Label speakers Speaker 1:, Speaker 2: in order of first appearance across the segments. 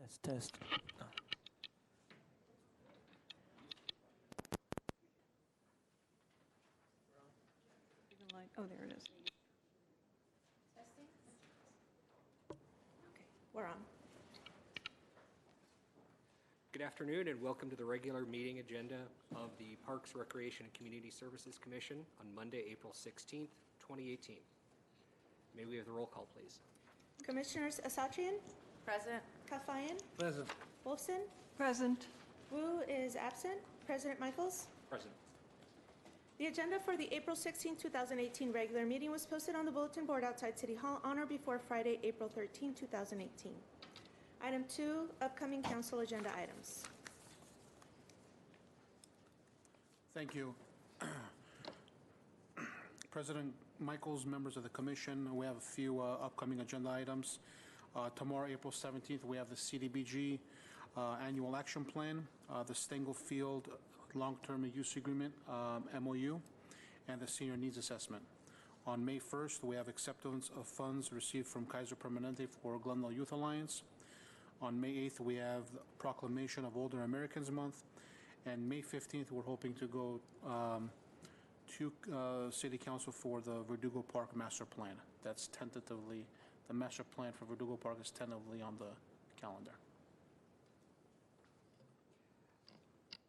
Speaker 1: Test. Oh.
Speaker 2: Oh, there it is.
Speaker 3: Testing. Okay, we're on.
Speaker 4: Good afternoon and welcome to the regular meeting agenda of the Parks, Recreation, and Community Services Commission on Monday, April 16th, 2018. May we have the roll call, please?
Speaker 3: Commissioners Asatrian,
Speaker 2: Present.
Speaker 3: Kafayan,
Speaker 1: Present.
Speaker 3: Wolfson,
Speaker 2: Present.
Speaker 3: Wu is absent. President Michaels.
Speaker 4: Present.
Speaker 3: The agenda for the April 16, 2018 regular meeting was posted on the bulletin board outside City Hall on or before Friday, April 13, 2018. Item 2, upcoming council agenda items.
Speaker 5: Thank you. President Michaels, members of the commission, we have a few upcoming agenda items. Tomorrow, April 17th, we have the CDBG annual action plan, the Stengel Field long-term use agreement, MOU, and the senior needs assessment. On May 1st, we have acceptance of funds received from Kaiser Permanente for Glendale Youth Alliance. On May 8th, we have proclamation of Older Americans Month. And May 15th, we're hoping to go to City Council for the Verdugo Park Master Plan. That's tentatively, the master plan for Verdugo Park is tentatively on the calendar.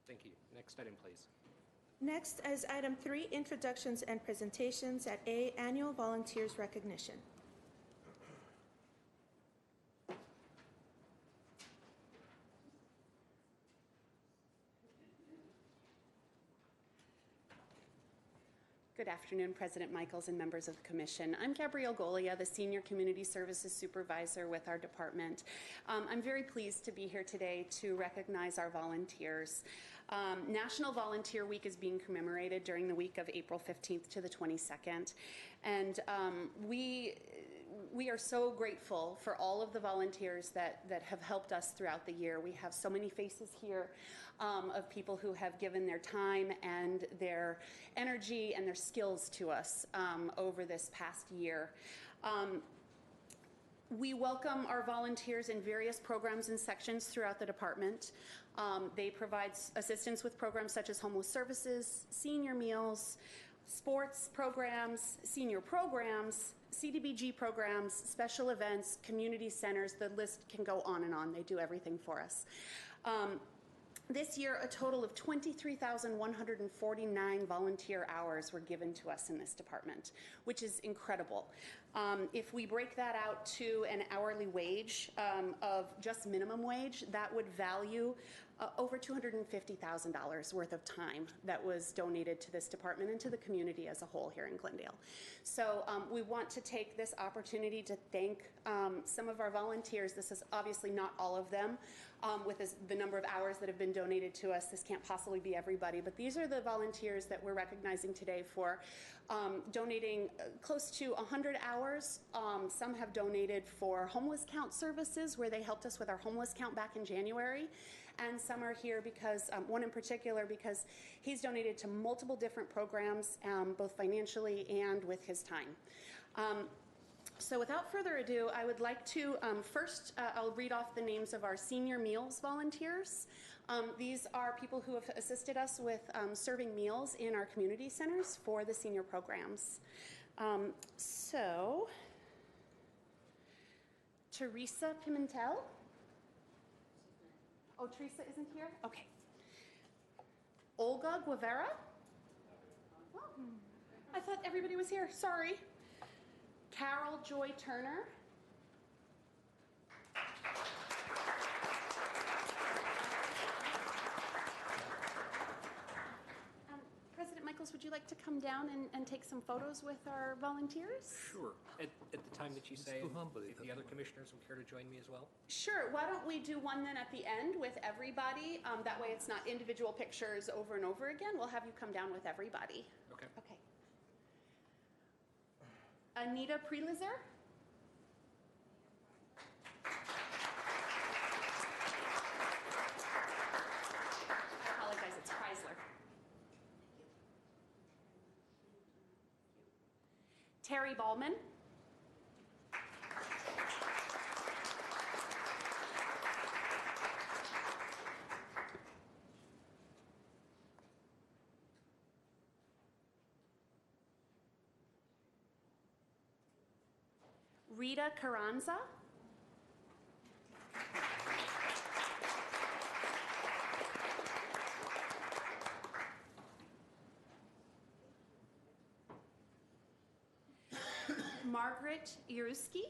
Speaker 4: Thank you. Next item, please.
Speaker 3: Next is item 3, introductions and presentations at A, annual volunteers recognition.
Speaker 6: Good afternoon, President Michaels and members of the Commission. I'm Gabrielle Golia, the Senior Community Services Supervisor with our department. I'm very pleased to be here today to recognize our volunteers. National Volunteer Week is being commemorated during the week of April 15th to the 22nd. And we are so grateful for all of the volunteers that have helped us throughout the year. We have so many faces here of people who have given their time and their energy and their skills to us over this past year. We welcome our volunteers in various programs and sections throughout the department. They provide assistance with programs such as homeless services, senior meals, sports programs, senior programs, CDBG programs, special events, community centers. The list can go on and on. They do everything for us. This year, a total of 23,149 volunteer hours were given to us in this department, which is incredible. If we break that out to an hourly wage of just minimum wage, that would value over $250,000 worth of time that was donated to this department and to the community as a whole here in Glendale. So we want to take this opportunity to thank some of our volunteers. This is obviously not all of them. With the number of hours that have been donated to us, this can't possibly be everybody, but these are the volunteers that we're recognizing today for donating close to 100 hours. Some have donated for homeless count services, where they helped us with our homeless count back in January, and some are here because, one in particular, because he's donated to multiple different programs, both financially and with his time. So without further ado, I would like to first, I'll read off the names of our senior meals volunteers. These are people who have assisted us with serving meals in our community centers for the senior programs. So, Teresa Pimentel. Oh, Teresa isn't here? Okay. Olga Guevara. Oh, I thought everybody was here. Sorry. Carol Joy Turner. President Michaels, would you like to come down and take some photos with our volunteers?
Speaker 4: Sure. At the time that you say, if the other commissioners would care to join me as well?
Speaker 6: Sure. Why don't we do one then at the end with everybody? That way it's not individual pictures over and over again. We'll have you come down with everybody.
Speaker 4: Okay.
Speaker 6: Okay. Anita Prelizer. I apologize, it's Chrysler. Terry Ballman. Rita Carranza. Margaret Yaruski.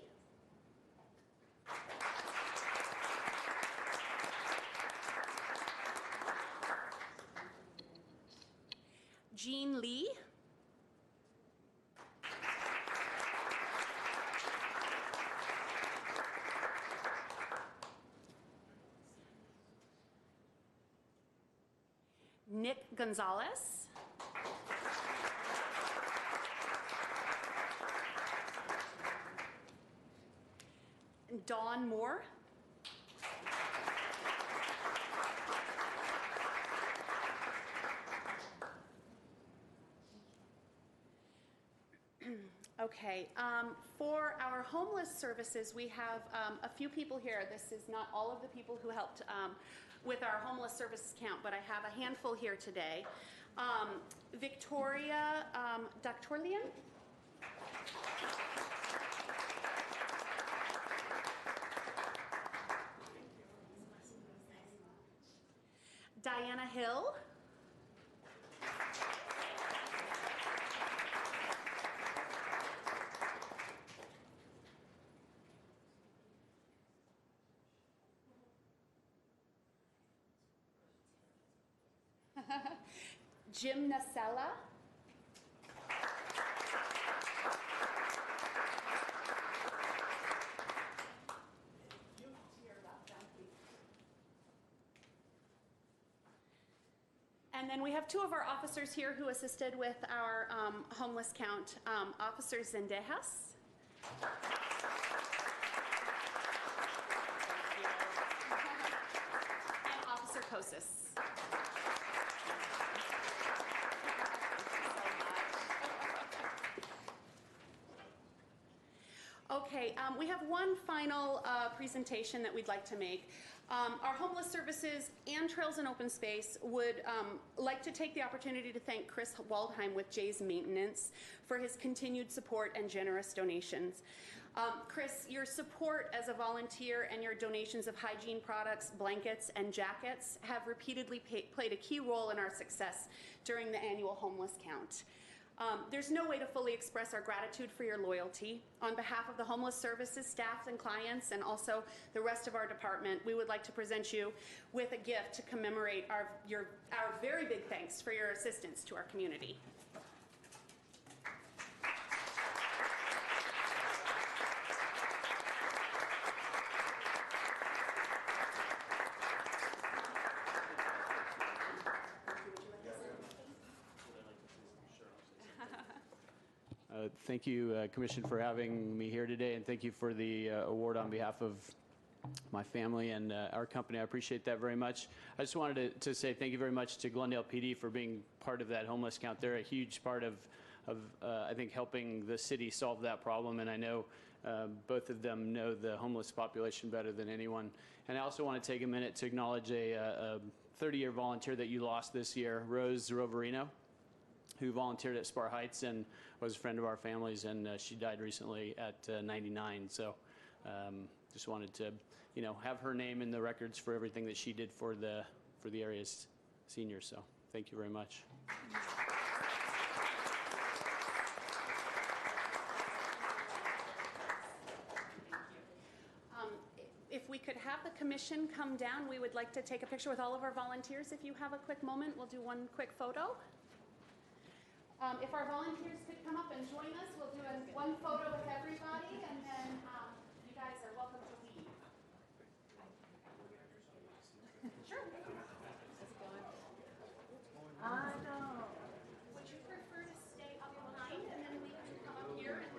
Speaker 6: Jean Lee. Nick Gonzalez. Dawn Moore. Okay, for our homeless services, we have a few people here. This is not all of the people who helped with our homeless services count, but I have a handful here today. Victoria Daktorlian. Diana Hill. Jim Nasella. And then we have two of our officers here who assisted with our homeless count, Officer Zendejas. And Officer Kosis. Okay, we have one final presentation that we'd like to make. Our homeless services and Trails and Open Space would like to take the opportunity to thank Chris Waldheim with Jay's Maintenance for his continued support and generous donations. Chris, your support as a volunteer and your donations of hygiene products, blankets, and jackets have repeatedly played a key role in our success during the annual homeless count. There's no way to fully express our gratitude for your loyalty. On behalf of the homeless services staff and clients and also the rest of our department, we would like to present you with a gift to commemorate our very big thanks for your assistance to our community.
Speaker 1: Thank you, Commission, for having me here today, and thank you for the award on behalf of my family and our company. I appreciate that very much. I just wanted to say thank you very much to Glendale PD for being part of that homeless count. They're a huge part of I think, helping the city solve that problem, and I know both of them know the homeless population better than anyone. And I also want to take a minute to acknowledge a 30-year volunteer that you lost this year, Rose Roverino, who volunteered at Spar Heights and was a friend of our family's, and she died recently at 99. So just wanted to, have her name in the records for everything that she did for the area's seniors. So thank you very much.
Speaker 6: If we could have the commission come down, we would like to take a picture with all of our volunteers. If you have a quick moment, we'll do one quick photo. If our volunteers could come up and join us, we'll do one photo with everybody, and then you guys are welcome to leave. Sure.
Speaker 2: I know.
Speaker 6: Would you prefer to stay up behind, and then we can come up here and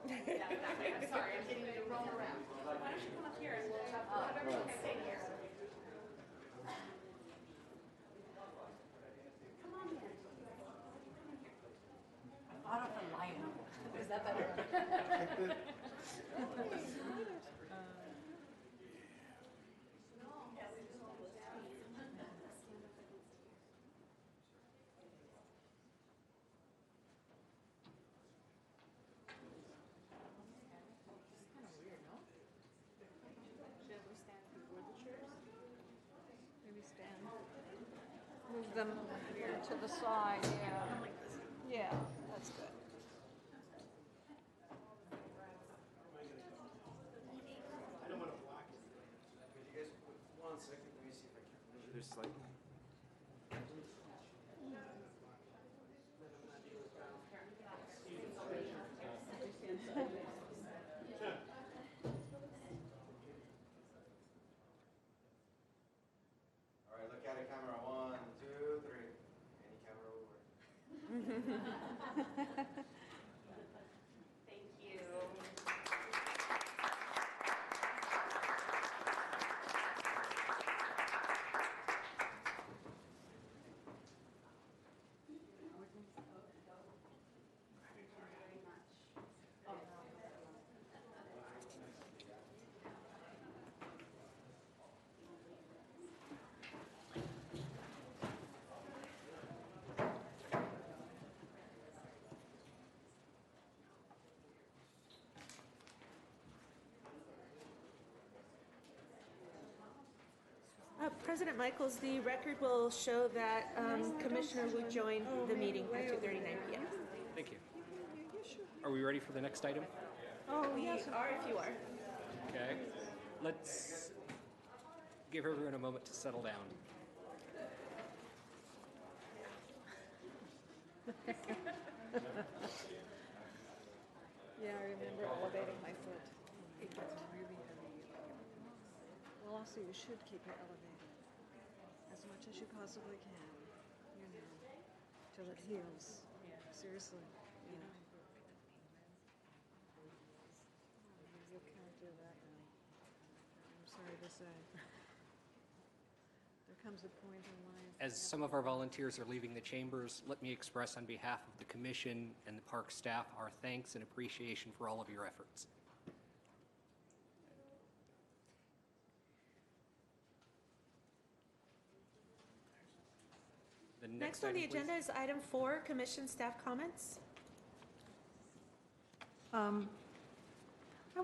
Speaker 6: yeah, that way. I'm sorry, I'm getting you to roam around. Why don't you come up here and we'll have everyone stay here.
Speaker 2: Out of the line. Is that better?
Speaker 7: stand. Move them here to the side, yeah. Yeah, that's good.
Speaker 1: There's like.
Speaker 8: All right, look at it, camera. 1, 2, 3. Any camera will work.
Speaker 6: Thank you.
Speaker 3: President Michaels, the record will show that Commissioner Wu joined the meeting at 2:39 p.m.
Speaker 4: Thank you. Are we ready for the next item?
Speaker 3: Oh, we are if you are.
Speaker 4: Okay. Let's give everyone a moment to settle down.
Speaker 7: Yeah, I remember elevating my foot. It gets really heavy. Well, also you should keep it elevated as much as you possibly can, you know, till it heals. Seriously, you know. You can't do that now. I'm sorry to say. There comes a point in life.
Speaker 4: As some of our volunteers are leaving the chambers, let me express on behalf of the commission and the park staff our thanks and appreciation for all of your efforts. The
Speaker 3: Next on the
Speaker 4: item, please.
Speaker 3: agenda is item 4, Commission staff comments.
Speaker 7: I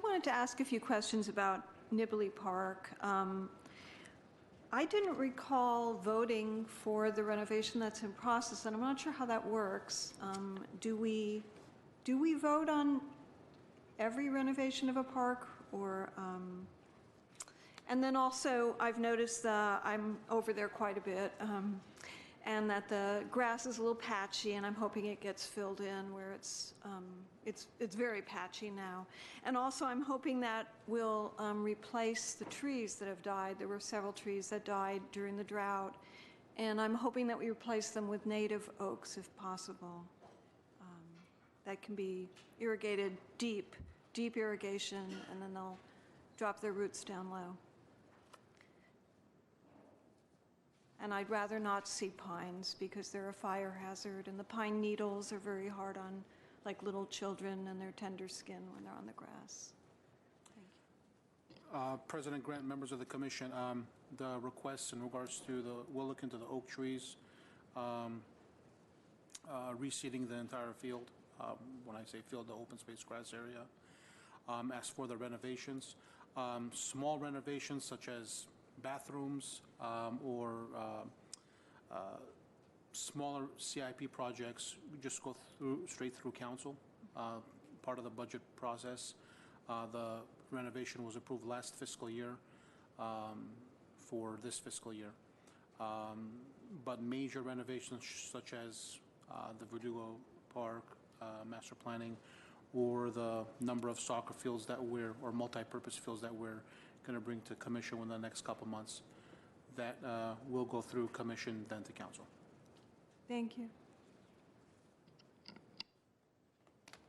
Speaker 7: wanted to ask a few questions about Nibley Park. I didn't recall voting for the renovation that's in process, and I'm not sure how that works. Do we vote on every renovation of a park, or? And then also, I've noticed I'm over there quite a bit, and that the grass is a little patchy, and I'm hoping it gets filled in where it's very patchy now. And also, I'm hoping that we'll replace the trees that have died. There were several trees that died during the drought, and I'm hoping that we replace them with native oaks if possible. That can be irrigated deep irrigation, and then they'll drop their roots down low. And I'd rather not see pines because they're a fire hazard, and the pine needles are very hard on like little children and their tender skin when they're on the grass. Thank you.
Speaker 5: President Grant, members of the commission, the requests in regards to we'll look into the oak trees, reseeding the entire field. When I say field, the open space grass area. As for the renovations, small renovations such as bathrooms or smaller CIP projects, we just go straight through council, part of the budget process. The renovation was approved last fiscal year for this fiscal year. But major renovations such as the Verdugo Park master planning, or the number of soccer fields that or multi-purpose fields that we're going to bring to commission within the next couple months, that will go through commission, then to council.
Speaker 7: Thank you.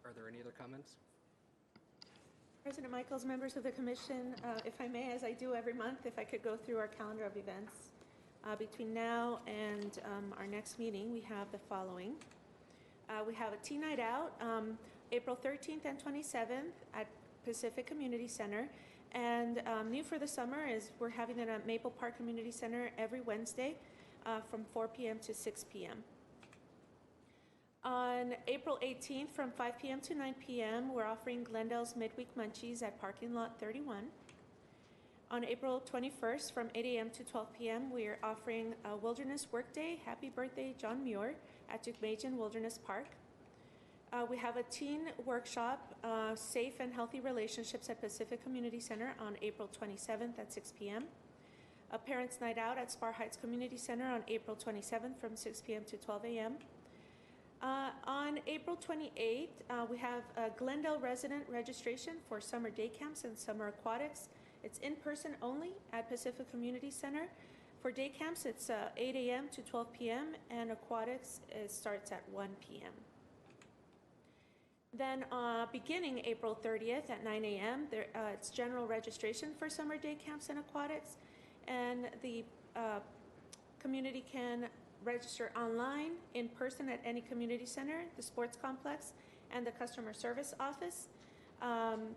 Speaker 4: Are there any other comments?
Speaker 3: President Michaels, members of the commission, if I may, as I do every month, if I could go through our calendar of events. Between now and our next meeting, we have the following. We have a tea night out, April 13th and 27th at Pacific Community Center. And new for the summer is we're having it at Maple Park Community Center every Wednesday from 4 p.m. to 6 p.m. On April 18th from 5 p.m. to 9 p.m., we're offering Glendale's Midweek Munchies at Parking Lot 31. On April 21st, from 8 a.m. to 12 p.m., we are offering a Wilderness Workday, Happy Birthday, John Muir, at Duke-Majan Wilderness Park. We have a teen workshop, Safe and Healthy Relationships at Pacific Community Center on April 27th at 6 p.m. A Parents' Night Out at Spar Heights Community Center on April 27th from 6 p.m. to 12 a.m. On April 28th, we have a Glendale resident registration for summer day camps and summer aquatics. It's in person only at Pacific Community Center. For day camps, it's 8 a.m. to 12 p.m. and aquatics starts at 1 p.m. Then beginning April 30th at 9 a.m., it's general registration for summer day camps and aquatics. And the community can register online, in person at any community center, the sports complex, and the customer service office.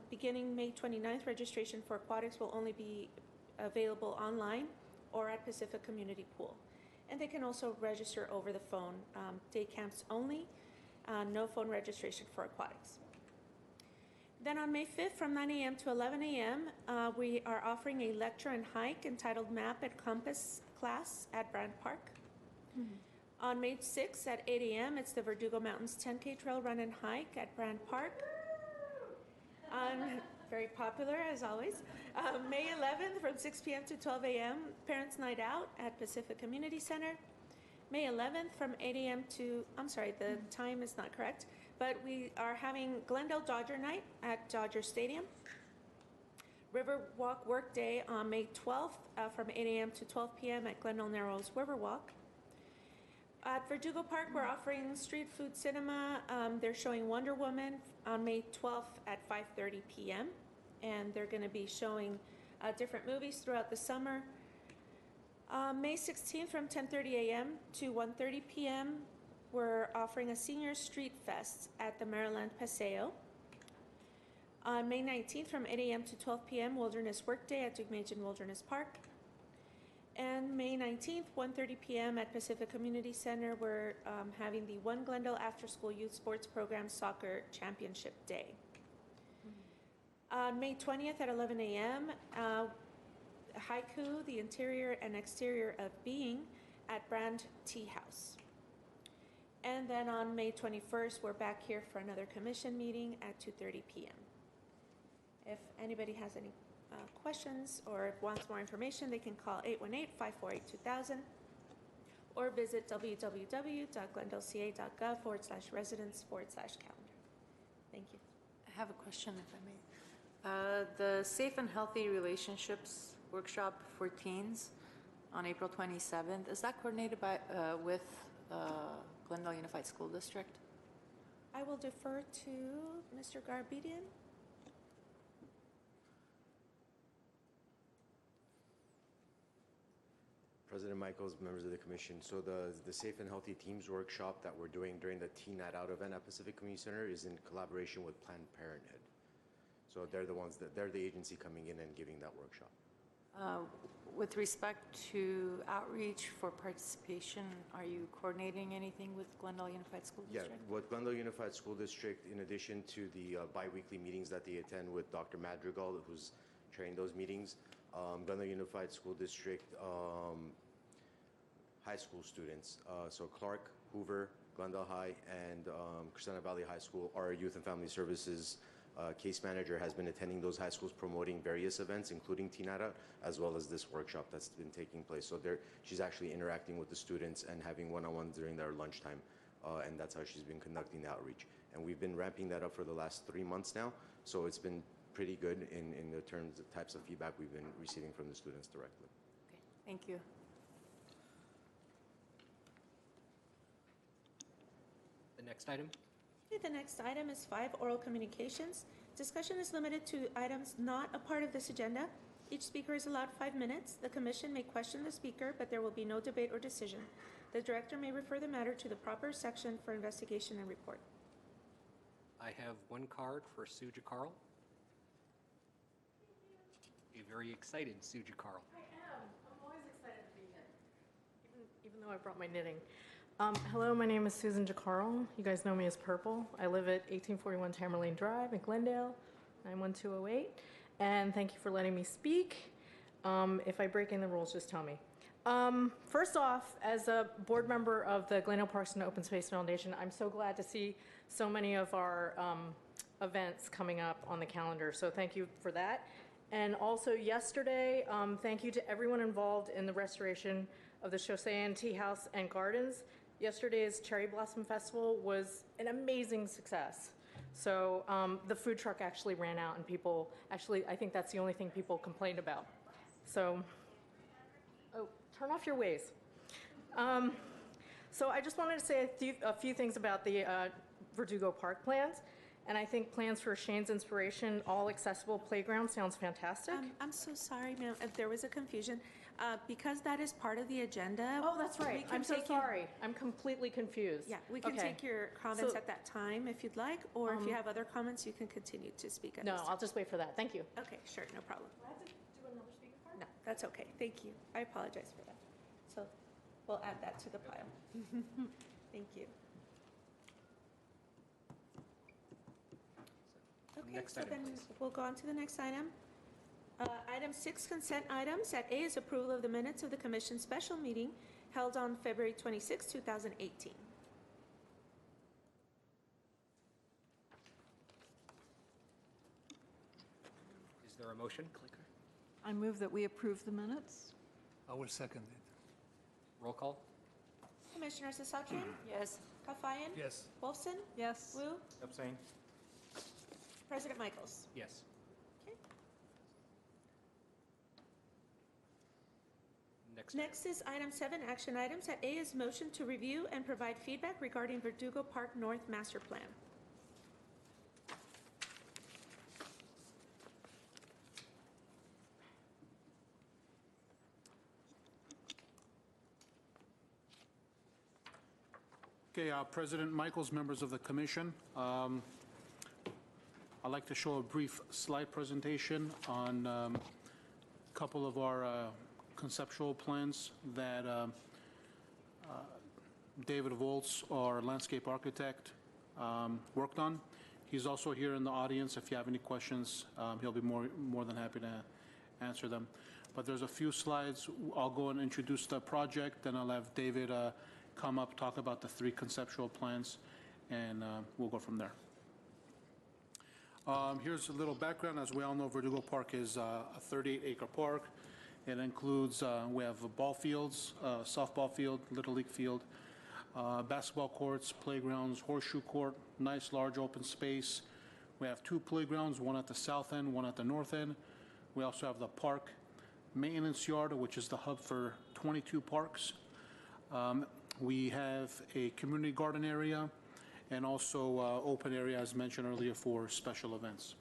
Speaker 3: Beginning May 29th, registration for aquatics will only be available online or at Pacific Community Pool. And they can also register over the phone, day camps only, no phone registration for aquatics. Then on May 5th from 9 a.m. to 11 a.m., we are offering a lecture and hike entitled Map and Compass class at Brand Park. On May 6th at 8 a.m., it's the Verdugo Mountains 10K Trail Run and Hike at Brand Park. Very popular as always. May 11th from 6 p.m. to 12 a.m., Parents' Night Out at Pacific Community Center. May 11th from 8 a.m. to, I'm sorry, the time is not correct, but we are having Glendale Dodger Night at Dodger Stadium. Riverwalk Workday on May 12th from 8 a.m. to 12 p.m. at Glendale Narrows Riverwalk. At Verdugo Park, we're offering street food cinema. They're showing Wonder Woman on May 12th at 5:30 p.m. And they're going to be showing different movies throughout the summer. May 16th from 10:30 a.m. to 1:30 p.m., we're offering a senior street fest at the Maryland Paseo. On May 19th from 8 a.m. to 12 p.m., Wilderness Workday at Duke-Majan Wilderness Park. And May 19th, 1:30 p.m. at Pacific Community Center, we're having the One Glendale After School Youth Sports Program Soccer Championship Day. On May 20th at 11 a.m., Haiku, the Interior and Exterior of Being at Brand Tea House. And then on May 21st, we're back here for another commission meeting at 2:30 p.m. If anybody has any questions or wants more information, they can call 818-548-2000 or visit www.glendaleca.gov/residents/calendar. Thank you.
Speaker 2: I have a question, if I may. The Safe and Healthy Relationships Workshop for Teens on April 27th, is that coordinated by with Glendale Unified School District?
Speaker 3: I will defer to Mr. Garbedian.
Speaker 8: President Michaels, members of the commission. So the Safe and Healthy Teams workshop that we're doing during the Teen Night Out event at Pacific Community Center is in collaboration with Planned Parenthood. So they're the agency coming in and giving that workshop.
Speaker 2: With respect to outreach for participation, are you coordinating anything with Glendale Unified School District?
Speaker 8: Yeah, with Glendale Unified School District, in addition to the bi-weekly meetings that they attend with Dr. Madrigal, who's chairing those meetings, Glendale Unified School District high school students, so Clark, Hoover, Glendale High, and Crescenta Valley High School, our Youth and Family Services case manager has been attending those high schools promoting various events, including Teen Night Out, as well as this workshop that's been taking place. So she's actually interacting with the students and having one-on-ones during their lunchtime, and that's how she's been conducting the outreach. And we've been ramping that up for the last 3 months now, so it's been pretty good in the terms of types of feedback we've been receiving from the students directly.
Speaker 2: Okay, thank you.
Speaker 4: The next item?
Speaker 3: Okay, the next item is 5, oral communications. Discussion is limited to items not a part of this agenda. Each speaker is allowed 5 minutes. The commission may question the speaker, but there will be no debate or decision. The director may refer the matter to the proper section for investigation and report.
Speaker 4: I have one card for Suja Carl. You're very excited, Suja Carl.
Speaker 9: I am. I'm always excited to be here, even though I brought my knitting. Hello, my name is Susan Jacarl. You guys know me as Purple. I live at 1841 Tamerlane Drive in Glendale, 91208. And thank you for letting me speak. If I break any the rules, just tell me. First off, as a board member of the Glendale Parks and Open Space Foundation, I'm so glad to see so many of our events coming up on the calendar, so thank you for that. And also yesterday, thank you to everyone involved in the restoration of the Chaussee Tea House and Gardens. Yesterday's Cherry Blossom Festival was an amazing success. So the food truck actually ran out and people, actually, I think that's the only thing people complained about. So, oh, turn off your ways. So I just wanted to say a few things about the Verdugo Park plans. And I think plans for Shane's Inspiration All Accessible Playground sounds fantastic.
Speaker 3: I'm so sorry, ma'am, if there was a confusion. Because that is part of the agenda.
Speaker 9: Oh, that's
Speaker 3: we
Speaker 9: right.
Speaker 3: can
Speaker 9: I'm so
Speaker 3: take
Speaker 9: sorry. I'm completely confused.
Speaker 3: Yeah, we can
Speaker 9: Okay.
Speaker 3: take your comments
Speaker 9: So-
Speaker 3: at that time if you'd like, or if you have other comments, you can continue to speak at
Speaker 9: No,
Speaker 3: this time.
Speaker 9: I'll just wait for that. Thank you.
Speaker 3: Okay, sure, no problem.
Speaker 9: Do I have to do another speaker card?
Speaker 3: No, that's okay. Thank you. I apologize for that. So we'll add that to the pile. Thank you. Okay,
Speaker 4: Next
Speaker 3: so
Speaker 4: item,
Speaker 3: then
Speaker 4: please.
Speaker 3: we'll go on to the next item. Item 6, consent items. At A is approval of the minutes of the commission special meeting held on February 26, 2018.
Speaker 4: Is there a motion?
Speaker 7: I move that we approve the minutes.
Speaker 10: I will second it.
Speaker 4: Roll call?
Speaker 3: Commissioners Asatrian?
Speaker 2: Yes.
Speaker 3: Kafayan?
Speaker 10: Yes.
Speaker 3: Wolfson?
Speaker 7: Yes.
Speaker 3: Wu?
Speaker 10: Abstain.
Speaker 3: President Michaels?
Speaker 4: Yes.
Speaker 3: Okay.
Speaker 4: Next item.
Speaker 3: Next is item 7, action items. At A is motion to review and provide feedback regarding Verdugo Park North Master Plan.
Speaker 5: Okay, President Michaels, members of the commission, I'd like to show a brief slide presentation on a couple of our conceptual plans that David Volz, our landscape architect, worked on. He's also here in the audience. If you have any questions, he'll be more than happy to answer them. But there's a few slides. I'll go and introduce the project, then I'll have David come up, talk about the 3 conceptual plans, and we'll go from there. Here's a little background. As we all know, Verdugo Park is a 38-acre park. It includes, we have ball fields, softball field, Little League field, basketball courts, playgrounds, horseshoe court, nice large open space. We have 2 playgrounds, one at the south end, one at the north end. We also have the park maintenance yard, which is the hub for 22 parks. We have a community garden area and also open area, as mentioned earlier, for special events.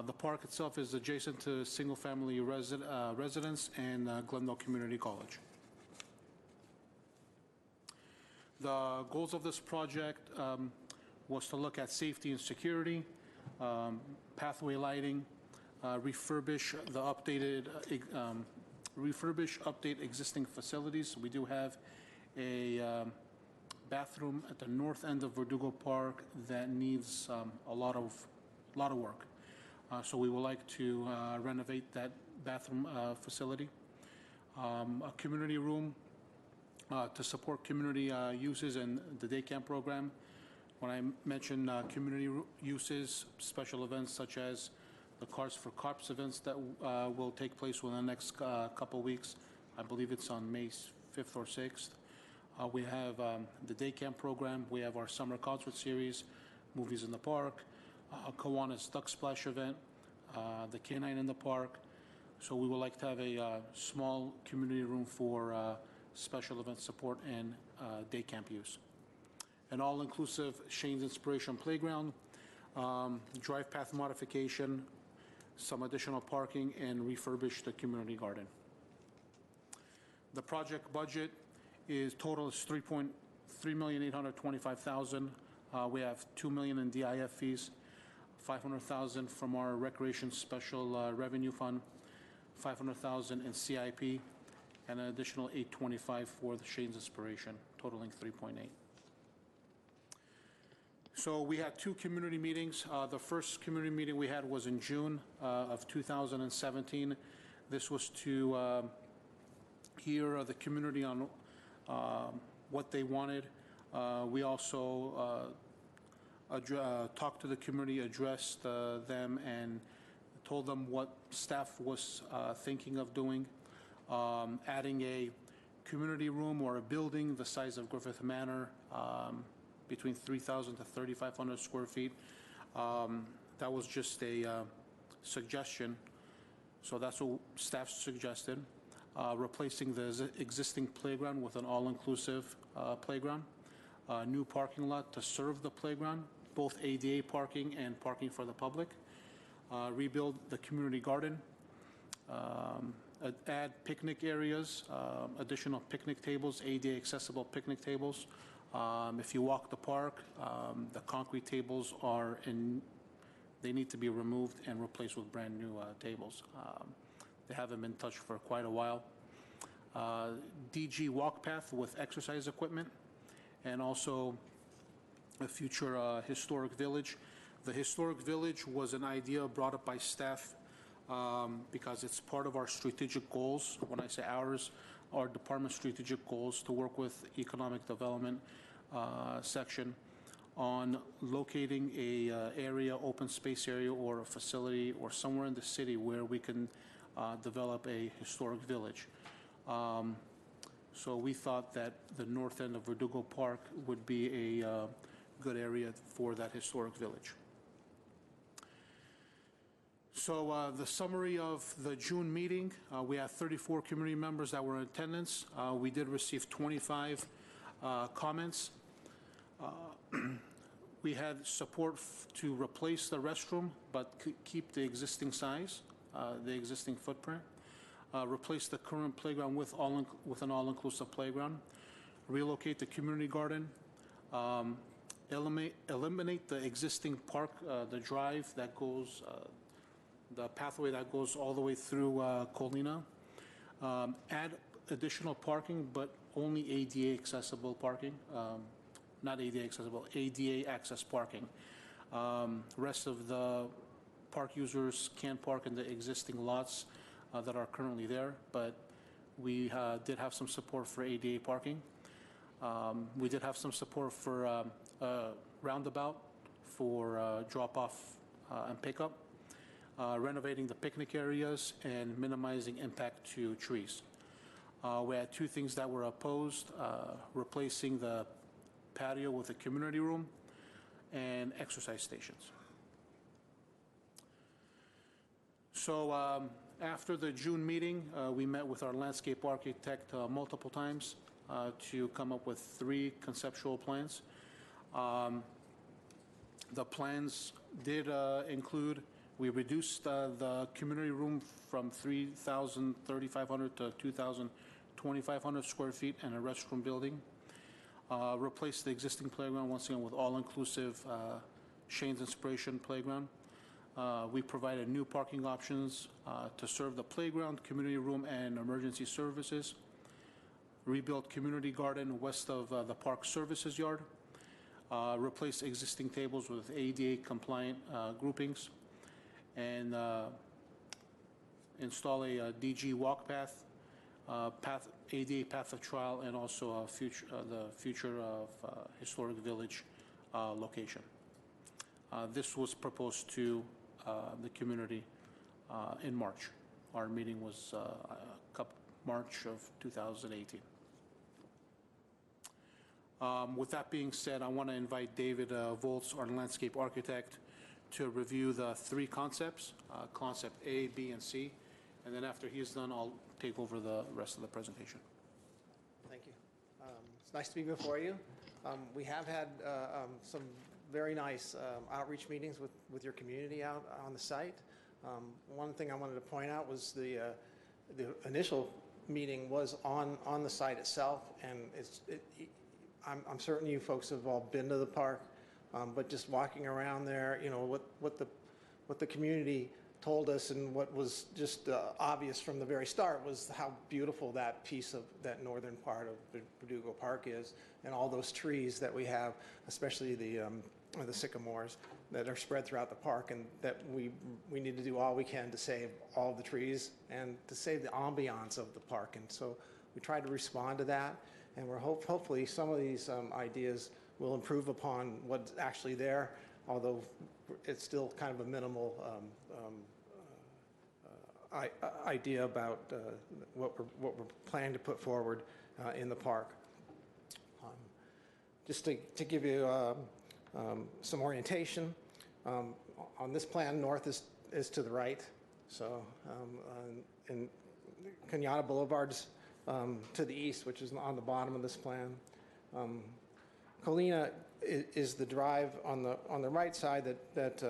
Speaker 5: The park itself is adjacent to single-family residence and Glendale Community College. The goals of this project was to look at safety and security, pathway lighting, refurbish, update existing facilities. We do have a bathroom at the north end of Verdugo Park that needs a lot of work. So we would like to renovate that bathroom facility. A community room to support community uses and the day camp program. When I mention community uses, special events such as the Cars for Cops events that will take place within the next couple weeks. I believe it's on May 5th or 6th. We have the day camp program. We have our summer concert series, Movies in the Park, Kiwanis Duck Splash event, the Canine in the Park. So we would like to have a small community room for special event support and day camp use. An all-inclusive Shane's Inspiration Playground, drive path modification, some additional parking, and refurbish the community garden. The project budget is total is $3,825,000. We have $2 million in DIF fees, $500,000 from our recreation special revenue fund, $500,000 in CIP, and an additional $825,000 for the Shane's Inspiration, totaling $3.8. So we had 2 community meetings. The first community meeting we had was in June of 2017. This was to hear the community on what they wanted. We also talked to the community, addressed them, and told them what staff was thinking of doing. Adding a community room or a building the size of Griffith Manor, between 3,000 to 3,500 square feet. That was just a suggestion, so that's what staff suggested. Replacing the existing playground with an all-inclusive playground. New parking lot to serve the playground, both ADA parking and parking for the public. Rebuild the community garden. Add picnic areas, additional picnic tables, ADA accessible picnic tables. If you walk the park, the concrete tables they need to be removed and replaced with brand new tables. They haven't been touched for quite a while. DG walk path with exercise equipment, and also a future historic village. The historic village was an idea brought up by staff because it's part of our strategic goals. When I say ours, our department's strategic goals to work with economic development section on locating a area, open space area, or a facility, or somewhere in the city where we can develop a historic village. So we thought that the north end of Verdugo Park would be a good area for that historic village. So the summary of the June meeting, we had 34 community members that were in attendance. We did receive 25 comments. We had support to replace the restroom, but keep the existing size, the existing footprint. Replace the current playground with an all-inclusive playground. Relocate the community garden. Eliminate the existing park, the drive that goes, the pathway that goes all the way through Colina. Add additional parking, but only ADA accessible parking. Not ADA accessible, ADA access parking. Rest of the park users can park in the existing lots that are currently there, but we did have some support for ADA parking. We did have some support for roundabout for drop-off and pickup. Renovating the picnic areas and minimizing impact to trees. We had two things that were opposed, replacing the patio with a community room and exercise stations. So after the June meeting, we met with our landscape architect multiple times to come up with 3 conceptual plans. The plans did include, we reduced the community room from 3,500 to 2,500 square feet and a restroom building. Replace the existing playground once again with all-inclusive Shane's Inspiration playground. We provided new parking options to serve the playground, community room, and emergency services. Rebuilt community garden west of the park services yard. Replace existing tables with ADA compliant groupings. And install a DG walk path, ADA path of trial, and also the future of historic village location. This was proposed to the community in March. Our meeting was March of 2018. With that being said, I want to invite David Volz, our landscape architect, to review the 3 concepts, concept A, B, and C. And then after he's done, I'll take over the rest of the presentation.
Speaker 11: Thank you. It's nice to be before you. We have had some very nice outreach meetings with your community out on the site. One thing I wanted to point out was the initial meeting was on the site itself, and I'm certain you folks have all been to the park. But just walking around there, you know, what the community told us and what was just obvious from the very start was how beautiful that piece of that northern part of Verdugo Park is, and all those trees that we have, especially the the sycamores that are spread throughout the park, and that we need to do all we can to save all the trees and to save the ambiance of the park. And so we try to respond to that, and we're hopefully some of these ideas will improve upon what's actually there, although it's still kind of a minimal idea about what we're planning to put forward in the park. Just to give you some orientation, on this plan, north is to the right. So, and Kenyatta Boulevard's to the east, which is on the bottom of this plan. Colina is the drive on the right side that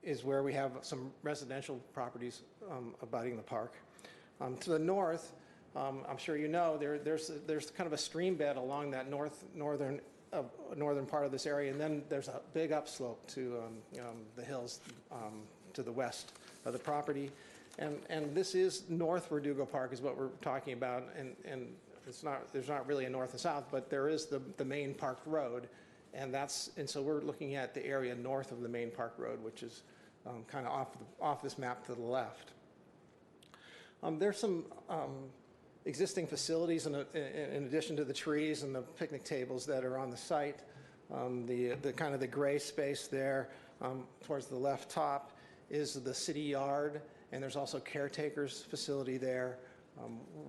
Speaker 11: is where we have some residential properties abutting the park. To the north, I'm sure you know, there's kind of a stream bed along that northern part of this area, and then there's a big upslope to the hills to the west of the property. And this is North Verdugo Park is what we're talking about, and there's not really a north and south, but there is the main park road, and so we're looking at the area north of the main park road, which is kind of off this map to the left. There's some existing facilities in addition to the trees and the picnic tables that are on the site. The kind of the gray space there towards the left top is the city yard, and there's also caretakers facility there.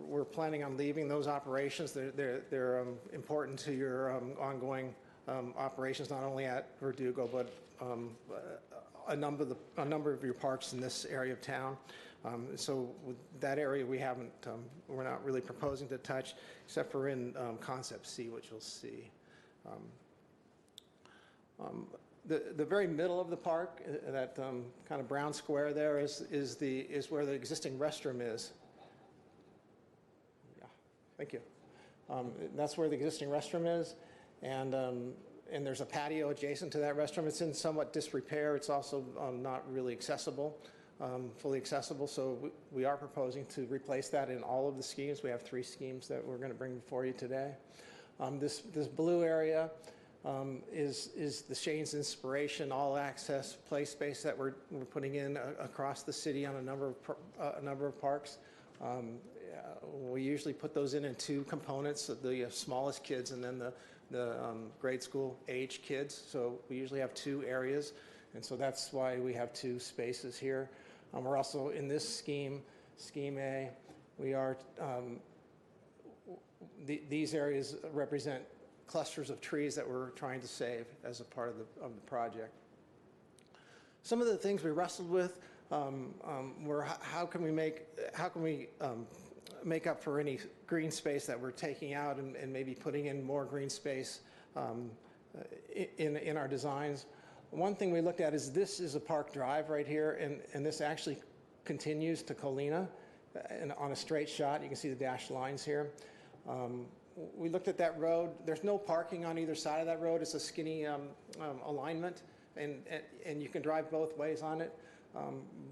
Speaker 11: We're planning on leaving those operations. They're important to your ongoing operations, not only at Verdugo, but a number of your parks in this area of town. So with that area we're not really proposing to touch, except for in Concept C, which you'll see. The very middle of the park, that kind of brown square there is where the existing restroom is. Yeah, thank you. That's where the existing restroom is, and there's a patio adjacent to that restroom. It's in somewhat disrepair. It's also not really accessible, fully accessible. So we are proposing to replace that in all of the schemes. We have 3 schemes that we're going to bring before you today. This blue area is the Shane's Inspiration all-access play space that we're putting in across the city on a number of parks. We usually put those in 2 components: the smallest kids and then the grade school age kids. So we usually have 2 areas, and so that's why we have 2 spaces here. We're also in this scheme A. We are these areas represent clusters of trees that we're trying to save as a part of the project. Some of the things we wrestled with were how can we make up for any green space that we're taking out and maybe putting in more green space in our designs. One thing we looked at is this is a park drive right here, and this actually continues to Colina, and on a straight shot. You can see the dashed lines here. We looked at that road. There's no parking on either side of that road. It's a skinny alignment, and you can drive both ways on it.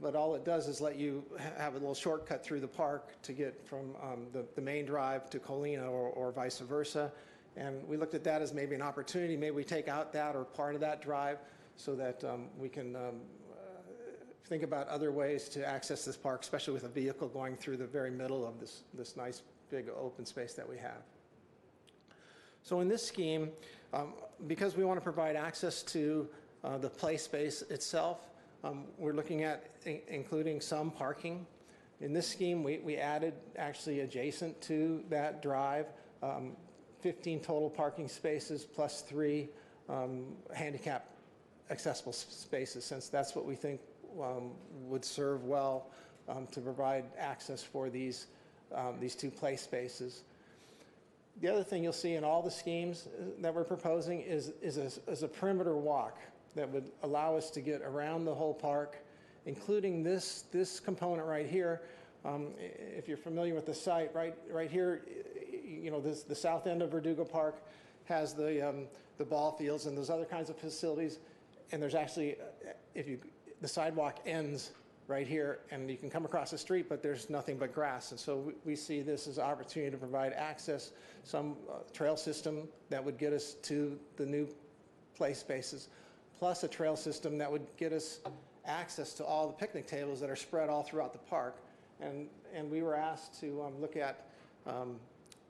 Speaker 11: But all it does is let you have a little shortcut through the park to get from the main drive to Colina or vice versa. And we looked at that as maybe an opportunity. Maybe we take out that or part of that drive so that we can think about other ways to access this park, especially with a vehicle going through the very middle of this nice big open space that we have. So in this scheme, because we want to provide access to the play space itself, we're looking at including some parking. In this scheme, we added actually adjacent to that drive 15 total parking spaces plus 3 handicap accessible spaces, since that's what we think would serve well to provide access for these 2 play spaces. The other thing you'll see in all the schemes that we're proposing is a perimeter walk that would allow us to get around the whole park, including this component right here. If you're familiar with the site, right here, you know, the south end of Verdugo Park has the ball fields and those other kinds of facilities, and there's actually, the sidewalk ends right here, and you can come across the street, but there's nothing but grass. And so we see this as an opportunity to provide access, some trail system that would get us to the new play spaces, plus a trail system that would get us access to all the picnic tables that are spread all throughout the park. And we were asked to look at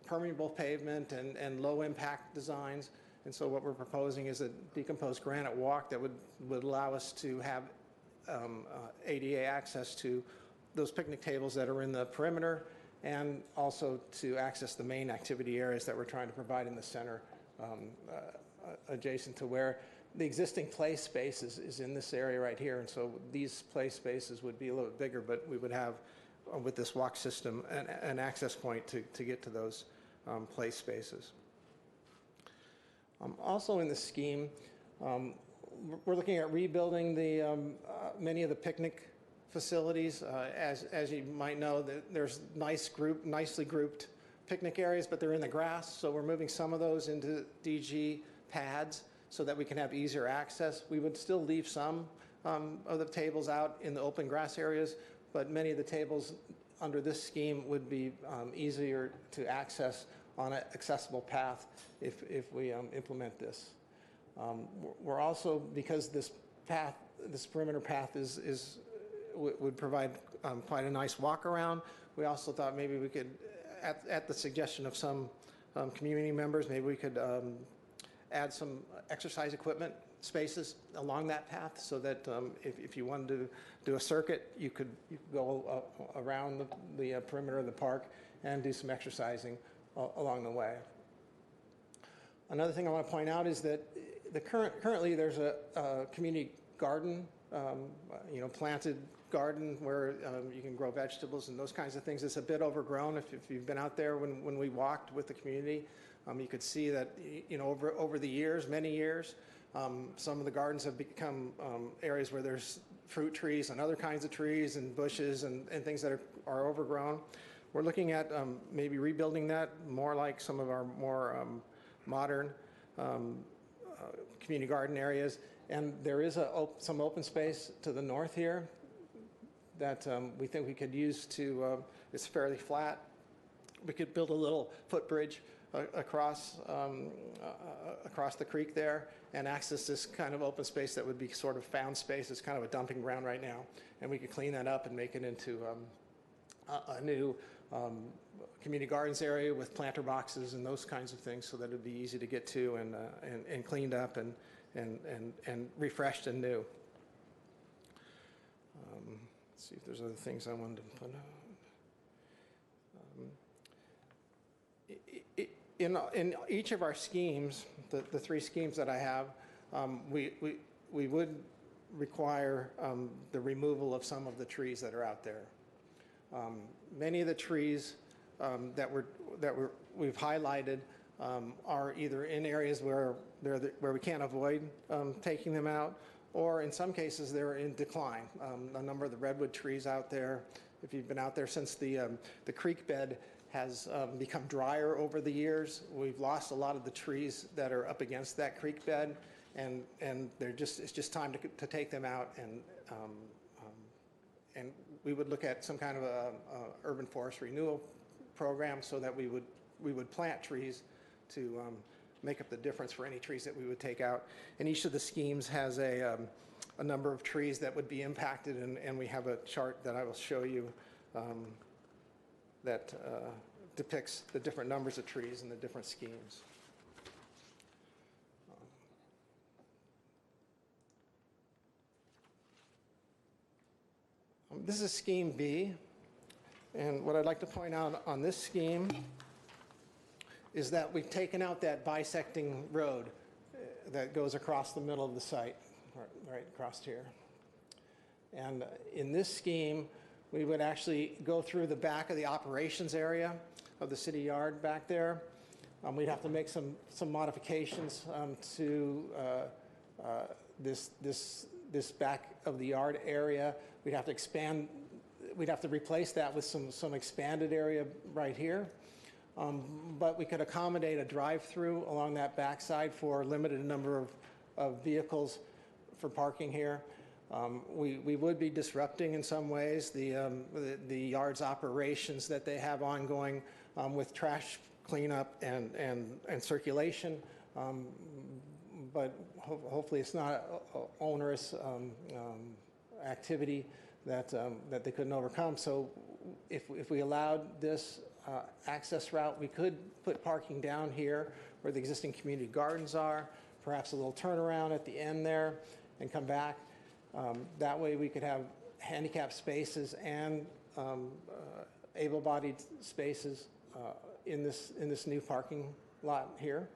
Speaker 11: permeable pavement and low-impact designs. And so what we're proposing is a decomposed granite walk that would allow us to have ADA access to those picnic tables that are in the perimeter, and also to access the main activity areas that we're trying to provide in the center, adjacent to where the existing play space is in this area right here. And so these play spaces would be a little bit bigger, but we would have, with this walk system, an access point to get to those play spaces. Also in the scheme, we're looking at rebuilding many of the picnic facilities. As you might know, there's nicely grouped picnic areas, but they're in the grass, so we're moving some of those into DG pads so that we can have easier access. We would still leave some of the tables out in the open grass areas, but many of the tables under this scheme would be easier to access on an accessible path if we implement this. We're also, because this perimeter path would provide quite a nice walk around, we also thought maybe we could, at the suggestion of some community members, maybe we could add some exercise equipment spaces along that path, so that if you wanted to do a circuit, you could go around the perimeter of the park and do some exercising along the way. Another thing I want to point out is that currently there's a community garden, planted garden where you can grow vegetables and those kinds of things. It's a bit overgrown. If you've been out there when we walked with the community, you could see that over the years, many years, some of the gardens have become areas where there's fruit trees and other kinds of trees and bushes and things that are overgrown. We're looking at maybe rebuilding that more like some of our more modern community garden areas. And there is some open space to the north here that we think we could use to, it's fairly flat. We could build a little footbridge across the creek there and access this kind of open space that would be sort of found space. It's kind of a dumping ground right now. And we could clean that up and make it into a new community gardens area with planter boxes and those kinds of things, so that it'd be easy to get to and cleaned up and refreshed and new. Let's see if there's other things I wanted to put on. In each of our schemes, the three schemes that I have, we would require the removal of some of the trees that are out there. Many of the trees that we've highlighted are either in areas where we can't avoid taking them out, or in some cases they're in decline. A number of the redwood trees out there, if you've been out there since the creek bed has become drier over the years, we've lost a lot of the trees that are up against that creek bed, and it's just time to take them out, and we would look at some kind of a urban forest renewal program so that we would plant trees to make up the difference for any trees that we would take out. And each of the schemes has a number of trees that would be impacted, and we have a chart that I will show you that depicts the different numbers of trees in the different schemes. This is Scheme B, and what I'd like to point out on this scheme is that we've taken out that bisecting road that goes across the middle of the site, right across here. And in this scheme, we would actually go through the back of the operations area of the city yard back there. We'd have to make some modifications to this back of the yard area. We'd have to expand. We'd have to replace that with some expanded area right here. But we could accommodate a drive-through along that backside for a limited number of vehicles for parking here. We would be disrupting in some ways the yard's operations that they have ongoing with trash cleanup and circulation, but hopefully it's not an onerous activity that they couldn't overcome. So if we allowed this access route, we could put parking down here where the existing community gardens are, perhaps a little turnaround at the end there, and come back. That way we could have handicap spaces and able-bodied spaces in this new parking lot here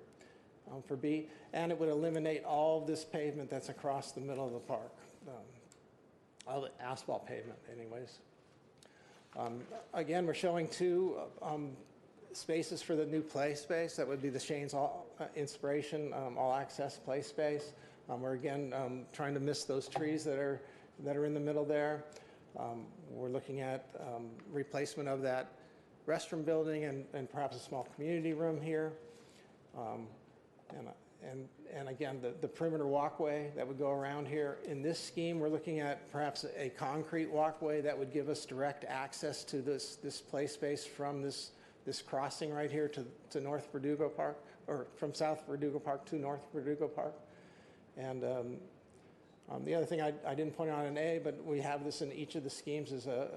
Speaker 11: for B, and it would eliminate all of this pavement that's across the middle of the park, all the asphalt pavement anyways. Again, we're showing two spaces for the new play space. That would be the Shane's Inspiration all-access play space. We're again trying to miss those trees that are in the middle there. We're looking at replacement of that restroom building and perhaps a small community room here. And again, the perimeter walkway that would go around here. In this scheme, we're looking at perhaps a concrete walkway that would give us direct access to this play space from this crossing right here to North Verdugo Park, or from South Verdugo Park to North Verdugo Park. And the other thing I didn't point out in A, but we have this in each of the schemes, is a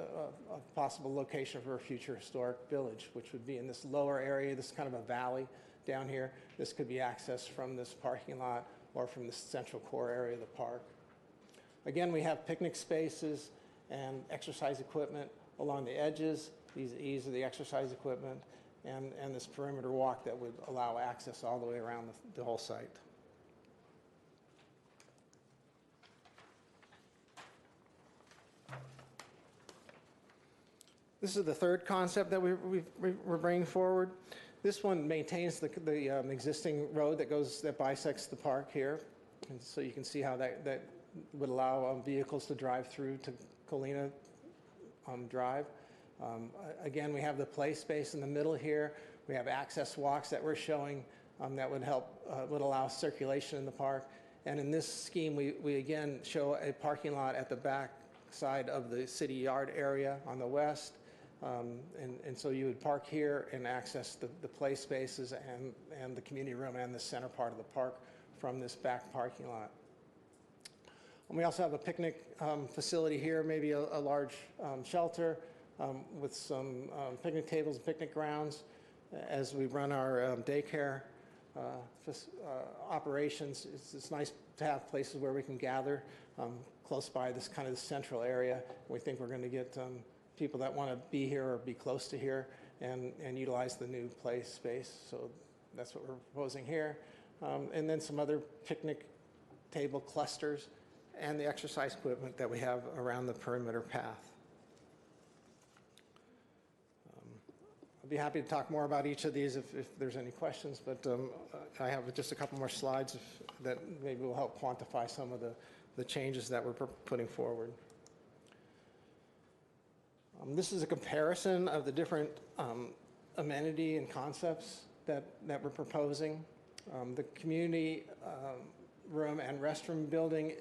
Speaker 11: possible location for a future historic village, which would be in this lower area, this kind of a valley down here. This could be accessed from this parking lot or from the central core area of the park. Again, we have picnic spaces and exercise equipment along the edges. These are the exercise equipment, and this perimeter walk that would allow access all the way around the whole site. This is the third concept that we're bringing forward. This one maintains the existing road that bisects the park here. And so you can see how that would allow vehicles to drive through to Colina Drive. Again, we have the play space in the middle here. We have access walks that we're showing that would allow circulation in the park. And in this scheme, we again show a parking lot at the back side of the city yard area on the west. And so you would park here and access the play spaces and the community room and the center part of the park from this back parking lot. And we also have a picnic facility here, maybe a large shelter with some picnic tables and picnic grounds as we run our daycare operations. It's nice to have places where we can gather close by this kind of central area. We think we're going to get people that want to be here or be close to here and utilize the new play space. So that's what we're proposing here. And then some other picnic table clusters and the exercise equipment that we have around the perimeter path. I'd be happy to talk more about each of these if there's any questions, but I have just a couple more slides that maybe will help quantify some of the changes that we're putting forward. This is a comparison of the different amenity and concepts that we're proposing. The community room and restroom building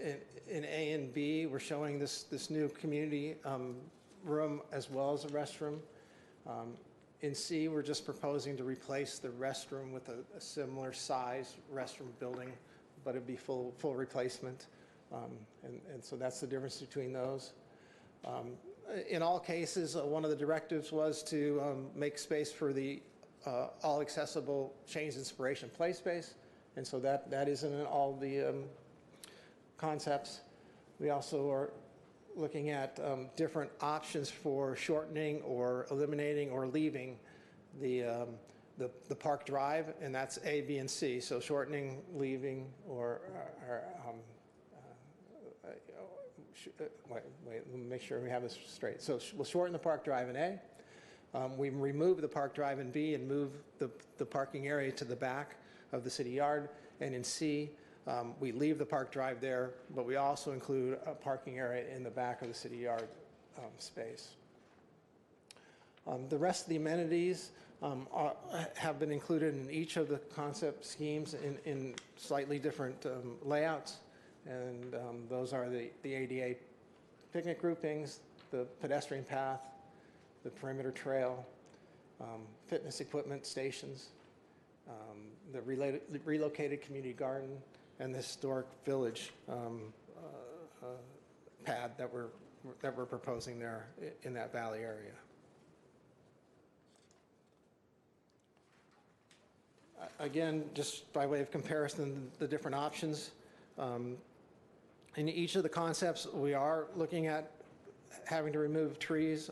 Speaker 11: in A and B, we're showing this new community room as well as a restroom. In C, we're just proposing to replace the restroom with a similar size restroom building, but it'd be full replacement. And so that's the difference between those. In all cases, one of the directives was to make space for the all-accessible Shane's Inspiration play space, and so that isn't in all the concepts. We also are looking at different options for shortening or eliminating or leaving the park drive, and that's A, B, and C. So shortening, leaving, or wait, let me make sure we have this straight. So we'll shorten the park drive in A. We remove the park drive in B and move the parking area to the back of the city yard. And in C, we leave the park drive there, but we also include a parking area in the back of the city yard space. The rest of the amenities have been included in each of the concept schemes in slightly different layouts. And those are the ADA picnic groupings, the pedestrian path, the perimeter trail, fitness equipment stations, the relocated community garden, and the historic village pad that we're proposing there in that valley area. Again, just by way of comparison, the different options. In each of the concepts, we are looking at having to remove trees.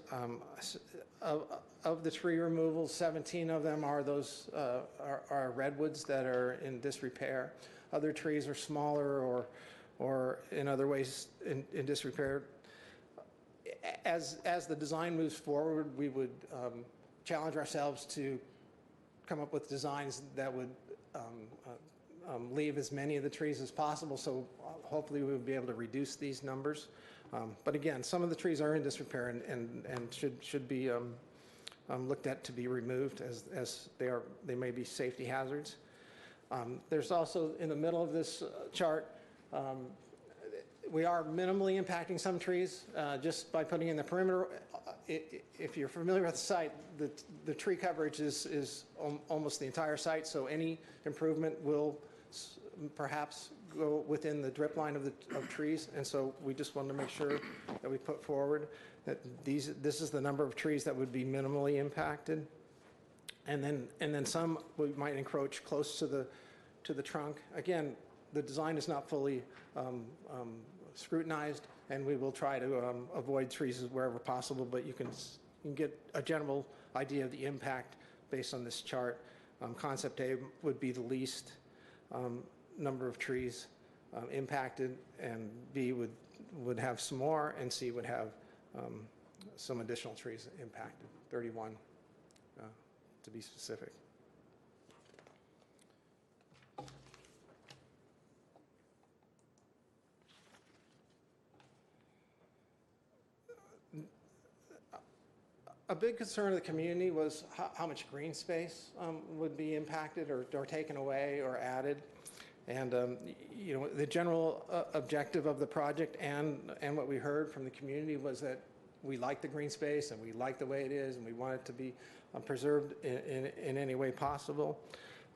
Speaker 11: Of the tree removals, 17 of them are those are redwoods that are in disrepair. Other trees are smaller or in other ways in disrepair. As the design moves forward, we would challenge ourselves to come up with designs that would leave as many of the trees as possible, so hopefully we would be able to reduce these numbers. But again, some of the trees are in disrepair and should be looked at to be removed as they may be safety hazards. There's also, in the middle of this chart, we are minimally impacting some trees just by putting in the perimeter. If you're familiar with the site, the tree coverage is almost the entire site, so any improvement will perhaps go within the drip line of trees, and so we just wanted to make sure that we put forward that this is the number of trees that would be minimally impacted, and then some we might encroach close to the trunk. Again, the design is not fully scrutinized, and we will try to avoid trees wherever possible, but you can get a general idea of the impact based on this chart. Concept A would be the least number of trees impacted, and B would have some more, and C would have some additional trees impacted, 31 to be specific. A big concern of the community was how much green space would be impacted or taken away or added. And the general objective of the project and what we heard from the community was that we like the green space and we like the way it is and we want it to be preserved in any way possible.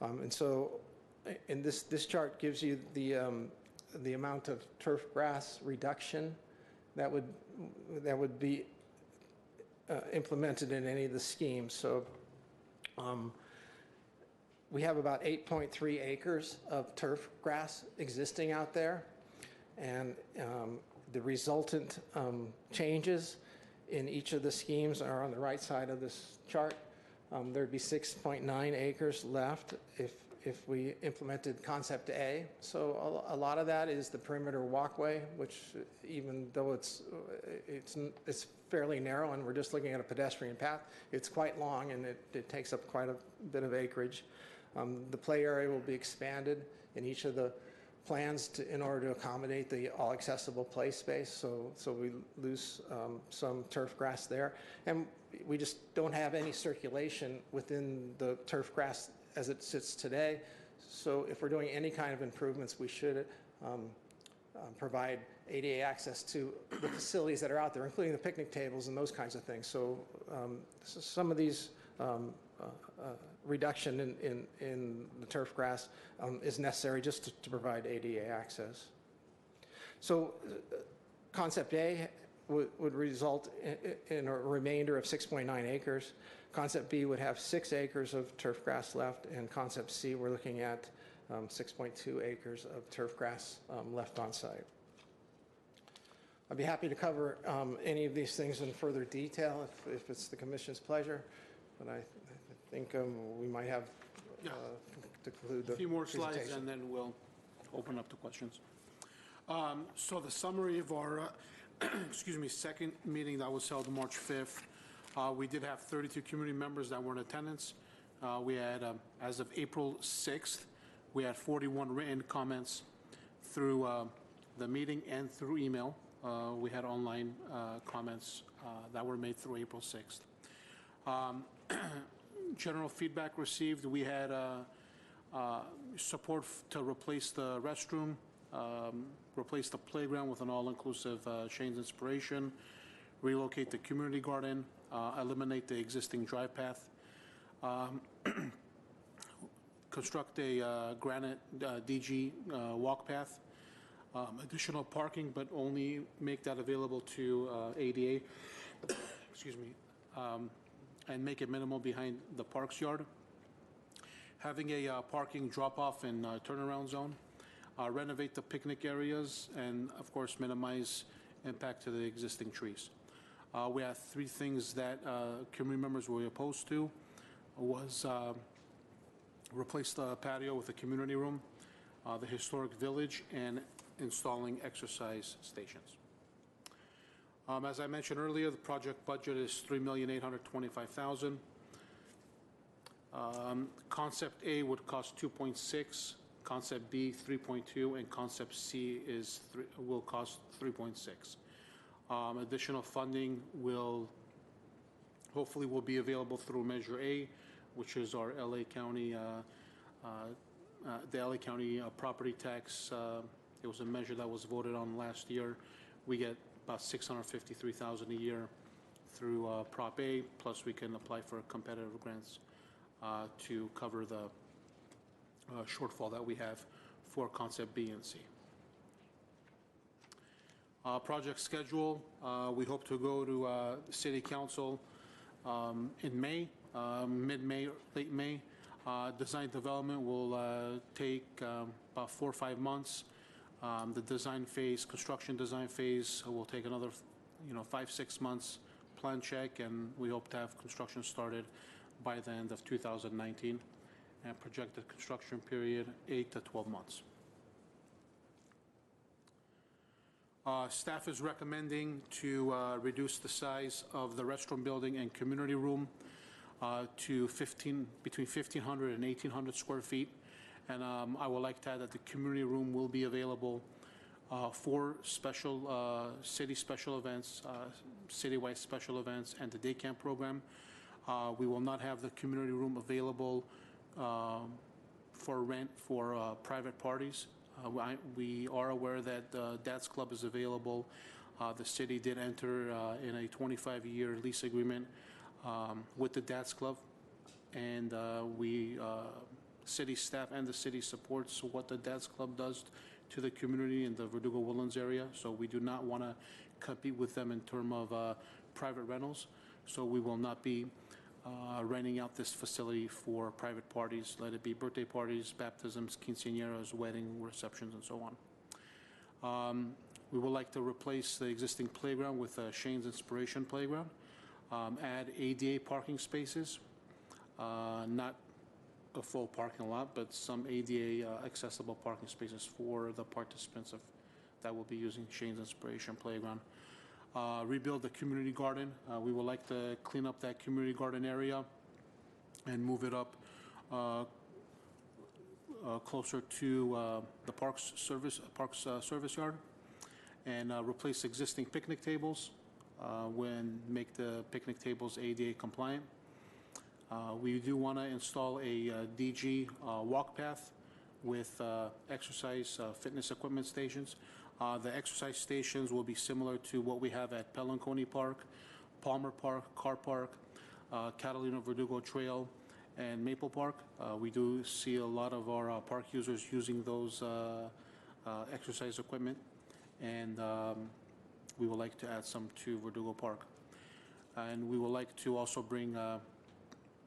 Speaker 11: And so in this chart gives you the amount of turf grass reduction that would be implemented in any of the schemes. So we have about 8.3 acres of turf grass existing out there, and the resultant changes in each of the schemes are on the right side of this chart. There'd be 6.9 acres left if we implemented Concept A. So a lot of that is the perimeter walkway, which even though it's fairly narrow and we're just looking at a pedestrian path, it's quite long and it takes up quite a bit of acreage. The play area will be expanded in each of the plans in order to accommodate the all-accessible play space, so we lose some turf grass there. And we just don't have any circulation within the turf grass as it sits today. So if we're doing any kind of improvements, we should provide ADA access to the facilities that are out there, including the picnic tables and those kinds of things. So some of these reduction in the turf grass is necessary just to provide ADA access. So Concept A would result in a remainder of 6.9 acres. Concept B would have 6 acres of turf grass left, and Concept C, we're looking at 6.2 acres of turf grass left on site. I'd be happy to cover any of these things in further detail if it's the Commission's pleasure, but I think we might have to conclude the
Speaker 5: A few more
Speaker 11: presentation.
Speaker 5: slides, and then we'll open up to questions. So the summary of our second meeting that was held March 5th, we did have 32 community members that were in attendance. We had, as of April 6th, we had 41 written comments through the meeting and through email. We had online comments that were made through April 6th. General feedback received, we had support to replace the restroom replace the playground with an all-inclusive Shane's Inspiration, relocate the community garden, eliminate the existing drive path, construct a granite DG walk path, additional parking, but only make that available to ADA, excuse me, and make it minimal behind the parks yard. Having a parking drop-off and turnaround zone, renovate the picnic areas, and of course minimize impact to the existing trees. We have three things that community members were opposed to. Was replace the patio with a community room, the historic village, and installing exercise stations. As I mentioned earlier, the project budget is $3,825,000. Concept A would cost 2.6, concept B 3.2, and concept C will cost 3.6. Additional funding hopefully will be available through Measure A, which is our LA County, the LA County property tax. It was a measure that was voted on last year. We get about $653,000 a year through Prop A, plus we can apply for competitive grants to cover the shortfall that we have for concept B and C. Project schedule, we hope to go to City Council in May, mid-May, late May. Design development will take about 4 or 5 months. The design phase, construction design phase will take another 5-6 months. Plan check, and we hope to have construction started by the end of 2019, and projected construction period 8 to 12 months. Staff is recommending to reduce the size of the restroom building and community room to between 1,500 and 1,800 square feet. And I would like to add that the community room will be available for special city special events, citywide special events, and the day camp program. We will not have the community room available for rent for private parties. We are aware that Dad's Club is available. The city did enter in a 25-year lease agreement with the Dad's Club, and city staff and the city supports what the Dad's Club does to the community in the Verdugo Woodlands area. So we do not want to compete with them in terms of private rentals. So we will not be renting out this facility for private parties, let it be birthday parties, baptisms, quinceañeras, wedding receptions, and so on. We would like to replace the existing playground with a Shane's Inspiration playground, add ADA parking spaces, not a full parking lot, but some ADA accessible parking spaces for the participants that will be using Shane's Inspiration playground. Rebuild the community garden. We would like to clean up that community garden area and move it up closer to the parks service yard, and replace existing picnic tables make the picnic tables ADA compliant. We do want to install a DG walk path with exercise fitness equipment stations. The exercise stations will be similar to what we have at Pelanconi Park, Palmer Park, Carr Park, Catalina Verdugo Trail, and Maple Park. We do see a lot of our park users using those exercise equipment, and we would like to add some to Verdugo Park. And we would like to also bring the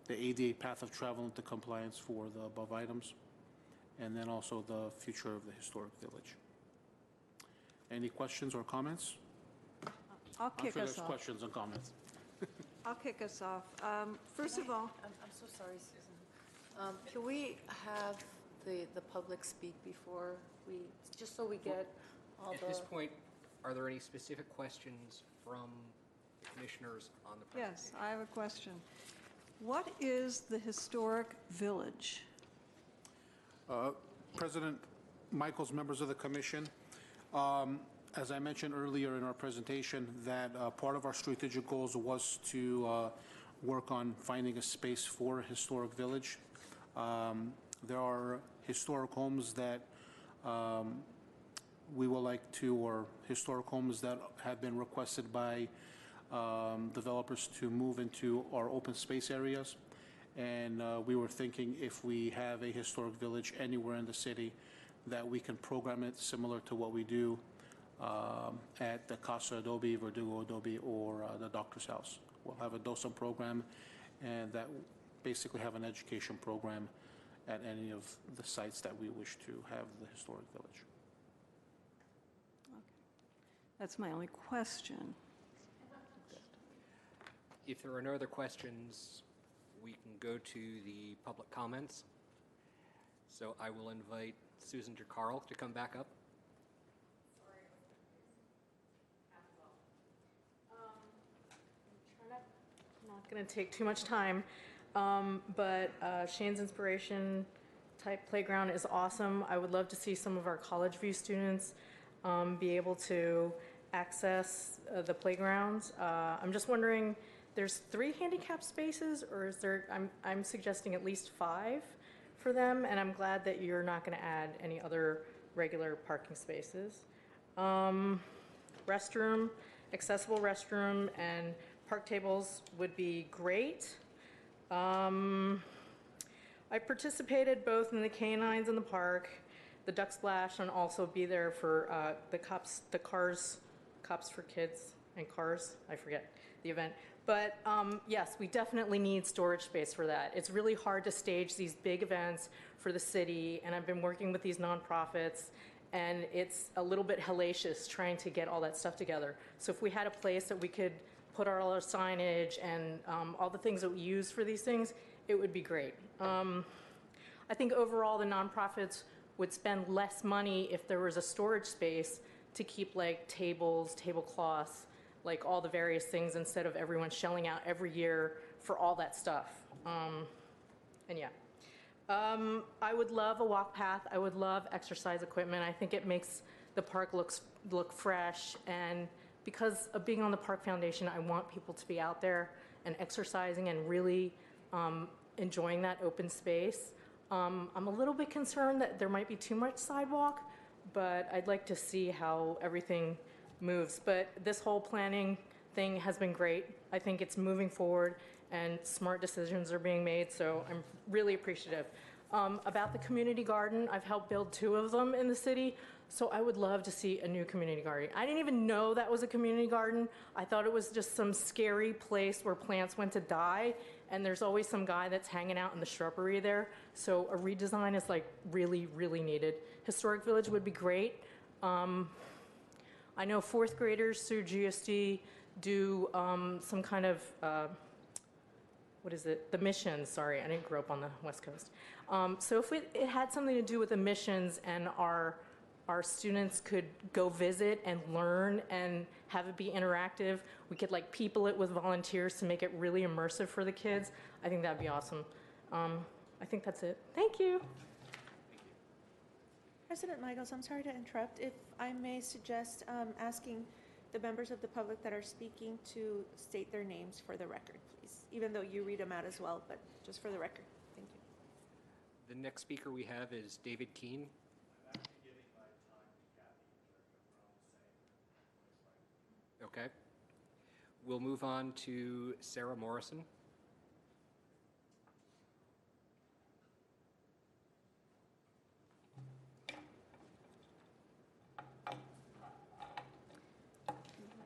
Speaker 5: ADA path of travel into compliance for the above items, and then also the future of the historic village. Any questions or comments?
Speaker 7: I'll kick
Speaker 5: I'm sure
Speaker 7: us
Speaker 5: there's
Speaker 7: off.
Speaker 5: questions and comments.
Speaker 7: I'll kick us off. First of all,
Speaker 2: I'm so sorry, Susan. Can we have the public speak before just so we get all
Speaker 4: At this point, are there any specific questions from the commissioners on the presentation?
Speaker 7: yes, I have a question. What is the historic village?
Speaker 5: President Michaels, members of the commission, as I mentioned earlier in our presentation, that part of our strategic goals was to work on finding a space for a historic village. There are historic homes that like to, or historic homes that had been requested by developers to move into our open space areas. And we were thinking if we have a historic village anywhere in the city, that we can program it similar to what we do at the Casa Adobe, Verdugo Adobe, or the Doctor's House. We'll have a docent program, and that basically have an education program at any of the sites that we wish to have the historic village.
Speaker 7: That's my only question.
Speaker 4: If there are no other questions, we can go to the public comments. So I will invite Susan DeCarl to come back up.
Speaker 9: Not going to take too much time, but Shane's Inspiration type playground is awesome. I would love to see some of our College View students be able to access the playgrounds. I'm just wondering, there's 3 handicap spaces, or is there, I'm suggesting at least 5 for them, and I'm glad that you're not going to add any other regular parking spaces. Restroom, accessible restroom, and park tables would be great. I participated both in the canines in the park, the Duck Splash, and also be there for the Cops for Kids and Cars, I forget the event. But yes, we definitely need storage space for that. It's really hard to stage these big events for the city, and I've been working with these nonprofits, and it's a little bit hellacious trying to get all that stuff together. So if we had a place that we could put all our signage and all the things that we use for these things, it would be great. I think overall the nonprofits would spend less money if there was a storage space to keep like tables, tablecloths, like all the various things, instead of everyone shelling out every year for all that stuff. And yeah. I would love a walk path. I would love exercise equipment. I think it makes the park look fresh, and because of being on the Park Foundation, I want people to be out there and exercising and really enjoying that open space. I'm a little bit concerned that there might be too much sidewalk, but I'd like to see how everything moves. But this whole planning thing has been great. I think it's moving forward and smart decisions are being made, so I'm really appreciative. About the community garden, I've helped build 2 of them in the city, so I would love to see a new community garden. I didn't even know that was a community garden. I thought it was just some scary place where plants went to die, and there's always some guy that's hanging out in the shrubbery there. So a redesign is like really, really needed. Historic Village would be great. I know 4th graders through GSD do some kind of, what is it? The missions, sorry, I didn't grow up on the West Coast. So if it had something to do with the missions and our students could go visit and learn and have it be interactive, we could like people it with volunteers to make it really immersive for the kids. I think that'd be awesome. I think that's it. Thank you.
Speaker 3: President Michaels, I'm sorry to interrupt. If I may suggest asking the members of the public that are speaking to state their names for the record, please, even though you read them out as well, but just for the record. Thank you.
Speaker 4: The next speaker we have is David Keene. Okay. We'll move on to Sarah Morrison.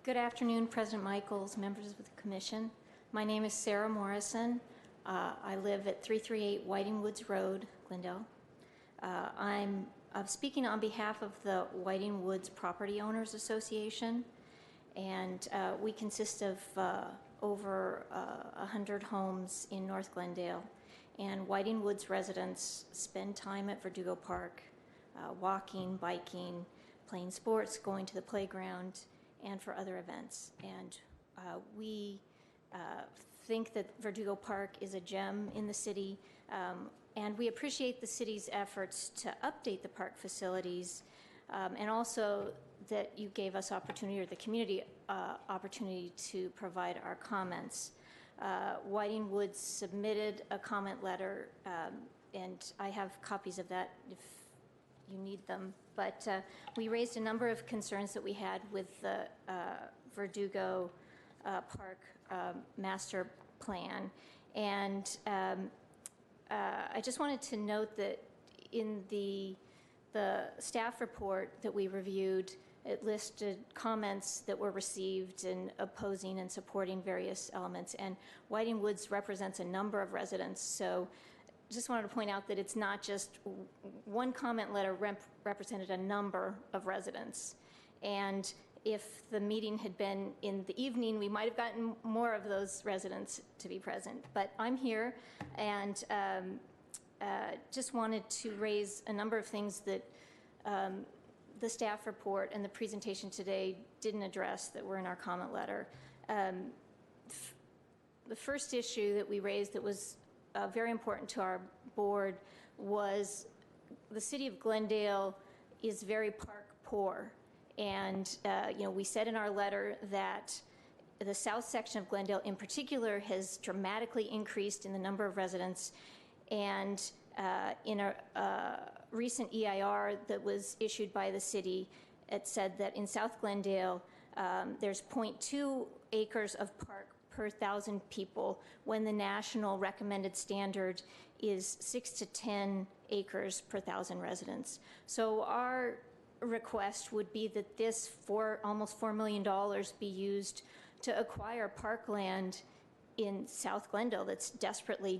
Speaker 12: Good afternoon, President Michaels, members of the commission. My name is Sarah Morrison. I live at 338 Whiting Woods Road, Glendale. I'm speaking on behalf of the Whiting Woods Property Owners Association, and we consist of over 100 homes in North Glendale, and Whiting Woods residents spend time at Verdugo Park, walking, biking, playing sports, going to the playground, and for other events. And we think that Verdugo Park is a gem in the city, and we appreciate the city's efforts to update the park facilities, and also that you gave us opportunity, or the community opportunity, to provide our comments. Whiting Woods submitted a comment letter, and I have copies of that if you need them. But we raised a number of concerns that we had with the Verdugo Park master plan. And I just wanted to note that in the staff report that we reviewed, it listed comments that were received in opposing and supporting various elements. And Whiting Woods represents a number of residents. So just wanted to point out that it's not just one comment letter represented a number of residents. And if the meeting had been in the evening, we might have gotten more of those residents to be present. But I'm here and just wanted to raise a number of things that the staff report and the presentation today didn't address that were in our comment letter. The first issue that we raised that was very important to our board was the city of Glendale is very park poor. And we said in our letter that the south section of Glendale in particular has dramatically increased in the number of residents. And in a recent EIR that was issued by the city, it said that in South Glendale, there's 0.2 acres of park per 1,000 people when the national recommended standard is 6 to 10 acres per 1,000 residents. So our request would be that this almost $4 million be used to acquire parkland in South Glendale that's desperately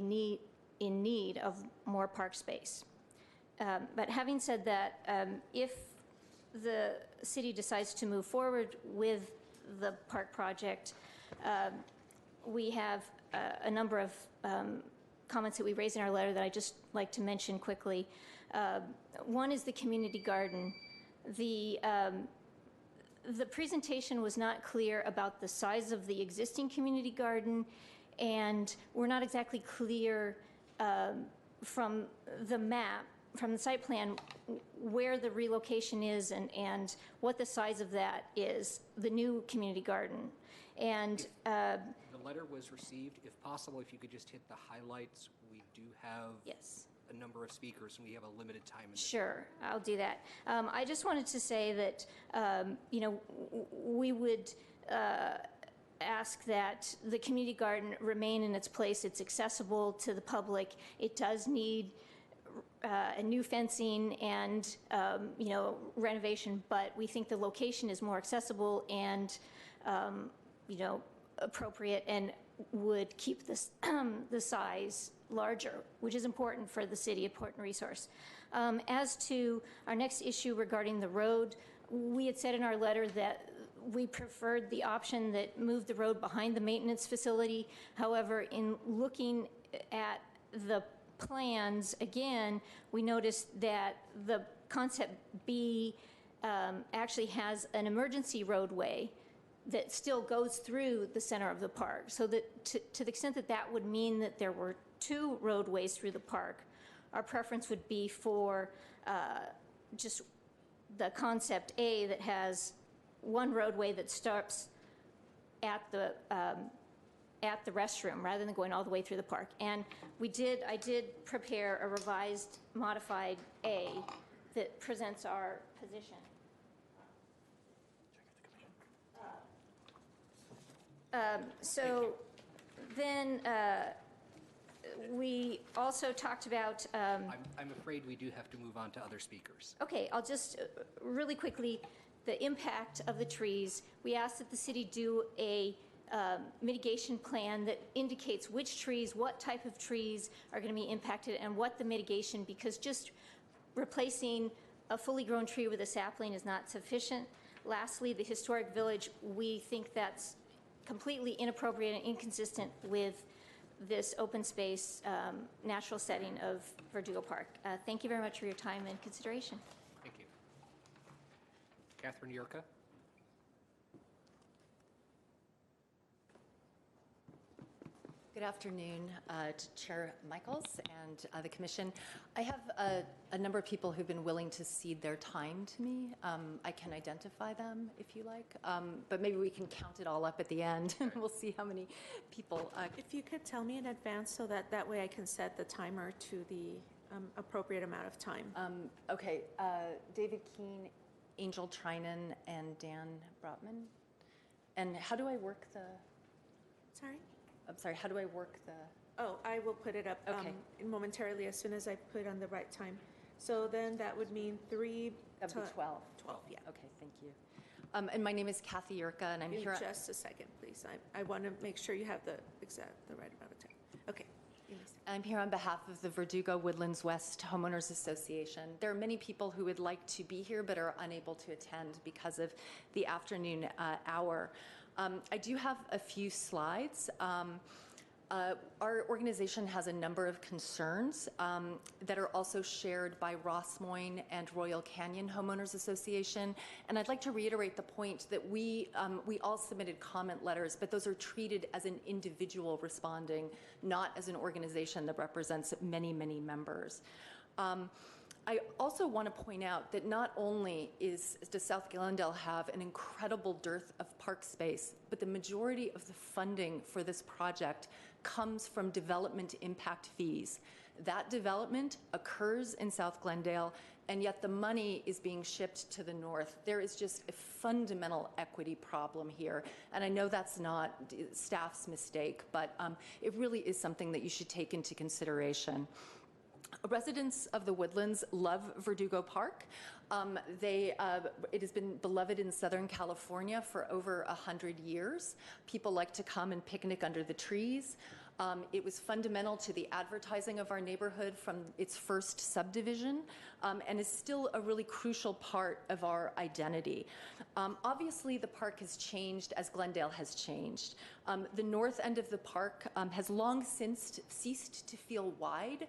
Speaker 12: in need of more park space. But having said that, if the city decides to move forward with the park project, we have a number of comments that we raised in our letter that I just like to mention quickly. One is the community garden. The presentation was not clear about the size of the existing community garden, and we're not exactly clear from the map, from the site plan, where the relocation is and what the size of that is, the new community garden. And
Speaker 4: the letter was received. If possible, if you could just hit the highlights. We do have a number of speakers, and we have a limited time.
Speaker 12: Sure, I'll do that. I just wanted to say that, we would ask that the community garden remain in its place. It's accessible to the public. It does need a new fencing and, renovation, but we think the location is more accessible and, appropriate and would keep this, the size larger, which is important for the city, important resource. As to our next issue regarding the road, we had said in our letter that we preferred the option that moved the road behind the maintenance facility. However, in looking at the plans, again, we noticed that the concept B actually has an emergency roadway that still goes through the center of the park. So that to the extent that that would mean that there were two roadways through the park, our preference would be for just the concept A that has one roadway that stops at the restroom rather than going all the way through the park. And I did prepare a revised modified A that presents our position. So then we also talked about...
Speaker 4: I'm afraid we do have to move on to other speakers.
Speaker 12: Okay, I'll just really quickly, the impact of the trees. We asked that the city do a mitigation plan that indicates which trees, what type of trees are going to be impacted and what the mitigation, because just replacing a fully grown tree with a sapling is not sufficient. Lastly, the historic village, we think that's completely inappropriate and inconsistent with this open space natural setting of Verdugo Park. Thank you very much for your time and consideration.
Speaker 4: Thank you. Catherine Yurka.
Speaker 13: Good afternoon to Chair Michaels and the Commission. I have a number of people who've been willing to cede their time to me. I can identify them if you like, but maybe we can count it all up at the end and we'll see how many people.
Speaker 3: If you could tell me in advance so that way I can set the timer to the appropriate amount of time.
Speaker 13: Okay, David Keene, Angel Trinan, and Dan Brotman. And how do I work the,
Speaker 3: Sorry?
Speaker 13: I'm sorry, how do I work the?
Speaker 3: Oh, I will put it up
Speaker 13: Okay.
Speaker 3: momentarily as soon as I put on the right time. So then that would mean 3
Speaker 13: That'd be 12.
Speaker 3: 12, yeah.
Speaker 13: Okay, thank you. And my name is Kathy Yurka, and I'm
Speaker 3: In
Speaker 13: here.
Speaker 3: just a second, please. I want to make sure you have the right amount of time. Okay. Give me a second.
Speaker 13: I'm here on behalf of the Verdugo Woodlands West Homeowners Association. There are many people who would like to be here but are unable to attend because of the afternoon hour. I do have a few slides. Our organization has a number of concerns that are also shared by Ross Moyne and Royal Canyon Homeowners Association. And I'd like to reiterate the point that we all submitted comment letters, but those are treated as an individual responding, not as an organization that represents many, many members. I also want to point out that not only does South Glendale have an incredible dearth of park space, but the majority of the funding for this project comes from development impact fees. That development occurs in South Glendale, and yet the money is being shipped to the north. There is just a fundamental equity problem here, and I know that's not staff's mistake, but it really is something that you should take into consideration. Residents of the Woodlands love Verdugo Park. It has been beloved in Southern California for over 100 years. People like to come and picnic under the trees. It was fundamental to the advertising of our neighborhood from its first subdivision, and is still a really crucial part of our identity. Obviously, the park has changed as Glendale has changed. The north end of the park has long since ceased to feel wild,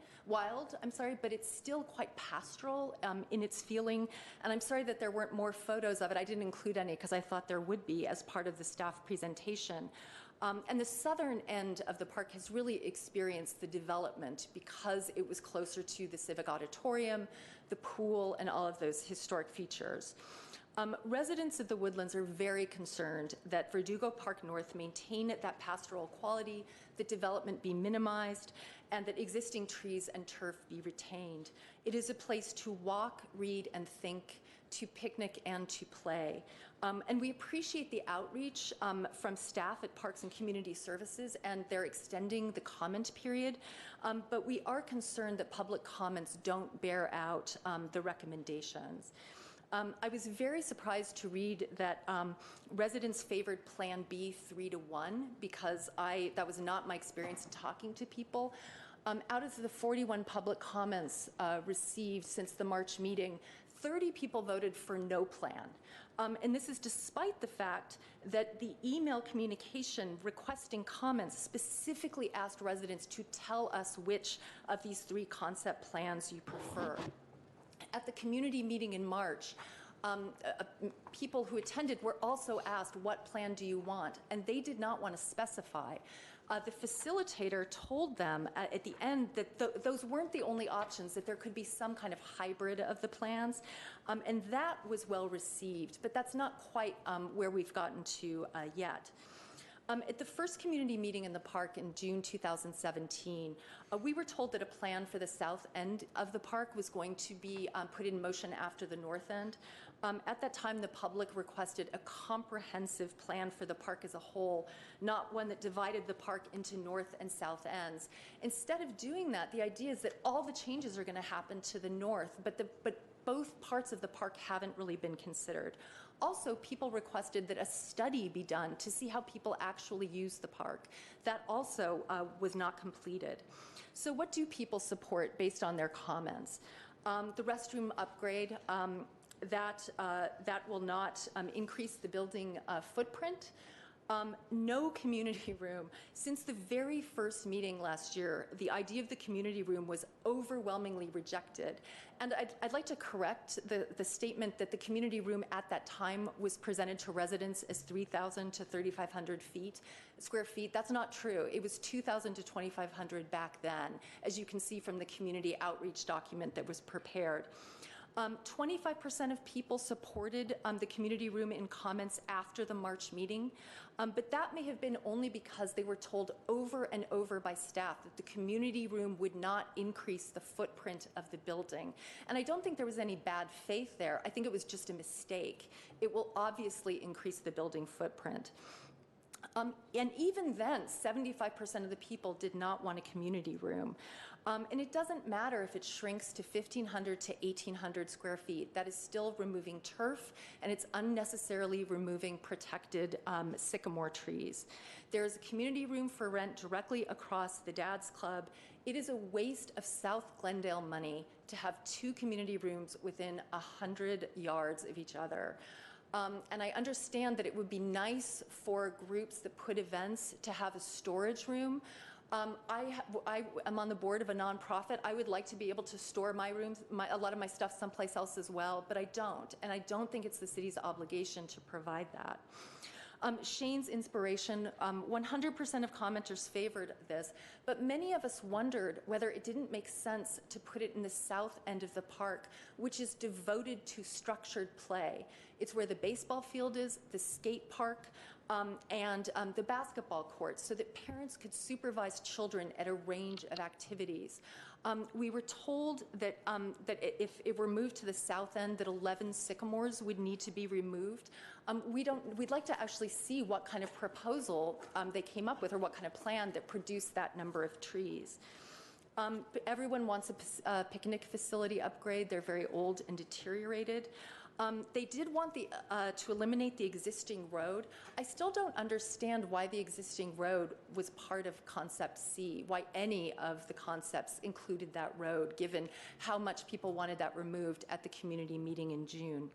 Speaker 13: but it's still quite pastoral in its feeling. And I'm sorry that there weren't more photos of it. I didn't include any because I thought there would be as part of the staff presentation. And the southern end of the park has really experienced the development because it was closer to the Civic Auditorium, the pool, and all of those historic features. Residents of the Woodlands are very concerned that Verdugo Park North maintain that pastoral quality, that development be minimized, and that existing trees and turf be retained. It is a place to walk, read, and think, to picnic and to play. And we appreciate the outreach from staff at Parks and Community Services, and they're extending the comment period. But we are concerned that public comments don't bear out the recommendations. I was very surprised to read that residents favored Plan B 3-1 because that was not my experience in talking to people. Out of the 41 public comments received since the March meeting, 30 people voted for no plan. And this is despite the fact that the email communication requesting comments specifically asked residents to tell us which of these 3 concept plans you prefer. At the community meeting in March, people who attended were also asked, what plan do you want? And they did not want to specify. The facilitator told them at the end that those weren't the only options, that there could be some kind of hybrid of the plans, and that was well received, but that's not quite where we've gotten to yet. At the first community meeting in the park in June 2017, we were told that a plan for the south end of the park was going to be put in motion after the north end. At that time, the public requested a comprehensive plan for the park as a whole, not one that divided the park into north and south ends. Instead of doing that, the idea is that all the changes are going to happen to the north, but both parts of the park haven't really been considered. Also, people requested that a study be done to see how people actually use the park. That also was not completed. So what do people support based on their comments? The restroom upgrade, that will not increase the building footprint. No community room. Since the very first meeting last year, the idea of the community room was overwhelmingly rejected. And I'd like to correct the statement that the community room at that time was presented to residents as 3,000 to 3,500 square feet. That's not true. It was 2,000 to 2,500 back then, as you can see from the community outreach document that was prepared. 25% of people supported the community room in comments after the March meeting, but that may have been only because they were told over and over by staff that the community room would not increase the footprint of the building. And I don't think there was any bad faith there. I think it was just a mistake. It will obviously increase the building footprint. And even then, 75% of the people did not want a community room. And it doesn't matter if it shrinks to 1,500 to 1,800 square feet. That is still removing turf, and it's unnecessarily removing protected sycamore trees. There is a community room for rent directly across the Dad's Club. It is a waste of South Glendale money to have 2 community rooms within 100 yards of each other. And I understand that it would be nice for groups that put events to have a storage room. I am on the board of a nonprofit. I would like to be able to store my rooms, a lot of my stuff someplace else as well, but I don't. And I don't think it's the city's obligation to provide that. Shane's inspiration, 100% of commenters favored this, but many of us wondered whether it didn't make sense to put it in the south end of the park, which is devoted to structured play. It's where the baseball field is, the skate park, and the basketball courts, so that parents could supervise children at a range of activities. We were told that, if it were moved to the south end, that 11 sycamores would need to be removed. We'd like to actually see what kind of proposal they came up with, or what kind of plan that produced that number of trees. Everyone wants a picnic facility upgrade. They're very old and deteriorated. They did want to eliminate the existing road. I still don't understand why the existing road was part of Concept C, why any of the concepts included that road, given how much people wanted that removed at the community meeting in June.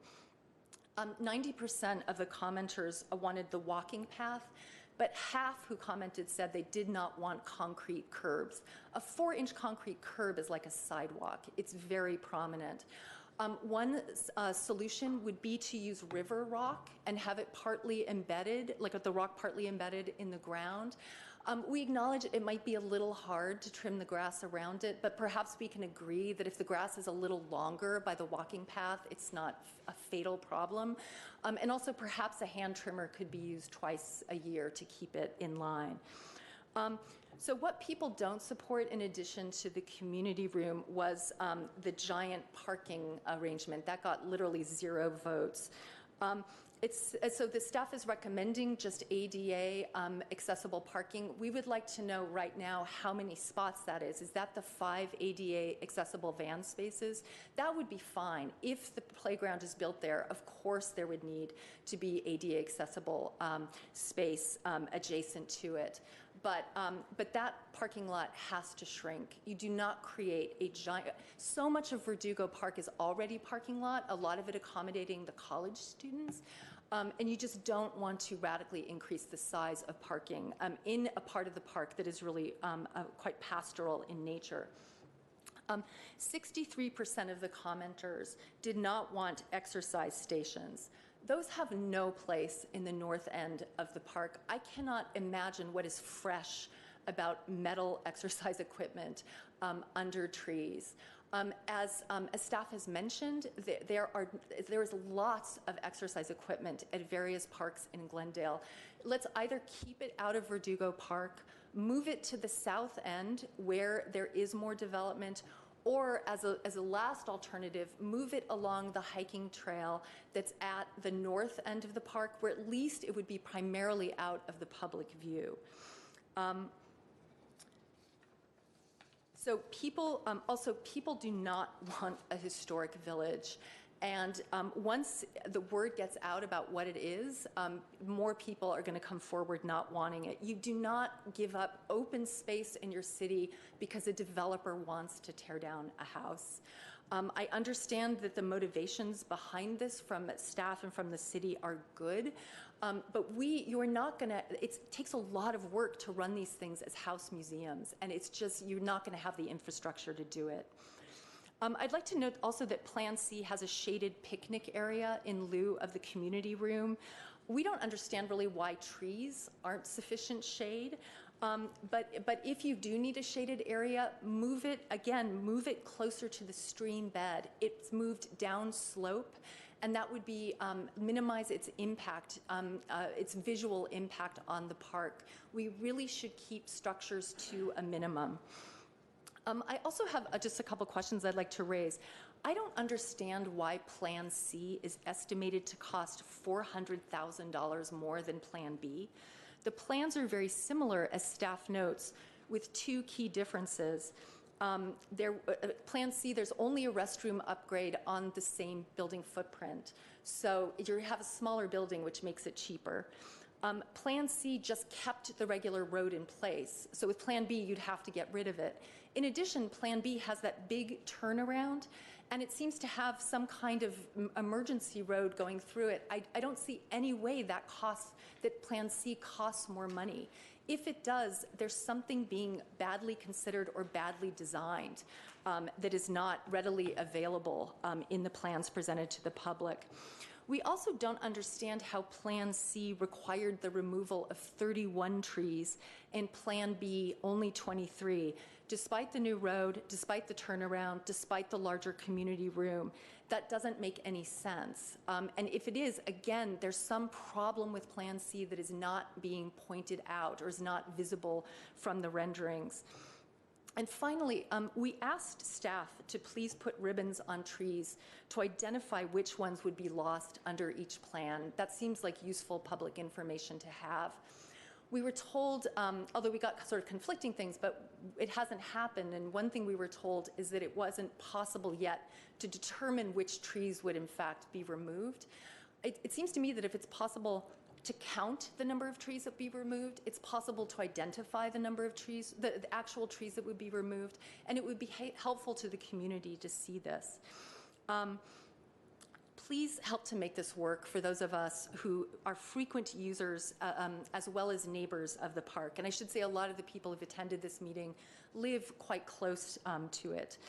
Speaker 13: 90% of the commenters wanted the walking path, but half who commented said they did not want concrete curbs. A 4-inch concrete curb is like a sidewalk. It's very prominent. One solution would be to use river rock and have it partly embedded, like the rock partly embedded in the ground. We acknowledge it might be a little hard to trim the grass around it, but perhaps we can agree that if the grass is a little longer by the walking path, it's not a fatal problem. And also perhaps a hand trimmer could be used twice a year to keep it in line. So what people don't support, in addition to the community room, was the parking arrangement. That got literally 0 votes. So the staff is recommending just ADA accessible parking. We would like to know right now how many spots that is. Is that the 5 ADA accessible van spaces? That would be fine. If the playground is built there, of course there would need to be ADA accessible space adjacent to it. But that parking lot has to shrink. You do not create a giant, so much of Verdugo Park is already parking lot, a lot of it accommodating the college students, and you just don't want to radically increase the size of parking in a part of the park that is really quite pastoral in nature. 63% of the commenters did not want exercise stations. Those have no place in the north end of the park. I cannot imagine what is fresh about metal exercise equipment under trees. As staff has mentioned, there is lots of exercise equipment at various parks in Glendale. Let's either keep it out of Verdugo Park, move it to the south end where there is more development, or as a last alternative, move it along the hiking trail that's at the north end of the park, where at least it would be primarily out of the public view. So people do not want a historic village. And once the word gets out about what it is, more people are going to come forward not wanting it. You do not give up open space in your city because a developer wants to tear down a house. I understand that the motivations behind this from staff and from the city are good, but you're not going to, it takes a lot of work to run these things as house museums, and it's just, you're not going to have the infrastructure to do it. I'd like to note also that Plan C has a shaded picnic area in lieu of the community room. We don't understand really why trees aren't sufficient shade. But if you do need a shaded area, move it closer to the stream bed. It's moved down slope, and that would be minimize its impact, its visual impact on the park. We really should keep structures to a minimum. I also have just a couple questions I'd like to raise. I don't understand why Plan C is estimated to cost $400,000 more than Plan B. The plans are very similar, as staff notes, with two key differences. Plan C, there's only a restroom upgrade on the same building footprint. So you have a smaller building, which makes it cheaper. Plan C just kept the regular road in place. So with Plan B, you'd have to get rid of it. In addition, Plan B has that big turnaround, and it seems to have some kind of emergency road going through it. I don't see any way that Plan C costs more money. If it does, there's something being badly considered or badly designed that is not readily available in the plans presented to the public. We also don't understand how Plan C required the removal of 31 trees and Plan B only 23. Despite the new road, despite the turnaround, despite the larger community room, that doesn't make any sense. And if it is, again, there's some problem with Plan C that is not being pointed out or is not visible from the renderings. And finally, we asked staff to please put ribbons on trees to identify which ones would be lost under each plan. That seems like useful public information to have. We were told, although we got sort of conflicting things, but it hasn't happened. And one thing we were told is that it wasn't possible yet to determine which trees would in fact be removed. It seems to me that if it's possible to count the number of trees that be removed, it's possible to identify the number of trees, the actual trees that would be removed, and it would be helpful to the community to see this. Please help to make this work for those of us who are frequent users as well as neighbors of the park. And I should say a lot of the people who've attended this meeting live quite close to it.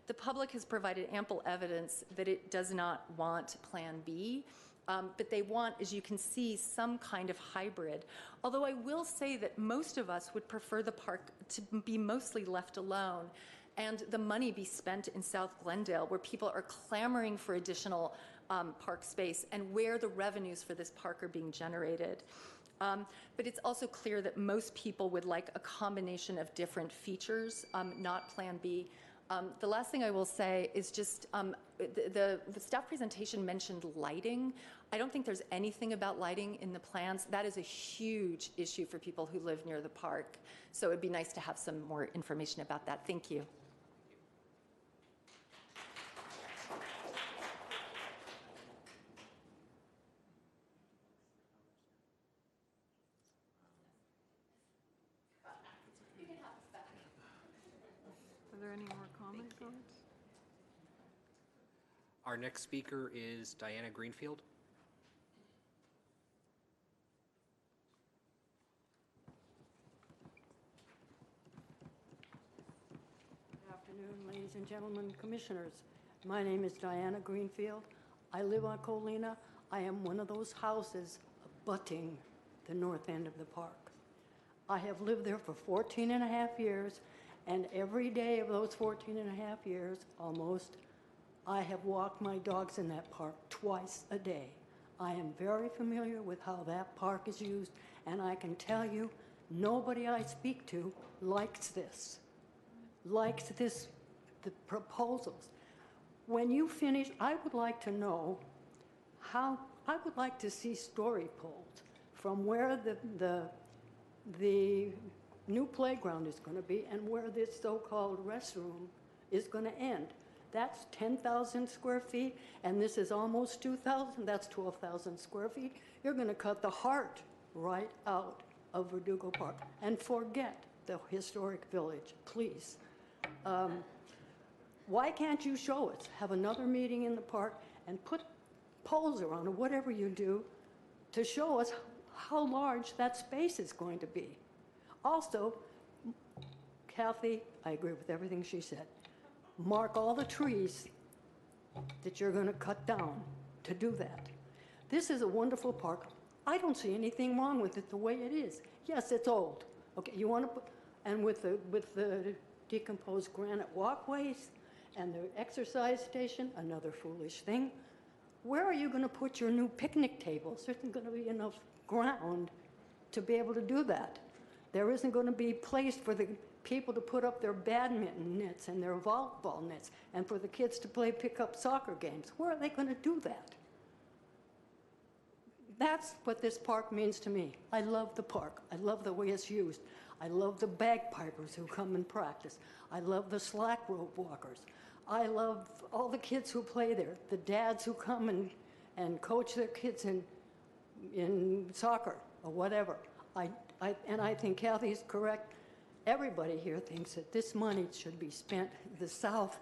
Speaker 13: The public has provided ample evidence that it does not want Plan B, but they want, as you can see, some kind of hybrid. Although I will say that most of us would prefer the park to be mostly left alone and the money be spent in South Glendale, where people are clamoring for additional park space and where the revenues for this park are being generated. But it's also clear that most people would like a combination of different features, not Plan B. The last thing I will say is just the staff presentation mentioned lighting. I don't think there's anything about lighting in the plans. That is a huge issue for people who live near the park. So it'd be nice to have some more information about that. Thank you.
Speaker 7: Are there any more comment cards?
Speaker 4: Our next speaker is Diana Greenfield.
Speaker 14: Good afternoon, ladies and gentlemen, commissioners. My name is Diana Greenfield. I live on Colina. I am one of those houses abutting the north end of the park. I have lived there for 14 and a half years, and every day of those 14 and a half years, almost, I have walked my dogs in that park twice a day. I am very familiar with how that park is used, and I can tell you, nobody I speak to likes this, the proposals. When you finish, I would like to know how, I would like to see story poles from where the new playground is going to be and where this so-called restroom is going to end. That's 10,000 square feet, and this is almost 2,000. That's 12,000 square feet. You're going to cut the heart right out of Verdugo Park and forget the historic village, please. Why can't you show us, have another meeting in the park and put poles around or whatever you do to show us how large that space is going to be? Also, Kathy, I agree with everything she said. Mark all the trees that you're going to cut down to do that. This is a wonderful park. I don't see anything wrong with it the way it is. Yes, it's old, Okay, you want to put, and with the decomposed granite walkways and the exercise station, another foolish thing. Where are you going to put your new picnic tables? There isn't going to be enough ground to be able to do that. There isn't going to be place for the people to put up their badminton nets and their volleyball nets and for the kids to play pickup soccer games. Where are they going to do that? That's what this park means to me. I love the park. I love the way it's used. I love the bagpipers who come and practice. I love the slack rope walkers. I love all the kids who play there, the dads who come and coach their kids in soccer or whatever. And I think Kathy's correct. Everybody here thinks that this money should be spent the south,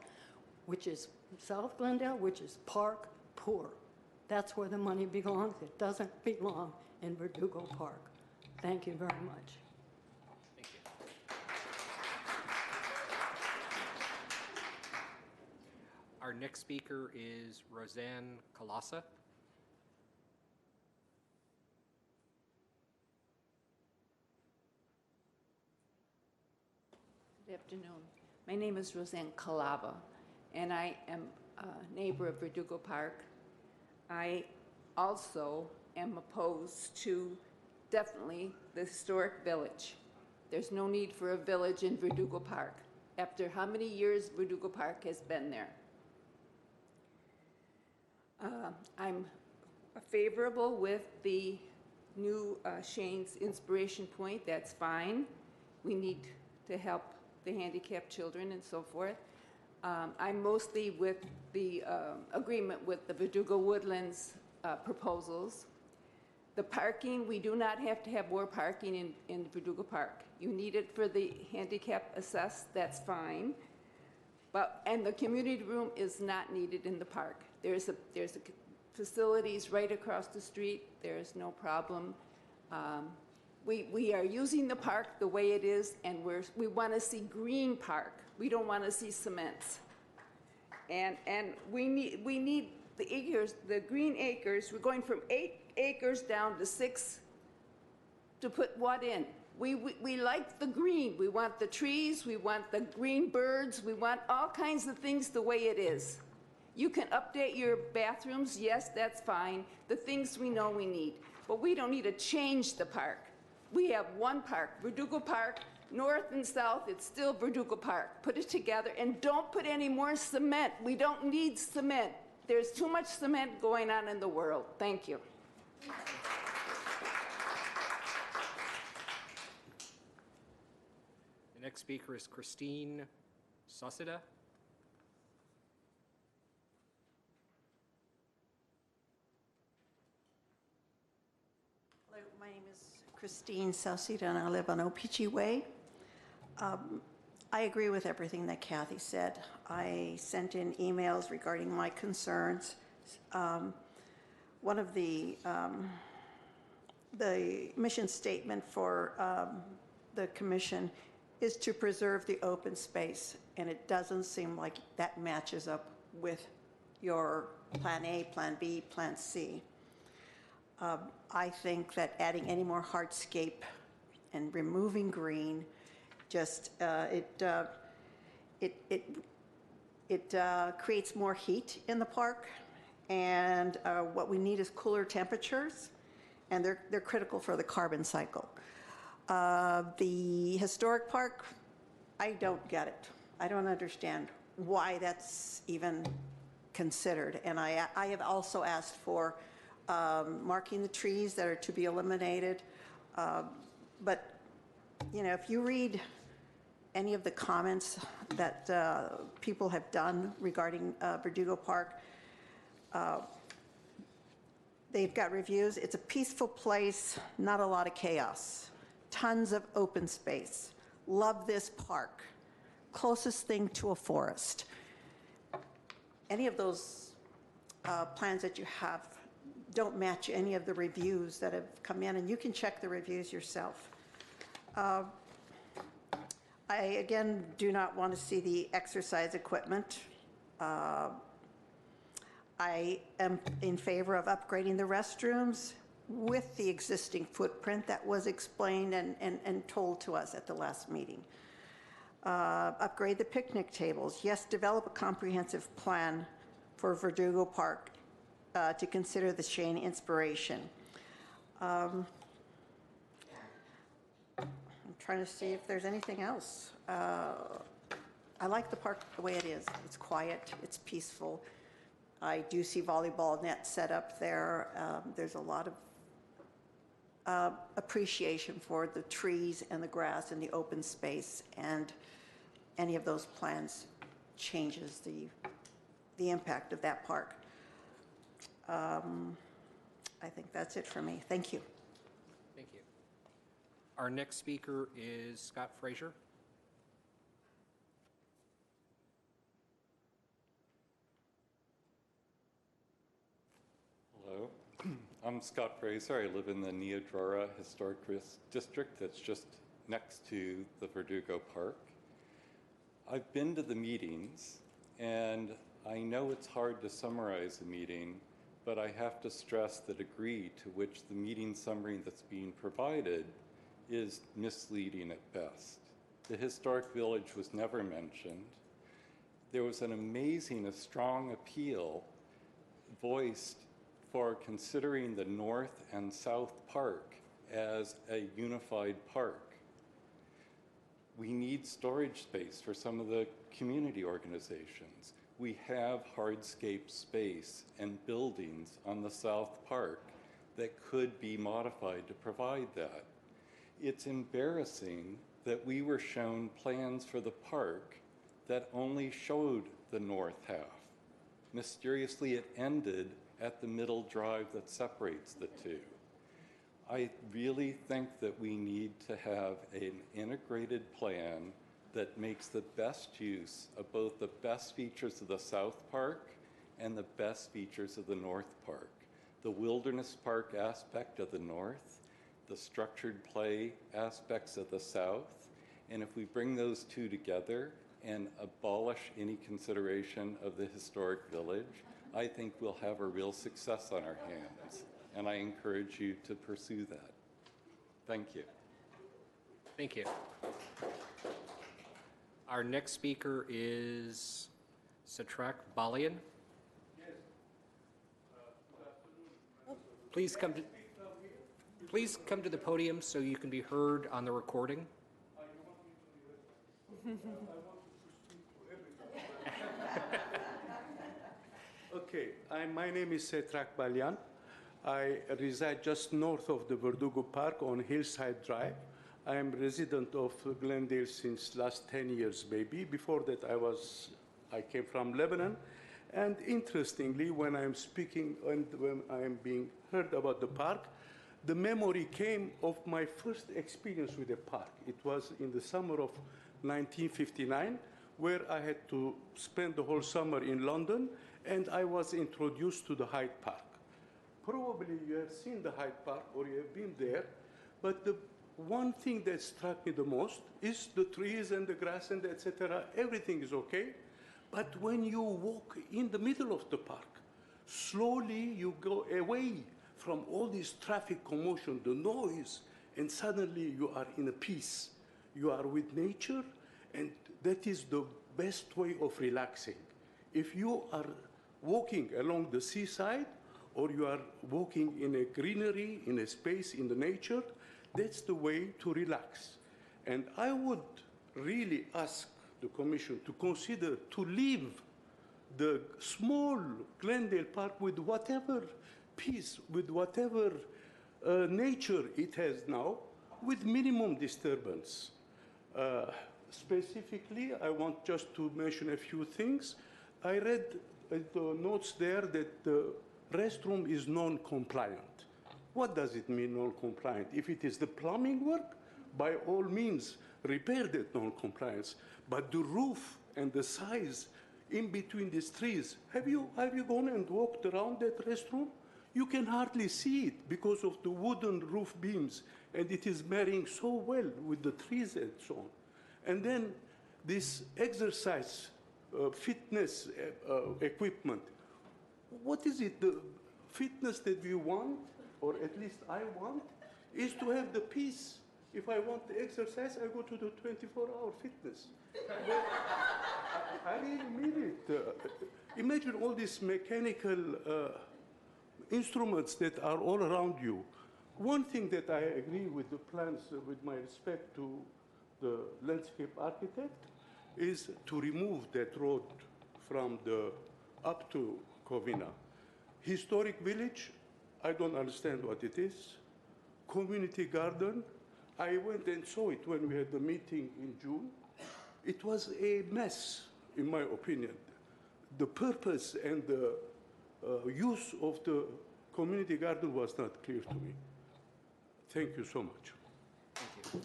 Speaker 14: which is South Glendale, which is park poor. That's where the money belongs. It doesn't belong in Verdugo Park. Thank you very much.
Speaker 4: Thank you. Our next speaker is Roseanne Kalasa.
Speaker 15: Good afternoon. My name is Roseanne Calava, and I am a neighbor of Verdugo Park. I also am opposed to definitely the historic village. There's no need for a village in Verdugo Park. After how many years Verdugo Park has been there? I'm favorable with the new Shane's Inspiration Point. That's fine. We need to help the handicapped children and so forth. I'm mostly with the agreement with the Verdugo Woodlands proposals. The parking, we do not have to have more parking in Verdugo Park. You need it for the handicap assessed, that's fine. And the community room is not needed in the park. There's facilities right across the street. There's no problem. We are using the park the way it is, and we want to see green park. We don't want to see cement. And we need the acres, the green acres. We're going from 8 acres down to 6 to put what in? We like the green. We want the trees. We want the green birds. We want all kinds of things the way it is. You can update your bathrooms. Yes, that's fine. The things we know we need. But we don't need to change the park. We have one park, Verdugo Park, north and south, it's still Verdugo Park. Put it together and don't put any more cement. We don't need cement. There's too much cement going on in the world. Thank you.
Speaker 4: The next speaker is Christine Sauceda.
Speaker 16: Hello, my name is Christine Sauceda, and I live on Opeachy Way. I agree with everything that Kathy said. I sent in emails regarding my concerns. One of the mission statement for the commission is to preserve the open space, and it doesn't seem like that matches up with your Plan A, Plan B, Plan C. I think that adding any more hardscape and removing green just it creates more heat in the park, and what we need is cooler temperatures, and they're critical for the carbon cycle. The historic park, I don't get it. I don't understand why that's even considered, and I have also asked for marking the trees that are to be eliminated. But, you know, if you read any of the comments that people have done regarding Verdugo Park, they've got reviews. It's a peaceful place, not a lot of chaos. Tons of open space. Love this park. Closest thing to a forest. Any of those plans that you have don't match any of the reviews that have come in, and you can check the reviews yourself. I, again, do not want to see the exercise equipment. I am in favor of upgrading the restrooms. with the existing footprint that was explained and told to us at the last meeting. Upgrade the picnic tables. Yes, develop a comprehensive plan for Verdugo Park to consider the Shane inspiration. I'm trying to see if there's anything else. I like the park the way it is. It's quiet, it's peaceful. I do see volleyball nets set up there. There's a lot of appreciation for the trees and the grass and the open space, and any of those plans changes the impact of that park. I think that's it for me. Thank you.
Speaker 4: Thank you. Our next speaker is Scott Frazier.
Speaker 17: Hello, I'm Scott Fraser. I live in the Neodrora Historic District that's just next to the Verdugo Park. I've been to the meetings, and I know it's hard to summarize a meeting, but I have to stress the degree to which the meeting summary that's being provided is misleading at best. The historic village was never mentioned. There was an amazing, a strong appeal voiced for considering the North and South Park as a unified park. We need storage space for some of the community organizations. We have hardscape space and buildings on the South Park that could be modified to provide that. It's embarrassing that we were shown plans for the park that only showed the north half. Mysteriously, it ended at the middle drive that separates the two. I really think that we need to have an integrated plan that makes the best use of both the best features of the South Park and the best features of the North Park. The wilderness park aspect of the North, the structured play aspects of the South, and if we bring those two together and abolish any consideration of the historic village, I think we'll have a real success on our hands, and I encourage you to pursue that. Thank you.
Speaker 4: Thank you. Our next speaker is Satrak Balian. Please come to the podium so you can be heard on the recording.
Speaker 18: Okay, my name is Satrak Balian. I reside just north of the Verdugo Park on Hillside Drive. I am resident of Glendale since last 10 years, maybe. Before that, I came from Lebanon. And interestingly, when I'm speaking and when I'm being heard about the park, the memory came of my first experience with the park. It was in the summer of 1959, where I had to spend the whole summer in London, and I was introduced to the Hyde Park. Probably you have seen the Hyde Park or you have been there, but the one thing that struck me the most is the trees and the grass and etc. Everything is okay. But when you walk in the middle of the park, slowly you go away from all this traffic commotion, the noise, and suddenly you are in a peace. You are with nature, and that is the best way of relaxing. If you are walking along the seaside, or you are walking in a greenery, in a space, in the nature, that's the way to relax. And I would really ask the Commission to consider to leave the small Glendale Park with whatever peace, with whatever nature it has now, with minimum disturbance. Specifically, I want just to mention a few things. I read the notes there that the restroom is non-compliant. What does it mean non-compliant? If it is the plumbing work, by all means, repair that non-compliance. But the roof and the size in between these trees, have you gone and walked around that restroom? You can hardly see it because of the wooden roof beams, and it is marrying so well with the trees and so on. And then this exercise fitness equipment. What is it, the fitness that we want or at least I want, is to have the peace. If I want to exercise, I go to the 24-hour fitness. But I really mean it. Imagine all these mechanical instruments that are all around you. One thing that I agree with the plans, with my respect to the landscape architect, is to remove that road from the up to Covina. Historic village, I don't understand what it is. Community garden, I went and saw it when we had the meeting in June. It was a mess, in my opinion. The purpose and the use of the community garden was not clear to me. Thank you so much.
Speaker 4: Thank you.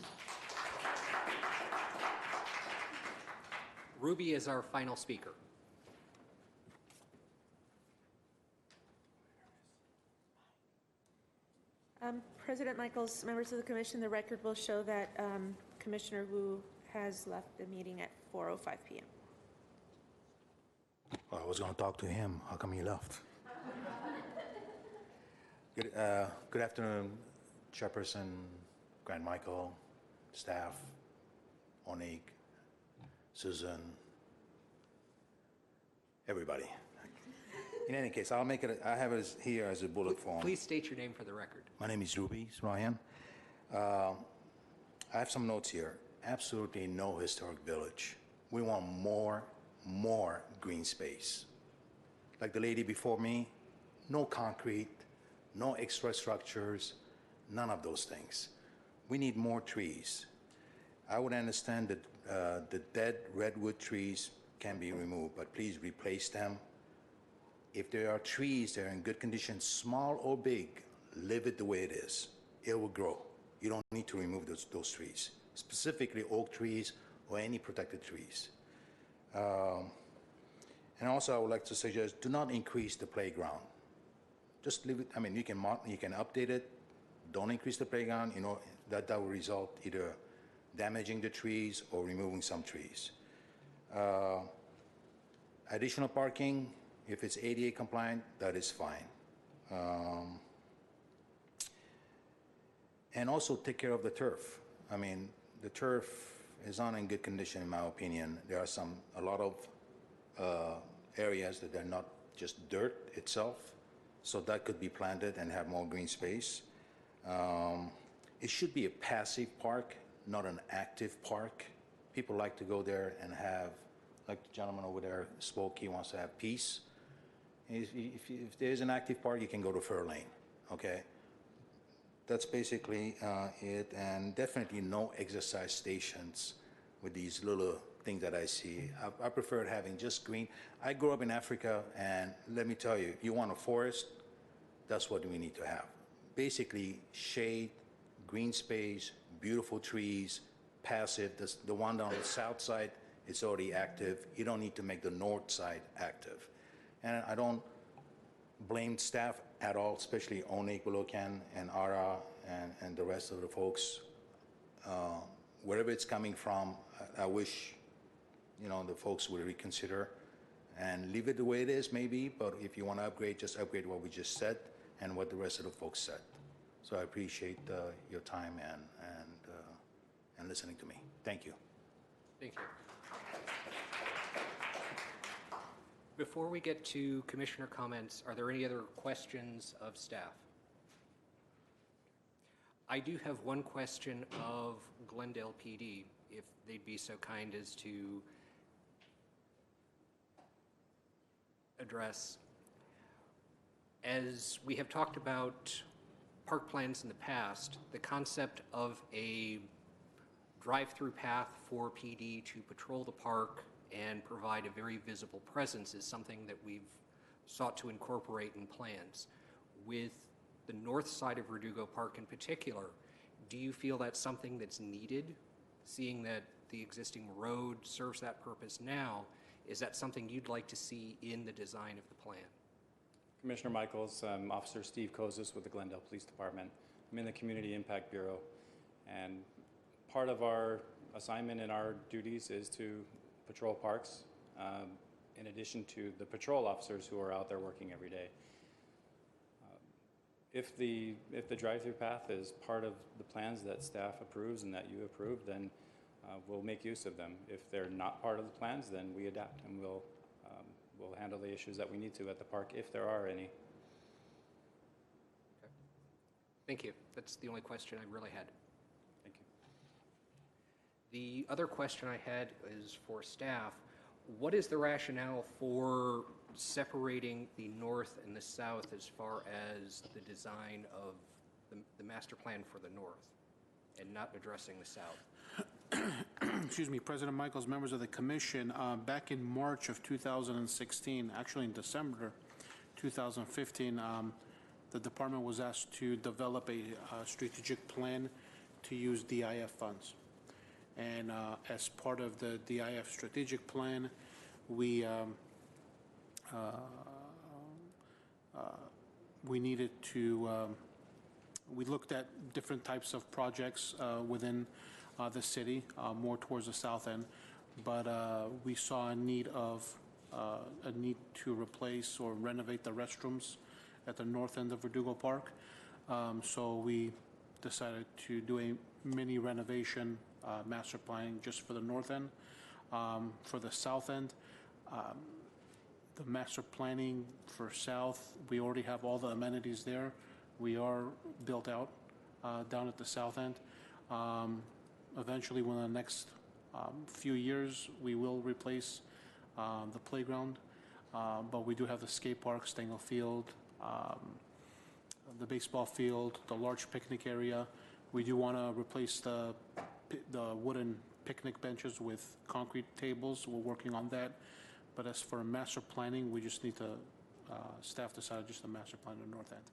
Speaker 4: Ruby is our final speaker.
Speaker 3: President Michaels, members of the commission, the record will show that Commissioner Wu has left the meeting at 4:05 p.m.
Speaker 19: I was going to talk to him. How come he left? Good afternoon, Chairperson, Grant Michael, staff, Onik, Susan, everybody. In any case, I'll make it. I have it here as a bullet form.
Speaker 4: Please state your name for the record.
Speaker 19: My name is Ruby Ryan. I have some notes here. Absolutely no historic village. We want more green space. Like the lady before me, no concrete, no extra structures, none of those things. We need more trees. I would understand that the dead redwood trees can be removed, but please replace them. If there are trees that are in good condition, small or big, leave it the way it is. It will grow. You don't need to remove those trees, specifically oak trees or any protected trees. And also, I would like to suggest, do not increase the playground. Just leave it. I mean, you can update it. Don't increase the playground. You know that will result either damaging the trees or removing some trees. Additional parking, if it's ADA compliant, that is fine. And also take care of the turf. I mean, the turf is not in good condition, in my opinion. There are a lot of areas that are not just dirt itself, so that could be planted and have more green space. It should be a passive park, not an active park. People like to go there and have, like the gentleman over there spoke, he wants to have peace. If there's an active park, you can go to Fur Lane, okay? That's basically it, and definitely no exercise stations with these little things that I see. I prefer having just green. I grew up in Africa, and let me tell you, you want a forest, that's what we need to have. Basically, shade, green space, beautiful trees, passive. The one down the south side, it's already active. You don't need to make the north side active. And I don't blame staff at all, especially Onik, Bulokan, and Ara, and the rest of the folks. Wherever it's coming from, I wish, the folks would reconsider and leave it the way it is, maybe, but if you want to upgrade, just upgrade what we just said and what the rest of the folks said. So I appreciate your time and listening to me. Thank you.
Speaker 4: Thank you. Before we get to commissioner comments, are there any other questions of staff? I do have one question of Glendale PD, if they'd be so kind as to address. As we have talked about park plans in the past, the concept of a drive-through path for PD to patrol the park and provide a very visible presence is something that we've sought to incorporate in plans. With the north side of Verdugo Park in particular, do you feel that's something that's needed, seeing that the existing road serves that purpose now? Is that something you'd like to see in the design of the plan?
Speaker 20: Commissioner Michaels, Officer Steve Kozis with the Glendale Police Department. I'm in the Community Impact Bureau, and part of our assignment and our duties is to patrol parks, in addition to the patrol officers who are out there working every day. if the drive-through path is part of the plans that staff approves and that you approve, then we'll make use of them. If they're not part of the plans, then we adapt and we'll handle the issues that we need to at the park if there are any.
Speaker 4: Okay. Thank you. That's the only question I really had.
Speaker 20: Thank you.
Speaker 4: The other question I had is for staff. What is the rationale for separating the north and the south as far as the design of the master plan for the north and not addressing the south?
Speaker 5: Excuse me, President Michaels, members of the commission, back in March of 2016, actually in December 2015, the department was asked to develop a strategic plan to use DIF funds. And as part of the DIF strategic plan, we needed to, we looked at different types of projects within the city, more towards the south end, but we saw a need to replace or renovate the restrooms at the north end of Verdugo Park. So we decided to do a mini renovation master planning just for the north end. For the south end, the master planning for south, we already have all the amenities there. We are built out down at the south end. Eventually, within the next few years, we will replace the playground, but we do have the skate park, Stengel Field, the baseball field, the large picnic area. We do want to replace the wooden picnic benches with concrete tables. We're working on that. But as for master planning, we just need to, staff decided just the master plan in the north end.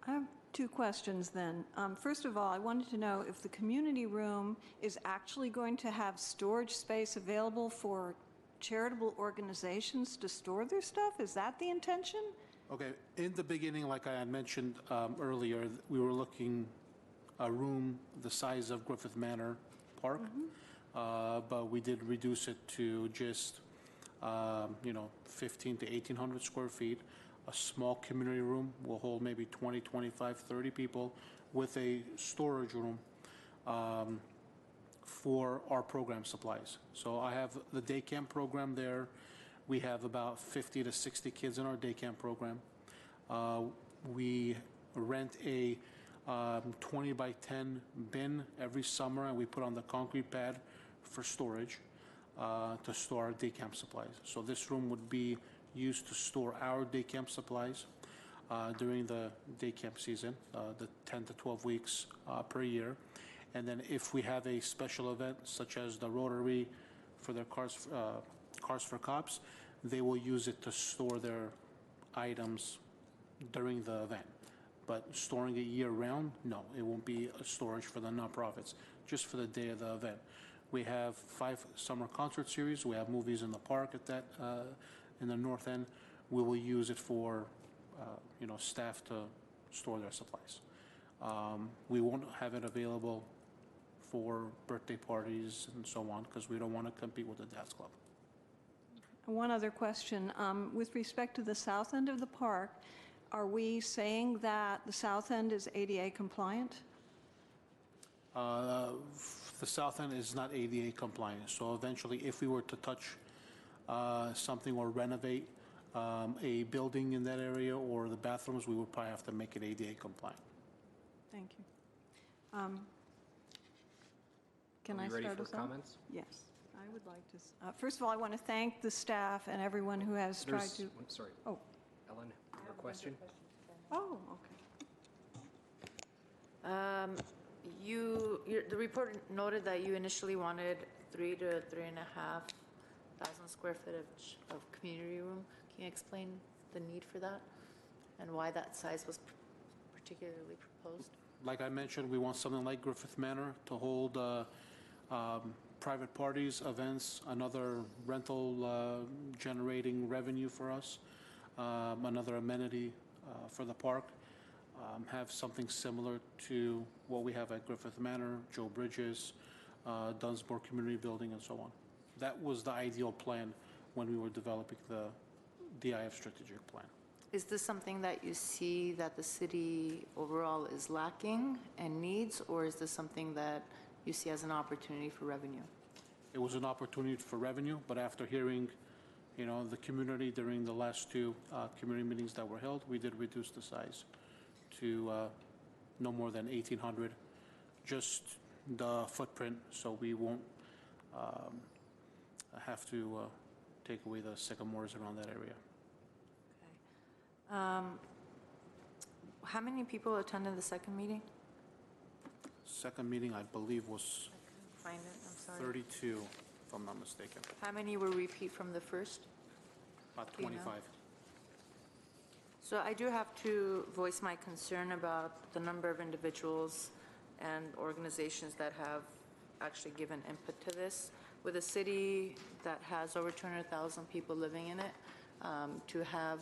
Speaker 7: I have two questions then. First of all, I wanted to know if the community room is actually going to have storage space available for charitable organizations to store their stuff? Is that the intention?
Speaker 5: Okay, in the beginning, like I had mentioned earlier, we were looking a room the size of Griffith Manor Park, but we did reduce it to just, 15 to 1,800 square feet. A small community room will hold maybe 20, 25, 30 people with a storage room for our program supplies. So I have the day camp program there. We have about 50 to 60 kids in our day camp program. We rent a 20 by 10 bin every summer, and we put on the concrete pad for storage to store our day camp supplies. So this room would be used to store our day camp supplies during the day camp season, the 10 to 12 weeks per year. And then if we have a special event, such as the Rotary for their Cars for Cops, they will use it to store their items during the event. But storing it year-round, no, it won't be a storage for the nonprofits, just for the day of the event. We have 5 summer concert series. We have movies in the park at that, in the north end. We will use it for, staff to store their supplies. We won't have it available for birthday parties and so on, because we don't want to compete with the Dad's Club.
Speaker 7: One other question. With respect to the south end of the park, are we saying that the south end is ADA compliant?
Speaker 5: The south end is not ADA compliant, so eventually if we were to touch something or renovate a building in that area or the bathrooms, we would probably have to make it ADA compliant.
Speaker 7: Thank you. Can I
Speaker 4: Are we ready
Speaker 7: start
Speaker 4: for
Speaker 7: us off?
Speaker 4: comments?
Speaker 7: Yes, I would like to. First of all, I want to thank the staff and everyone who has tried to.
Speaker 4: I'm sorry.
Speaker 7: Oh.
Speaker 4: Ellen, your question?
Speaker 7: Oh, okay.
Speaker 2: The report noted that you initially wanted 3,000 to 3,500 square feet of community room. Can you explain the need for that and why that size was particularly proposed?
Speaker 5: Like I mentioned, we want something like Griffith Manor to hold private parties, events, another rental generating revenue for us, another amenity for the park. Have something similar to what we have at Griffith Manor, Joe Bridges, Dunsmore Community Building, and so on. That was the ideal plan when we were developing the DIF strategic plan.
Speaker 2: Is this something that you see that the city overall is lacking and needs, or is this something that you see as an opportunity for revenue?
Speaker 5: It was an opportunity for revenue, but after hearing, the community during the last two community meetings that were held, we did reduce the size to no more than 1,800, just the footprint, so we won't have to take away the sycamores around that area.
Speaker 2: How many people attended the second meeting?
Speaker 5: Second meeting, I believe, was
Speaker 2: Find it, I'm sorry.
Speaker 5: 32, if I'm not mistaken.
Speaker 2: How many were repeat from the first?
Speaker 5: About
Speaker 2: Do you know?
Speaker 5: 25.
Speaker 2: So I do have to voice my concern about the number of individuals and organizations that have actually given input to this. With a city that has over 200,000 people living in it, to have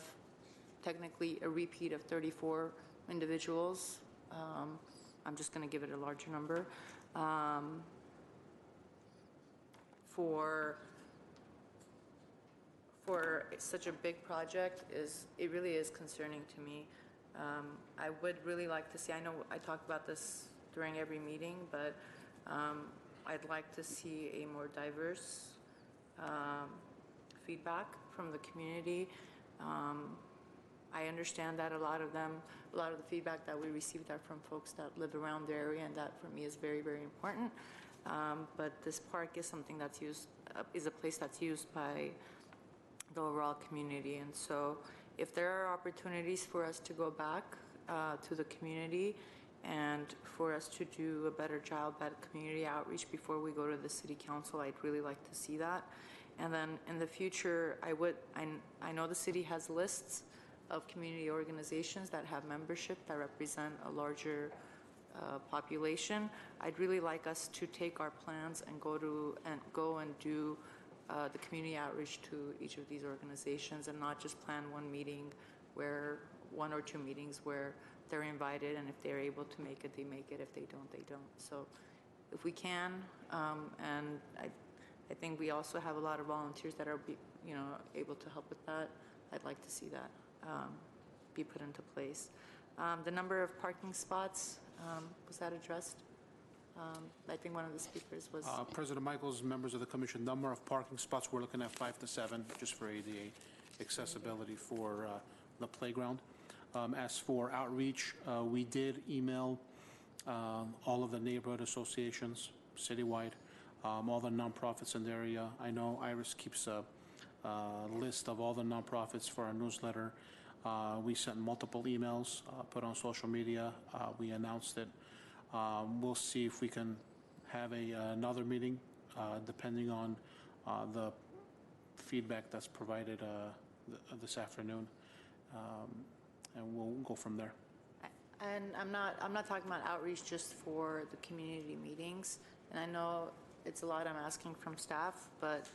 Speaker 2: technically a repeat of 34 individuals, I'm just going to give it a larger number, for such a big project it really is concerning to me. I would really like to see, I know I talk about this during every meeting, but I'd like to see a more diverse feedback from the community. I understand that a lot of the feedback that we received are from folks that live around the area, and that for me is very, very important. But this park is something that's used, is a place that's used by the overall community. And so if there are opportunities for us to go back to the community and for us to do a better job at community outreach before we go to the city council, I'd really like to see that. And then in the future, I know the city has lists of community organizations that have membership that represent a larger population. I'd really like us to take our plans and go and do the community outreach to each of these organizations, and not just plan one or two meetings where they're invited, and if they're able to make it, they make it. If they don't, they don't. So if we can, and I think we also have a lot of volunteers that are able to help with that. I'd like to see that be put into place. The number of parking spots, was that addressed? I think one of the speakers was...
Speaker 5: President Michaels, members of the commission, number of parking spots, we're looking at 5 to 7, just for ADA accessibility for the playground. As for outreach, we did email all of the neighborhood associations citywide, all the nonprofits in the area. I know Iris keeps a list of all the nonprofits for our newsletter. We sent multiple emails, put on social media. We announced it. We'll see if we can have another meeting, depending on the feedback that's provided this afternoon, and we'll go from there.
Speaker 2: And I'm not talking about outreach just for the community meetings, and I know it's a lot I'm asking from staff, but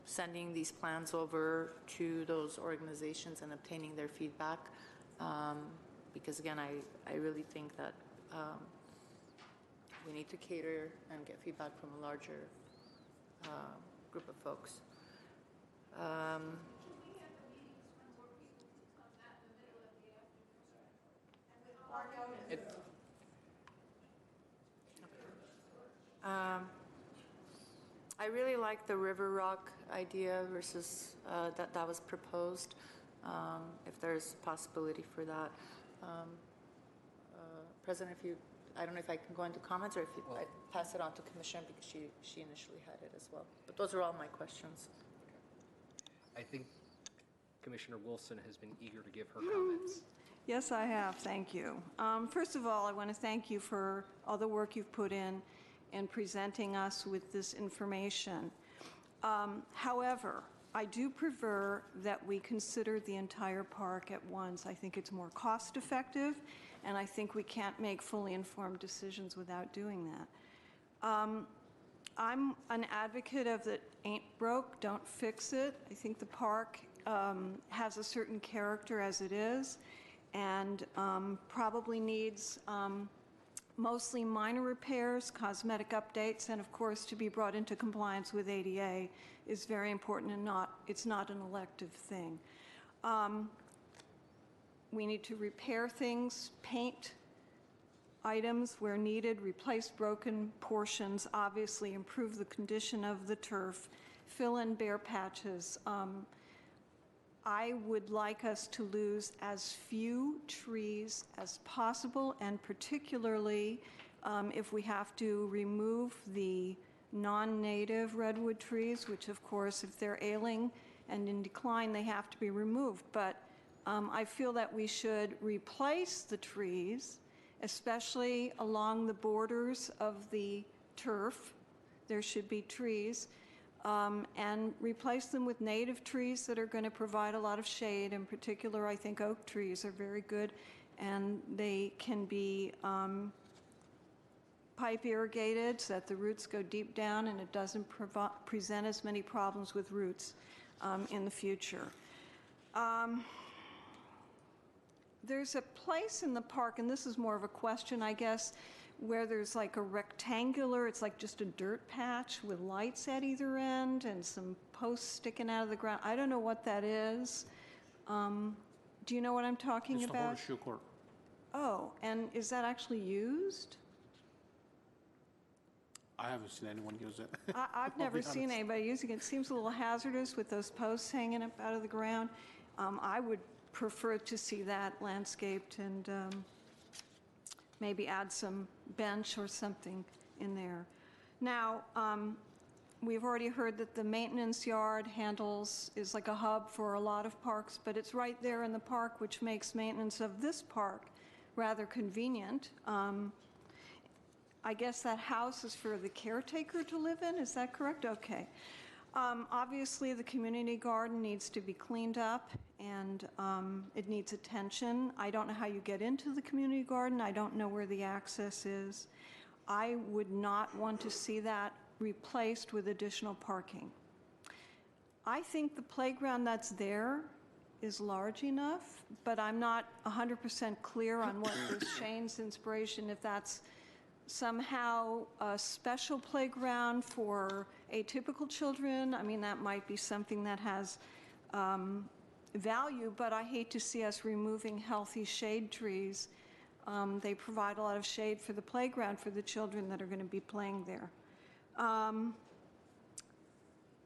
Speaker 2: sending these plans over to those organizations and obtaining their feedback, because again, I really think that we need to cater and get feedback from a larger group of folks. I really like the River Rock idea versus that was proposed. If there's possibility for that, President, I don't know if I can go into comments, or if I pass it on to Commissioner, because she initially had it as well. But those are all my questions.
Speaker 4: I think Commissioner Wilson has been eager to give her comments.
Speaker 7: Yes, I have. Thank you. First of all, I want to thank you for all the work you've put in presenting us with this information. However, I do prefer that we consider the entire park at once. I think it's more cost-effective, and I think we can't make fully informed decisions without doing that. I'm an advocate of that ain't broke, don't fix it. I think the park has a certain character as it is, and probably needs mostly minor repairs, cosmetic updates, and of course to be brought into compliance with ADA is very important, and it's not an elective thing. We need to repair things, paint items where needed, replace broken portions, obviously improve the condition of the turf, fill in bare patches. I would like us to lose as few trees as possible, and particularly if we have to remove the non-native redwood trees, which of course, if they're ailing and in decline, they have to be removed. But I feel that we should replace the trees, especially along the borders of the turf. There should be trees, and replace them with native trees that are going to provide a lot of shade. In particular, I think oak trees are very good, and they can be pipe irrigated so that the roots go deep down and it doesn't present as many problems with roots in the future. There's a place in the park, and this is more of a question, I guess, where there's like a rectangular, it's like just a dirt patch with lights at either end and some posts sticking out of the ground. I don't know what that is. Do you know what I'm talking about?
Speaker 5: It's the horseshoe court.
Speaker 7: Oh, and is that actually used?
Speaker 5: I haven't seen anyone use it.
Speaker 7: I've never seen anybody using it. It seems a little hazardous with those posts hanging up out of the ground. I would prefer to see that landscaped and maybe add some bench or something in there. Now, we've already heard that the maintenance yard is like a hub for a lot of parks, but it's right there in the park, which makes maintenance of this park rather convenient. I guess that house is for the caretaker to live in, is that correct? Okay. Obviously, the community garden needs to be cleaned up, and it needs attention. I don't know how you get into the community garden. I don't know where the access is. I would not want to see that replaced with additional parking. I think the playground that's there is large enough, but I'm not 100% clear on what was Shane's inspiration, if that's somehow a special playground for atypical children. I mean, that might be something that has value, but I hate to see us removing healthy shade trees. They provide a lot of shade for the playground for the children that are going to be playing there.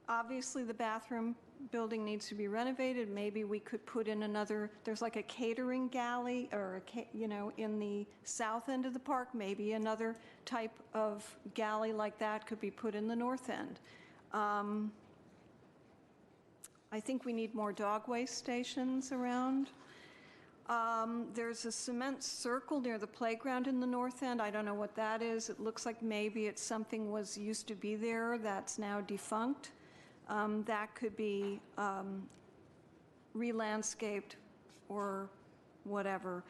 Speaker 7: Obviously, the bathroom building needs to be renovated. Maybe we could put in another, there's like a catering galley or, in the south end of the park, maybe another type of galley like that could be put in the north end. I think we need more dog waste stations around. There's a cement circle near the playground in the north end. I don't know what that is. It looks like maybe it's something used to be there that's now defunct. That could be re-landscaped or whatever.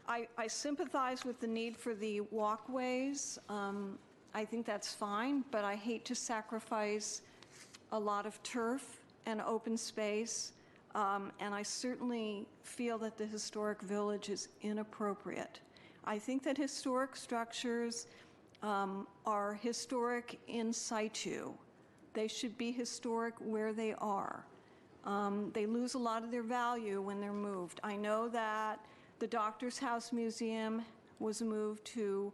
Speaker 7: I sympathize with the need for the walkways. I think that's fine, but I hate to sacrifice a lot of turf and open space, and I certainly feel that the historic village is inappropriate. I think that historic structures are historic in situ. They should be historic where they are. They lose a lot of their value when they're moved. I know that the Doctor's House Museum was moved to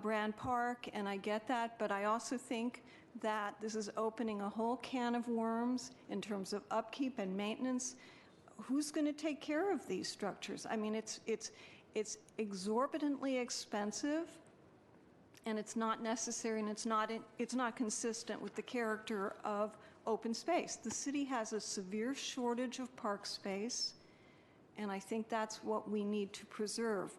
Speaker 7: Brand Park, and I get that, but I also think that this is opening a whole can of worms in terms of upkeep and maintenance. Who's going to take care of these structures? I mean, it's exorbitantly expensive, and it's not necessary, and it's not consistent with the character of open space. The city has a severe shortage of park space, and I think that's what we need to preserve.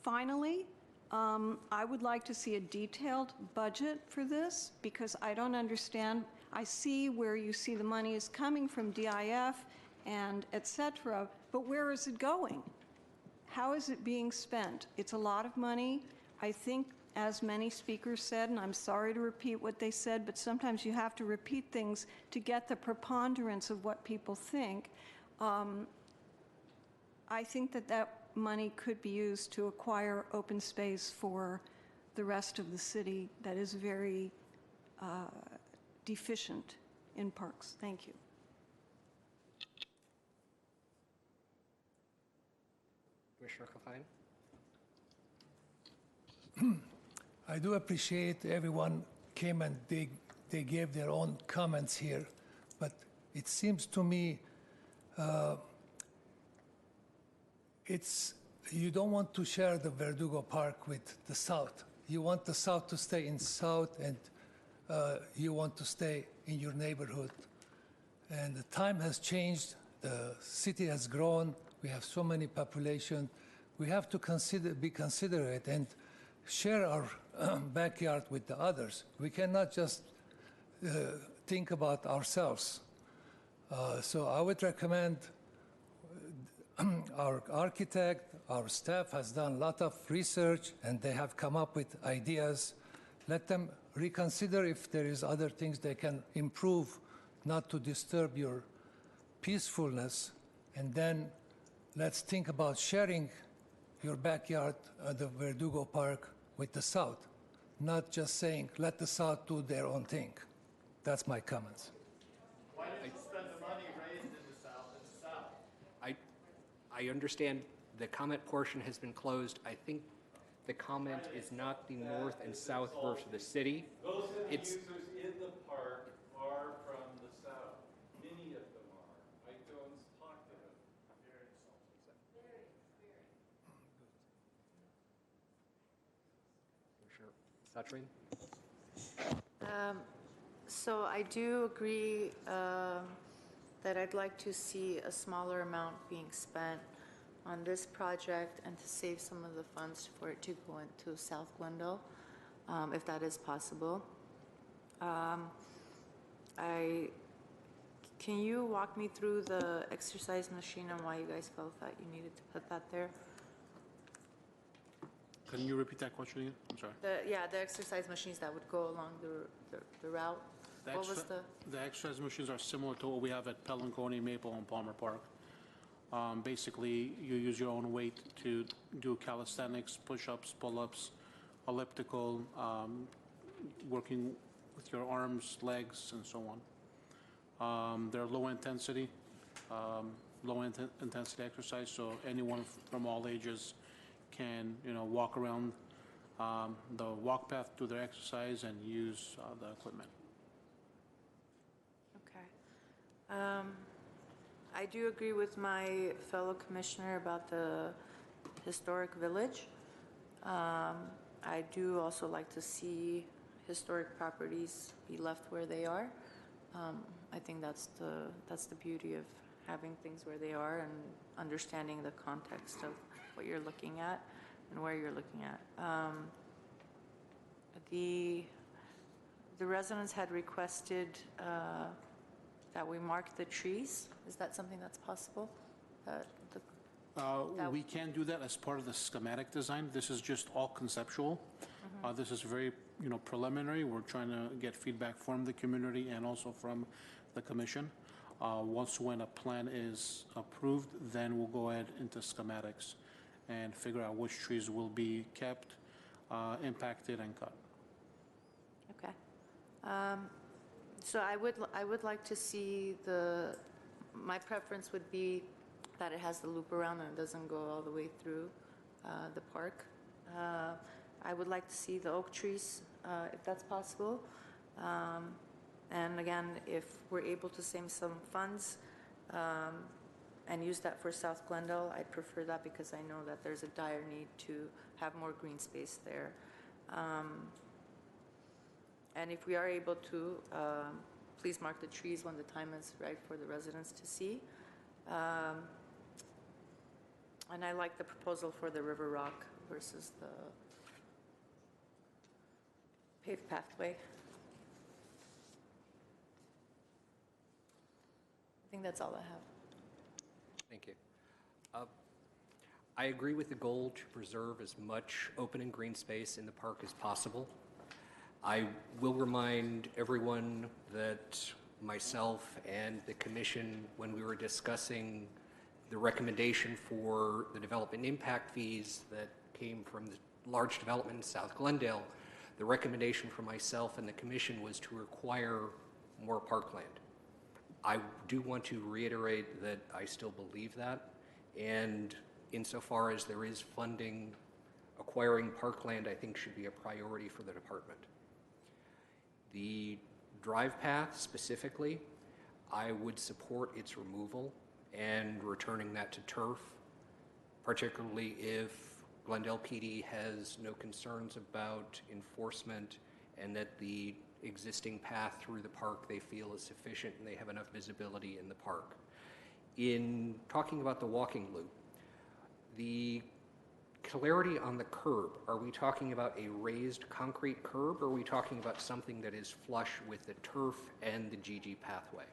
Speaker 7: Finally, I would like to see a detailed budget for this, because I don't understand. I see where you see the money is coming from DIF and et cetera, but where is it going? How is it being spent? It's a lot of money. I think, as many speakers said, and I'm sorry to repeat what they said, but sometimes you have to repeat things to get the preponderance of what people think. I think that money could be used to acquire open space for the rest of the city that is very deficient in parks. Thank you.
Speaker 4: Commissioner Kafine?
Speaker 10: I do appreciate everyone came and they gave their own comments here, but it seems to me you don't want to share the Verdugo Park with the South. You want the South to stay in South, and you want to stay in your neighborhood. And the time has changed. The city has grown. We have so many population. We have to be considerate and share our backyard with the others. We cannot just think about ourselves. So I would recommend our architect, our staff has done a lot of research and they have come up with ideas. Let them reconsider if there is other things they can improve, not to disturb your peacefulness. And then let's think about sharing your backyard, the Verdugo Park, with the South, not just saying, let the South do their own thing. That's my comments.
Speaker 1: Why did you spend the money raised in the South?
Speaker 4: I understand the comment portion has been closed. I think the comment is not the north and south versus the city.
Speaker 17: Those are the
Speaker 4: It's
Speaker 17: users in the park far from the south. Many of them are. I don't talk to them. Very insulting.
Speaker 4: Commissioner Satrin?
Speaker 2: So I do agree that I'd like to see a smaller amount being spent on this project and to save some of the funds for it to go into South Glendale, if that is possible. Can you walk me through the exercise machine and why you guys felt that you needed to put that there?
Speaker 5: Can you repeat that question again? I'm sorry.
Speaker 2: The exercise machines that would go along the route. What was
Speaker 5: The exercise machines are similar to what we have at Pelanconi, Maple, and Palmer Park. Basically, you use your own weight to do calisthenics, push-ups, pull-ups, elliptical, working with your arms, legs, and so on. They're low intensity exercise, so anyone from all ages can, walk around the walk path, do their exercise, and use the equipment.
Speaker 2: Okay. I do agree with my fellow commissioner about the historic village. I do also like to see historic properties be left where they are. I think that's the beauty of having things where they are and understanding the context of what you're looking at and where you're looking at. The residents had requested that we mark the trees. Is that something that's possible?
Speaker 5: We can do that as part of the schematic design. This is just all conceptual. This is very, preliminary. We're trying to get feedback from the community and also from the commission. Once when a plan is approved, then we'll go ahead into schematics and figure out which trees will be kept, impacted, and cut.
Speaker 2: Okay. So I would like to see my preference would be that it has the loop around and it doesn't go all the way through the park. I would like to see the oak trees, if that's possible. And again, if we're able to save some funds and use that for South Glendale, I'd prefer that because I know that there's a dire need to have more green space there. And if we are able to, please mark the trees when the time is right for the residents to see. And I like the proposal for the river rock versus the paved pathway. I think that's all I have.
Speaker 4: Thank you. I agree with the goal to preserve as much open and green space in the park as possible. I will remind everyone that myself and the commission, when we were discussing the recommendation for the development impact fees that came from the large development in South Glendale, the recommendation for myself and the commission was to require more parkland. I do want to reiterate that I still believe that, and insofar as there is funding, acquiring parkland, I think, should be a priority for the department. The drive path specifically, I would support its removal and returning that to turf, particularly if Glendale PD has no concerns about enforcement and that the existing path through the park they feel is sufficient and they have enough visibility in the park. In talking about the walking loop, the clarity on the curb, are we talking about a raised concrete curb, or are we talking about something that is flush with the turf and the GG pathway?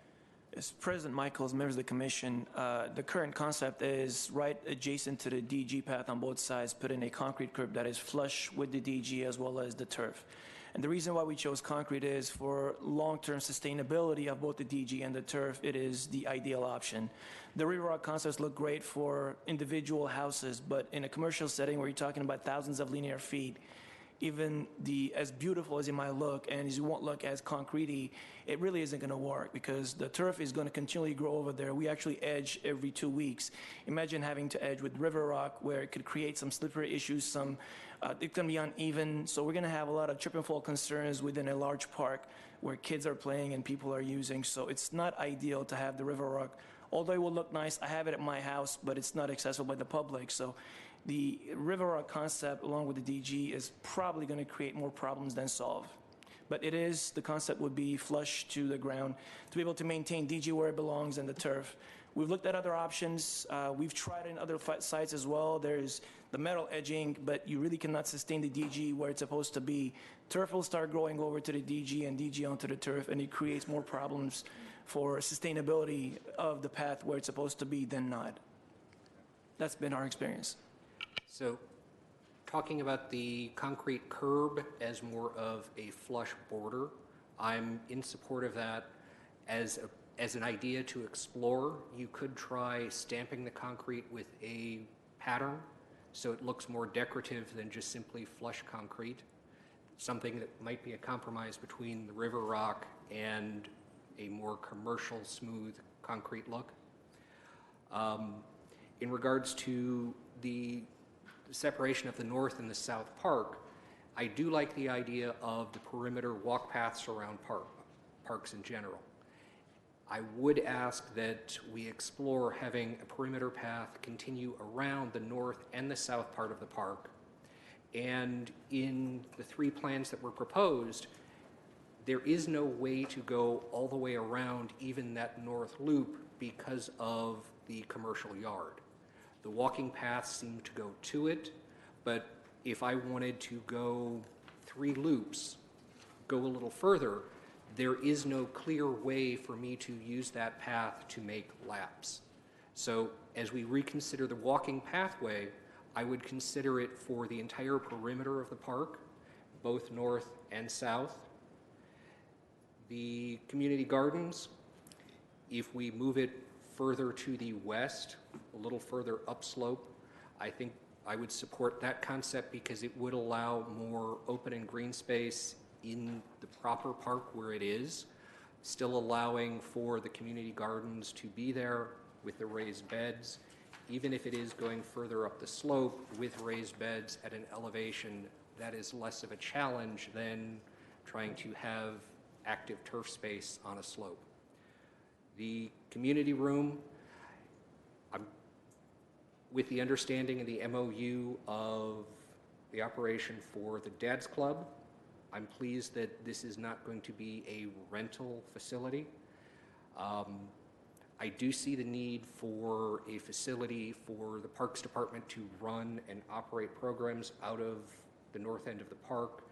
Speaker 21: As President Michaels, members of the commission, the current concept is right adjacent to the DG path on both sides, put in a concrete curb that is flush with the DG as well as the turf. And the reason why we chose concrete is for long-term sustainability of both the DG and the turf, it is the ideal option. The River Rock concepts look great for individual houses, but in a commercial setting where you're talking about thousands of linear feet, even as beautiful as it might look and as it won't look as concrete-y, it really isn't going to work because the turf is going to continually grow over there. We actually edge every 2 weeks. Imagine having to edge with River Rock where it could create some slippery issues, it's going to be uneven. So we're going to have a lot of trip and fall concerns within a large park where kids are playing and people are using. So it's not ideal to have the River Rock. Although it will look nice, I have it at my house, but it's not accessible by the public. So the River Rock concept, along with the DG, is probably going to create more problems than solve. But the concept would be flush to the ground to be able to maintain DG where it belongs and the turf. We've looked at other options. We've tried in other sites as well. There's the metal edging, but you really cannot sustain the DG where it's supposed to be. Turf will start growing over to the DG and DG onto the turf, and it creates more problems for sustainability of the path where it's supposed to be than not. That's been our experience.
Speaker 4: So, talking about the concrete curb as more of a flush border, I'm in support of that as an idea to explore. You could try stamping the concrete with a pattern so it looks more decorative than just simply flush concrete, something that might be a compromise between the River Rock and a more commercial, smooth concrete look. In regards to the separation of the north and the south park, I do like the idea of the perimeter walk paths around parks in general. I would ask that we explore having a perimeter path continue around the north and the south part of the park. And in the 3 plans that were proposed, there is no way to go all the way around even that north loop because of the commercial yard. The walking paths seem to go to it, but if I wanted to go 3 loops, go a little further, there is no clear way for me to use that path to make laps. So as we reconsider the walking pathway, I would consider it for the entire perimeter of the park, both north and south. The community gardens, if we move it further to the west, a little further upslope, I think I would support that concept because it would allow more open and green space in the proper park where it is, still allowing for the community gardens to be there with the raised beds, even if it is going further up the slope with raised beds at an elevation that is less of a challenge than trying to have active turf space on a slope. The community room, with the understanding of the MOU of the operation for the Dad's Club, I'm pleased that this is not going to be a rental facility. I do see the need for a facility for the Parks Department to run and operate programs out of the north end of the park.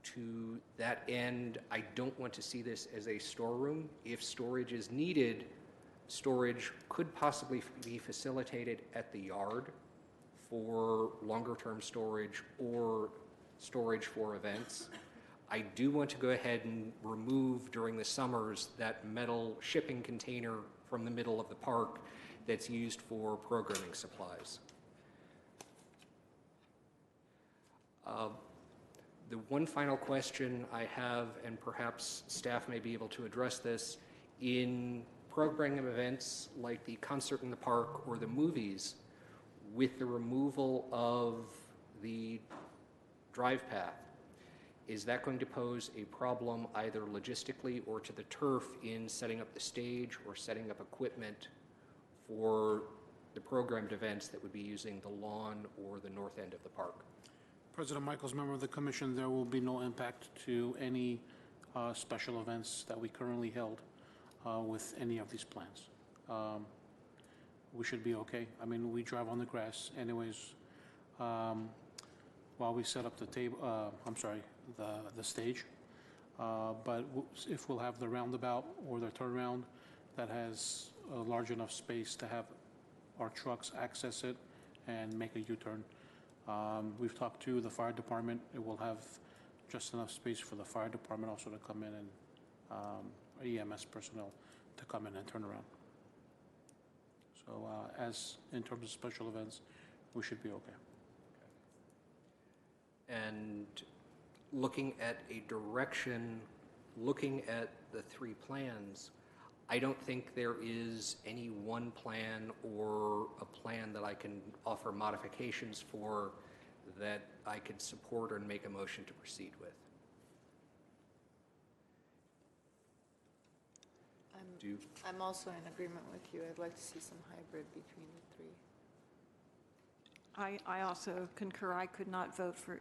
Speaker 4: To that end, I don't want to see this as a storeroom. If storage is needed, storage could possibly be facilitated at the yard for longer-term storage or storage for events. I do want to go ahead and remove during the summers that metal shipping container from the middle of the park that's used for programming supplies. The one final question I have, and perhaps staff may be able to address this, in programming events like the concert in the park or the movies, with the removal of the drive path, is that going to pose a problem either logistically or to the turf in setting up the stage or setting up equipment for the programmed events that would be using the lawn or the north end of the park?
Speaker 5: President Michaels, member of the commission, there will be no impact to any special events that we currently held with any of these plans. We should be okay. I mean, we drive on the grass anyways while we set up the table, the stage. But if we'll have the roundabout or the turnaround that has a large enough space to have our trucks access it and make a U-turn. We've talked to the fire department. It will have just enough space for the fire department also to come in and EMS personnel to come in and turn around. So as in terms of special events, we should be okay.
Speaker 4: And looking at a direction, looking at the three plans, I don't think there is any one plan or a plan that I can offer modifications for that I could support or make a motion to proceed with.
Speaker 2: I'm also in agreement with you. I'd like to see some hybrid between the three.
Speaker 7: I also concur. I could not vote for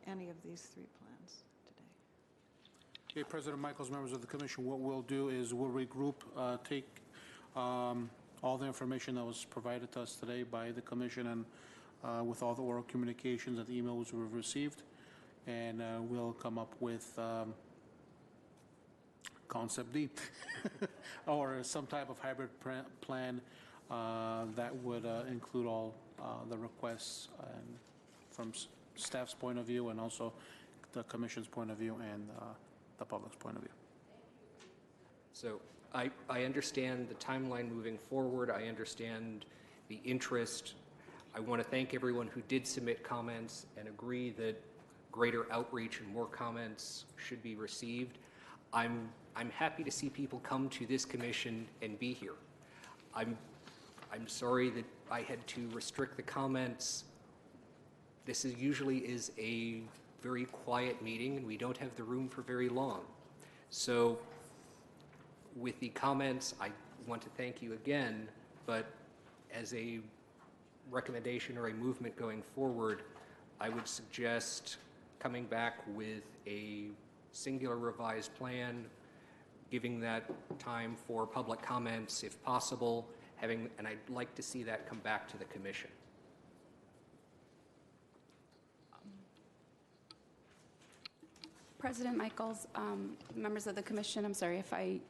Speaker 7: any of these three plans today.
Speaker 5: Okay, President Michaels, members of the commission, what we'll do is we'll regroup, take all the information that was provided to us today by the commission and with all the oral communications and the emails we've received, and we'll come up with Concept D or some type of hybrid plan that would include all the requests and from staff's point of view and also the commission's point of view and the public's point of view.
Speaker 4: So I understand the timeline moving forward. I understand the interest. I want to thank everyone who did submit comments and agree that greater outreach and more comments should be received. I'm happy to see people come to this commission and be here. I'm sorry that I had to restrict the comments. This usually is a very quiet meeting and we don't have the room for very long. So with the comments, I want to thank you again, but as a recommendation or a movement going forward, I would suggest coming back with a singular revised plan, giving that time for public comments if possible, and I'd like to see that come back to the commission.
Speaker 6: President Michaels, members of the commission, I'm sorry if I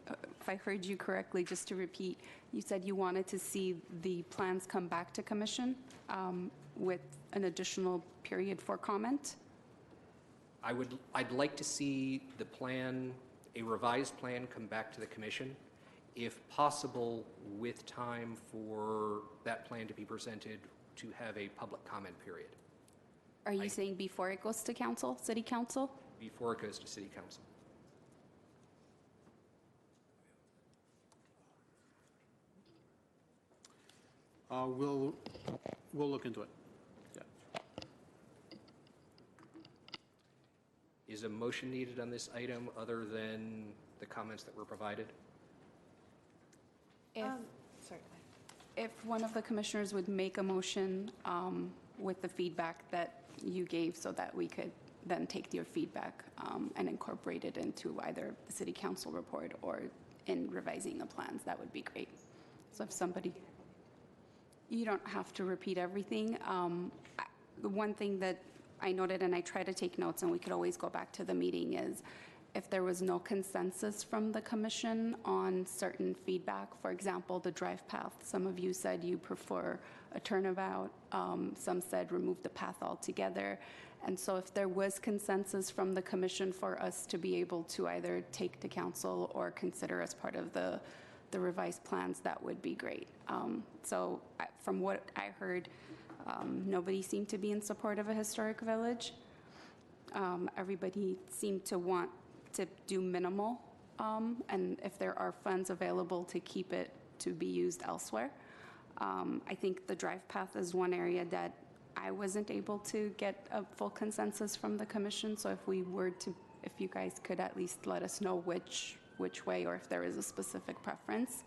Speaker 6: heard you correctly, just to repeat, you said you wanted to see the plans come back to commission with an additional period for comment?
Speaker 4: I'd like to see the plan, a revised plan, come back to the commission, if possible, with time for that plan to be presented to have a public comment period.
Speaker 6: Are you saying before it goes to council, city council?
Speaker 4: Before it goes to city council.
Speaker 5: We'll look into it. Yeah.
Speaker 4: Is a motion needed on this item other than the comments that were provided?
Speaker 6: If one of the commissioners would make a motion with the feedback that you gave so that we could then take your feedback and incorporate it into either the city council report or in revising the plans, that would be great. So if somebody, you don't have to repeat everything. The one thing that I noted, and I try to take notes and we could always go back to the meeting, is if there was no consensus from the commission on certain feedback, for example, the drive path, some of you said you prefer a turnabout, some said remove the path altogether. And so if there was consensus from the commission for us to be able to either take to council or consider as part of the revised plans, that would be great. So from what I heard, nobody seemed to be in support of a historic village. Everybody seemed to want to do minimal, and if there are funds available to keep it to be used elsewhere. I think the drive path is one area that I wasn't able to get a full consensus from the commission. So if you guys could at least let us know which way, or if there is a specific preference.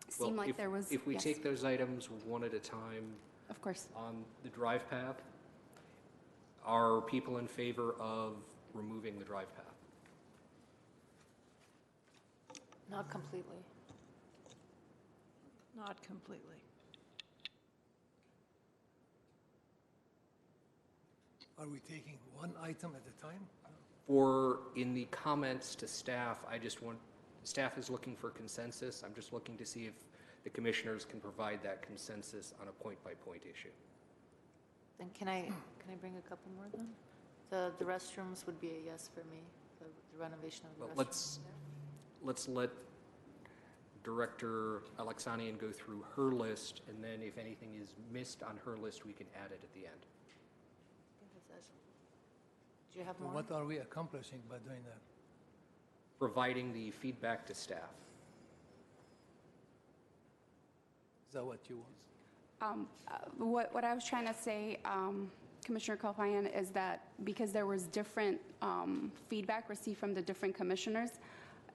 Speaker 6: Seemed like there was.
Speaker 4: If we
Speaker 6: yes.
Speaker 4: take those items one at a time.
Speaker 6: Of course.
Speaker 4: On the drive path, are people in favor of removing the drive path?
Speaker 2: Not completely.
Speaker 7: Not completely.
Speaker 10: Are we taking one item at a time?
Speaker 4: Or in the comments to staff, staff is looking for consensus. I'm just looking to see if the commissioners can provide that consensus on a point-by-point issue.
Speaker 2: Then can I bring a couple more then? The restrooms would be a yes for me, the renovation of the
Speaker 4: Well,
Speaker 2: restrooms.
Speaker 4: let's let Director Alexanian go through her list, and then if anything is missed on her list, we can add it at the end.
Speaker 2: Do you have more?
Speaker 10: What are we accomplishing by doing that?
Speaker 4: Providing the feedback to staff.
Speaker 10: Is that what you want?
Speaker 6: What I was trying to say, Commissioner Kalfayan, is that because there was different feedback received from the different commissioners,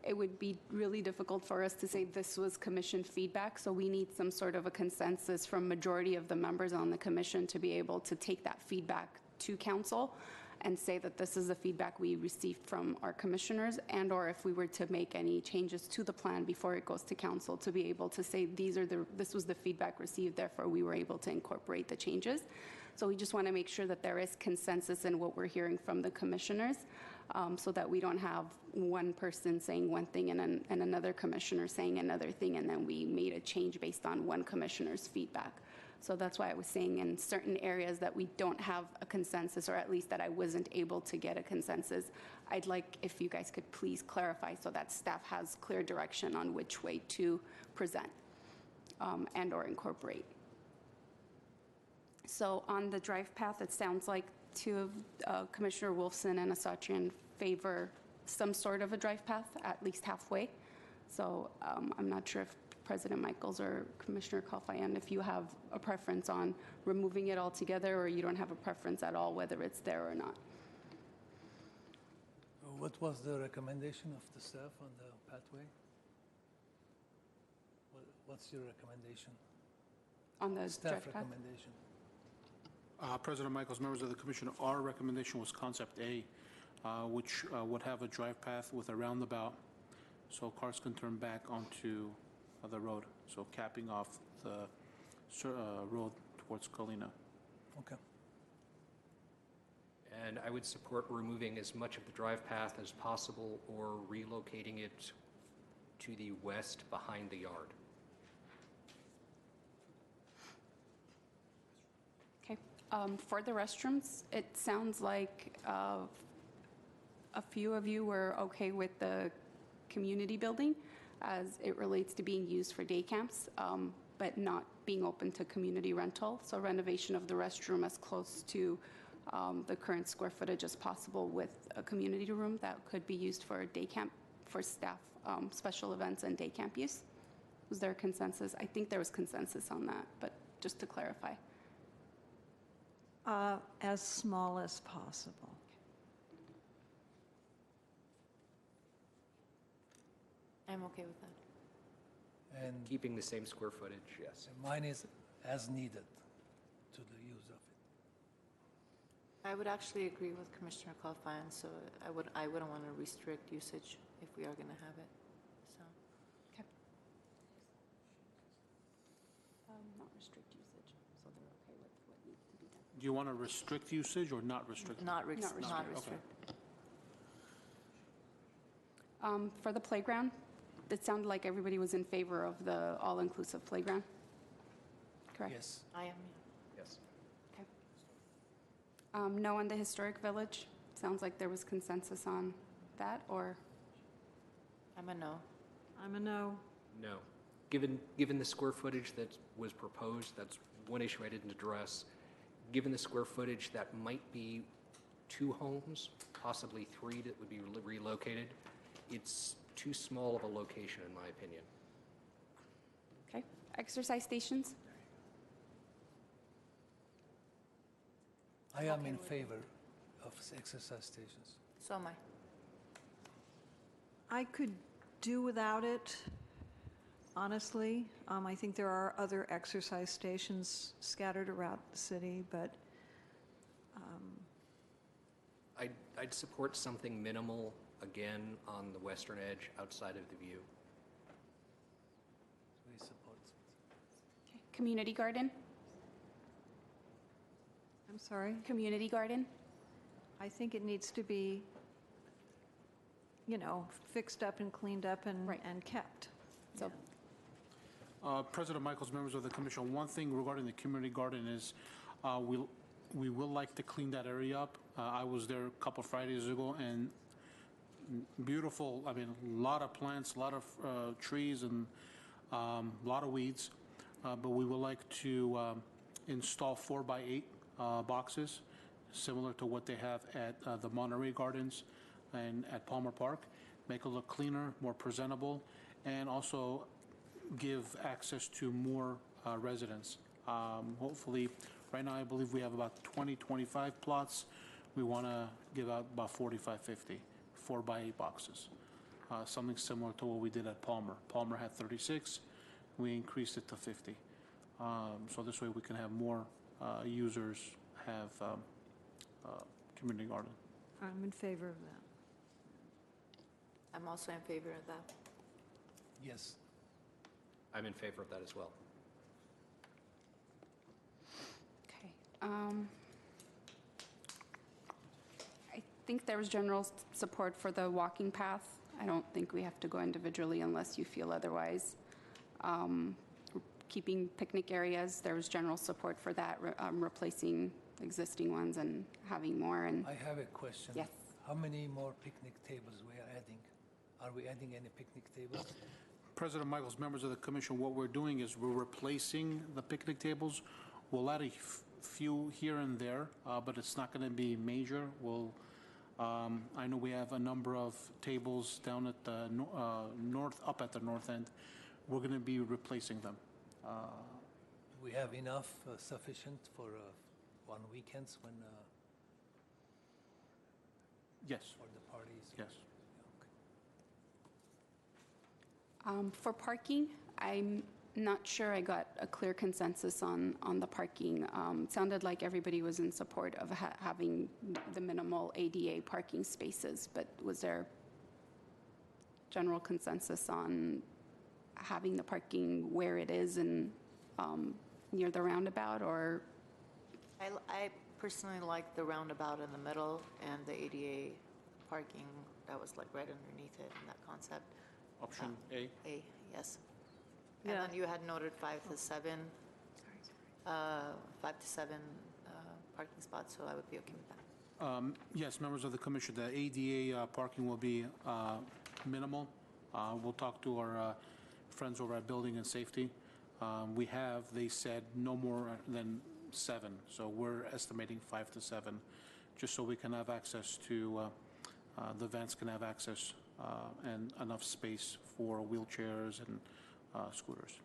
Speaker 6: it would be really difficult for us to say this was commission feedback. So we need some sort of a consensus from majority of the members on the commission to be able to take that feedback to council and say that this is the feedback we received from our commissioners, and or if we were to make any changes to the plan before it goes to council, to be able to say this was the feedback received, therefore we were able to incorporate the changes. So we just want to make sure that there is consensus in what we're hearing from the commissioners, so that we don't have one person saying one thing and another commissioner saying another thing, and then we made a change based on one commissioner's feedback. So that's why I was saying in certain areas that we don't have a consensus, or at least that I wasn't able to get a consensus, I'd like if you guys could please clarify so that staff has clear direction on which way to present and or incorporate. So on the drive path, it sounds like two of Commissioner Wolfson and Asatrian favor some sort of a drive path, at least halfway. So I'm not sure if President Michaels or Commissioner Kalfayan, if you have a preference on removing it altogether, or you don't have a preference at all, whether it's there or not.
Speaker 10: What was the recommendation of the staff on the pathway? What's your recommendation?
Speaker 6: On the
Speaker 10: staff
Speaker 6: drive path?
Speaker 10: recommendation.
Speaker 5: President Michaels, members of the commission, our recommendation was concept A, which would have a drive path with a roundabout so cars can turn back onto the road, so capping off the road towards Colina.
Speaker 10: Okay.
Speaker 4: And I would support removing as much of the drive path as possible or relocating it to the west behind the yard.
Speaker 6: Okay. For the restrooms, it sounds like a few of you were okay with the community building as it relates to being used for day camps, but not being open to community rental. So renovation of the restroom as close to the current square footage as possible with a community room that could be used for day camp for staff, special events and day camp use. Was there a consensus? I think there was consensus on that, but just to clarify.
Speaker 7: As small as possible.
Speaker 2: I'm okay with that.
Speaker 10: And
Speaker 4: keeping the same square footage, yes.
Speaker 10: mine is as needed to the use of it.
Speaker 2: I would actually agree with Commissioner Kalfayan, so I wouldn't want to restrict usage if we are going to have it. So.
Speaker 6: Okay. Not restrict usage, so they're okay with what needs to be done.
Speaker 5: Do you want to restrict usage or not restrict?
Speaker 2: Not restrict.
Speaker 5: Okay.
Speaker 6: For the playground, it sounded like everybody was in favor of the all-inclusive playground, correct?
Speaker 10: Yes.
Speaker 2: I am.
Speaker 4: Yes.
Speaker 6: Okay. No on the historic village? Sounds like there was consensus on that, or?
Speaker 2: I'm a no.
Speaker 7: I'm a no.
Speaker 4: No. Given the square footage that was proposed, that's one issue I didn't address. Given the square footage, that might be 2 homes, possibly 3 that would be relocated. It's too small of a location, in my opinion.
Speaker 6: Okay. Exercise stations?
Speaker 10: I am in favor of exercise stations.
Speaker 2: So am I.
Speaker 7: I could do without it, honestly. I think there are other exercise stations scattered around the city, but
Speaker 4: I'd support something minimal, again, on the western edge, outside of the view.
Speaker 10: We support.
Speaker 6: Okay. Community garden?
Speaker 7: I'm sorry?
Speaker 6: Community garden?
Speaker 7: I think it needs to be, you know, fixed up and cleaned up and, and kept.
Speaker 6: So,
Speaker 5: President Michaels, members of the commission, one thing regarding the community garden is we will like to clean that area up. I was there a couple Fridays ago, and beautiful, I mean, a lot of plants, a lot of trees, and a lot of weeds. But we would like to install 4x8 boxes, similar to what they have at the Monterey Gardens and at Palmer Park. Make it look cleaner, more presentable, and also give access to more residents. Hopefully, right now I believe we have about 20, 25 plots. We want to give out about 45, 50, 4x8 boxes. Something similar to what we did at Palmer. Palmer had 36. We increased it to 50. So this way we can have more users have community garden.
Speaker 7: I'm in favor of that.
Speaker 2: I'm also in favor of that.
Speaker 10: Yes.
Speaker 4: I'm in favor of that as well.
Speaker 6: okay. I think there was general support for the walking path. I don't think we have to go individually unless you feel otherwise. Keeping picnic areas, there was general support for that, replacing existing ones and having more. And
Speaker 10: I have a question.
Speaker 6: Yes.
Speaker 10: How many more picnic tables we are adding? Are we adding any picnic tables?
Speaker 5: President Michaels, members of the commission, what we're doing is we're replacing the picnic tables. We'll add a few here and there, but it's not going to be major. We'll, I know we have a number of tables down at the up at the north end. We're going to be replacing them.
Speaker 10: We have enough sufficient for on weekends when
Speaker 5: yes,
Speaker 10: for the parties?
Speaker 5: Yes.
Speaker 6: For parking, I'm not sure I got a clear consensus on the parking. It sounded like everybody was in support of having the minimal ADA parking spaces, but was there general consensus on having the parking where it is and near the roundabout, or?
Speaker 2: I personally like the roundabout in the middle and the ADA parking that was like right underneath it in that concept.
Speaker 5: Option A?
Speaker 2: A, yes. And
Speaker 7: Yeah.
Speaker 2: then you had noted 5 to 7. 5 to 7 parking spots, so I would be okay with that.
Speaker 5: Yes, members of the commission, the ADA parking will be minimal. We'll talk to our friends over at Building and Safety. They said no more than 7, so we're estimating 5 to 7, just so we can have access to, the vans can have access and enough space for wheelchairs and scooters.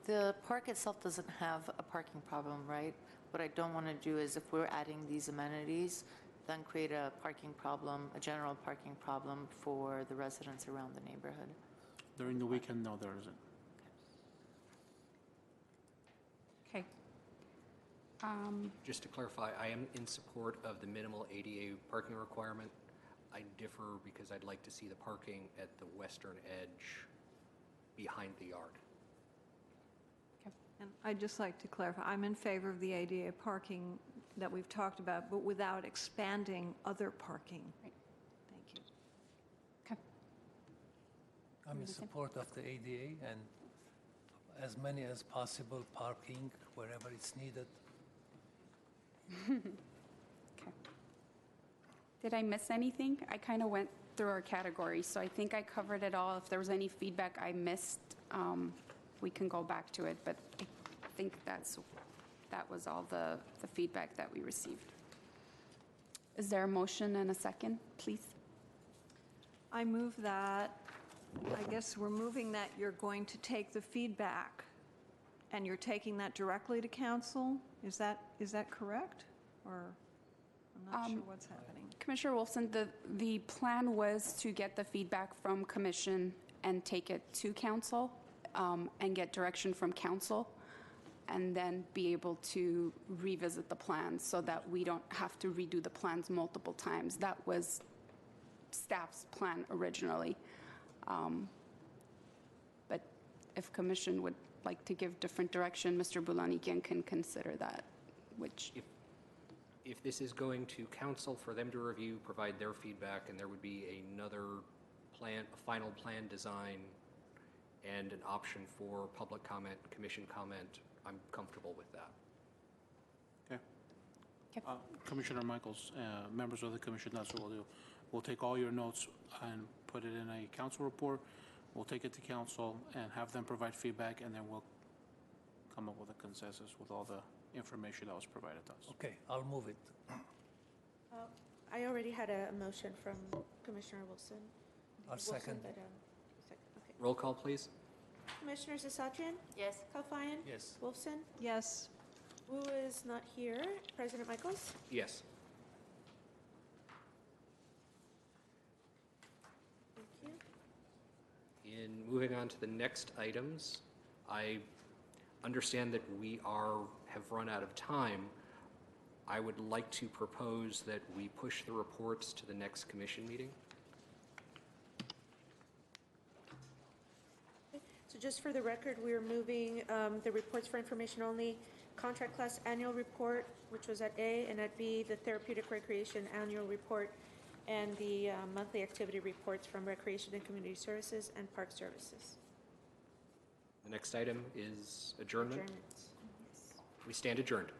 Speaker 2: The park itself doesn't have a parking problem, right? What I don't want to do is, if we're adding these amenities, then create a parking problem, a general parking problem for the residents around the neighborhood.
Speaker 5: During the weekend, no, there isn't.
Speaker 6: Okay.
Speaker 4: Just to clarify, I am in support of the minimal ADA parking requirement. I differ because I'd like to see the parking at the western edge behind the yard.
Speaker 7: And I'd just like to clarify, I'm in favor of the ADA parking that we've talked about, but without expanding other parking.
Speaker 6: Right.
Speaker 7: Thank you.
Speaker 6: Okay.
Speaker 10: I'm in support of the ADA and as many as possible parking wherever it's needed.
Speaker 6: Okay. Did I miss anything? I kind of went through our categories, so I think I covered it all. If there was any feedback I missed, we can go back to it, but I think that was all the feedback that we received. Is there a motion and a second, please?
Speaker 7: I move that I guess we're moving that you're going to take the feedback and you're taking that directly to council? Is that correct? Or, I'm not sure what's happening.
Speaker 6: Commissioner Wolfson, the plan was to get the feedback from commission and take it to council and get direction from council and then be able to revisit the plans so that we don't have to redo the plans multiple times. That was staff's plan originally. But if commission would like to give different direction, Mr. Boulanikian can consider that, which...
Speaker 4: If this is going to council for them to review, provide their feedback, and there would be another plan, a final plan design, and an option for public comment, commission comment, I'm comfortable with that.
Speaker 5: Okay. Commissioner Michaels, members of the commission, that's what we'll do. We'll take all your notes and put it in a council report. We'll take it to council and have them provide feedback, and then we'll come up with a consensus with all the information that was provided to us.
Speaker 10: Okay, I'll move it.
Speaker 3: I already had a motion from Commissioner Wilson.
Speaker 10: I'll second.
Speaker 3: But, okay.
Speaker 4: Roll call, please.
Speaker 3: Commissioners Asatrian?
Speaker 2: Yes.
Speaker 3: Kalfayan?
Speaker 10: Yes.
Speaker 3: Wolfson?
Speaker 7: Yes.
Speaker 3: Wu is not here. President Michaels?
Speaker 4: Yes.
Speaker 3: Thank you.
Speaker 4: In moving on to the next items, I understand that we have run out of time. I would like to propose that we push the reports to the next commission meeting.
Speaker 3: So just for the record, we're moving the reports for information only, contract class annual report, which was at A, and at B, the therapeutic recreation annual report, and the monthly activity reports from Recreation and Community Services and Park Services.
Speaker 4: The next item is adjournment.
Speaker 3: Adjournments.
Speaker 4: We stand adjourned.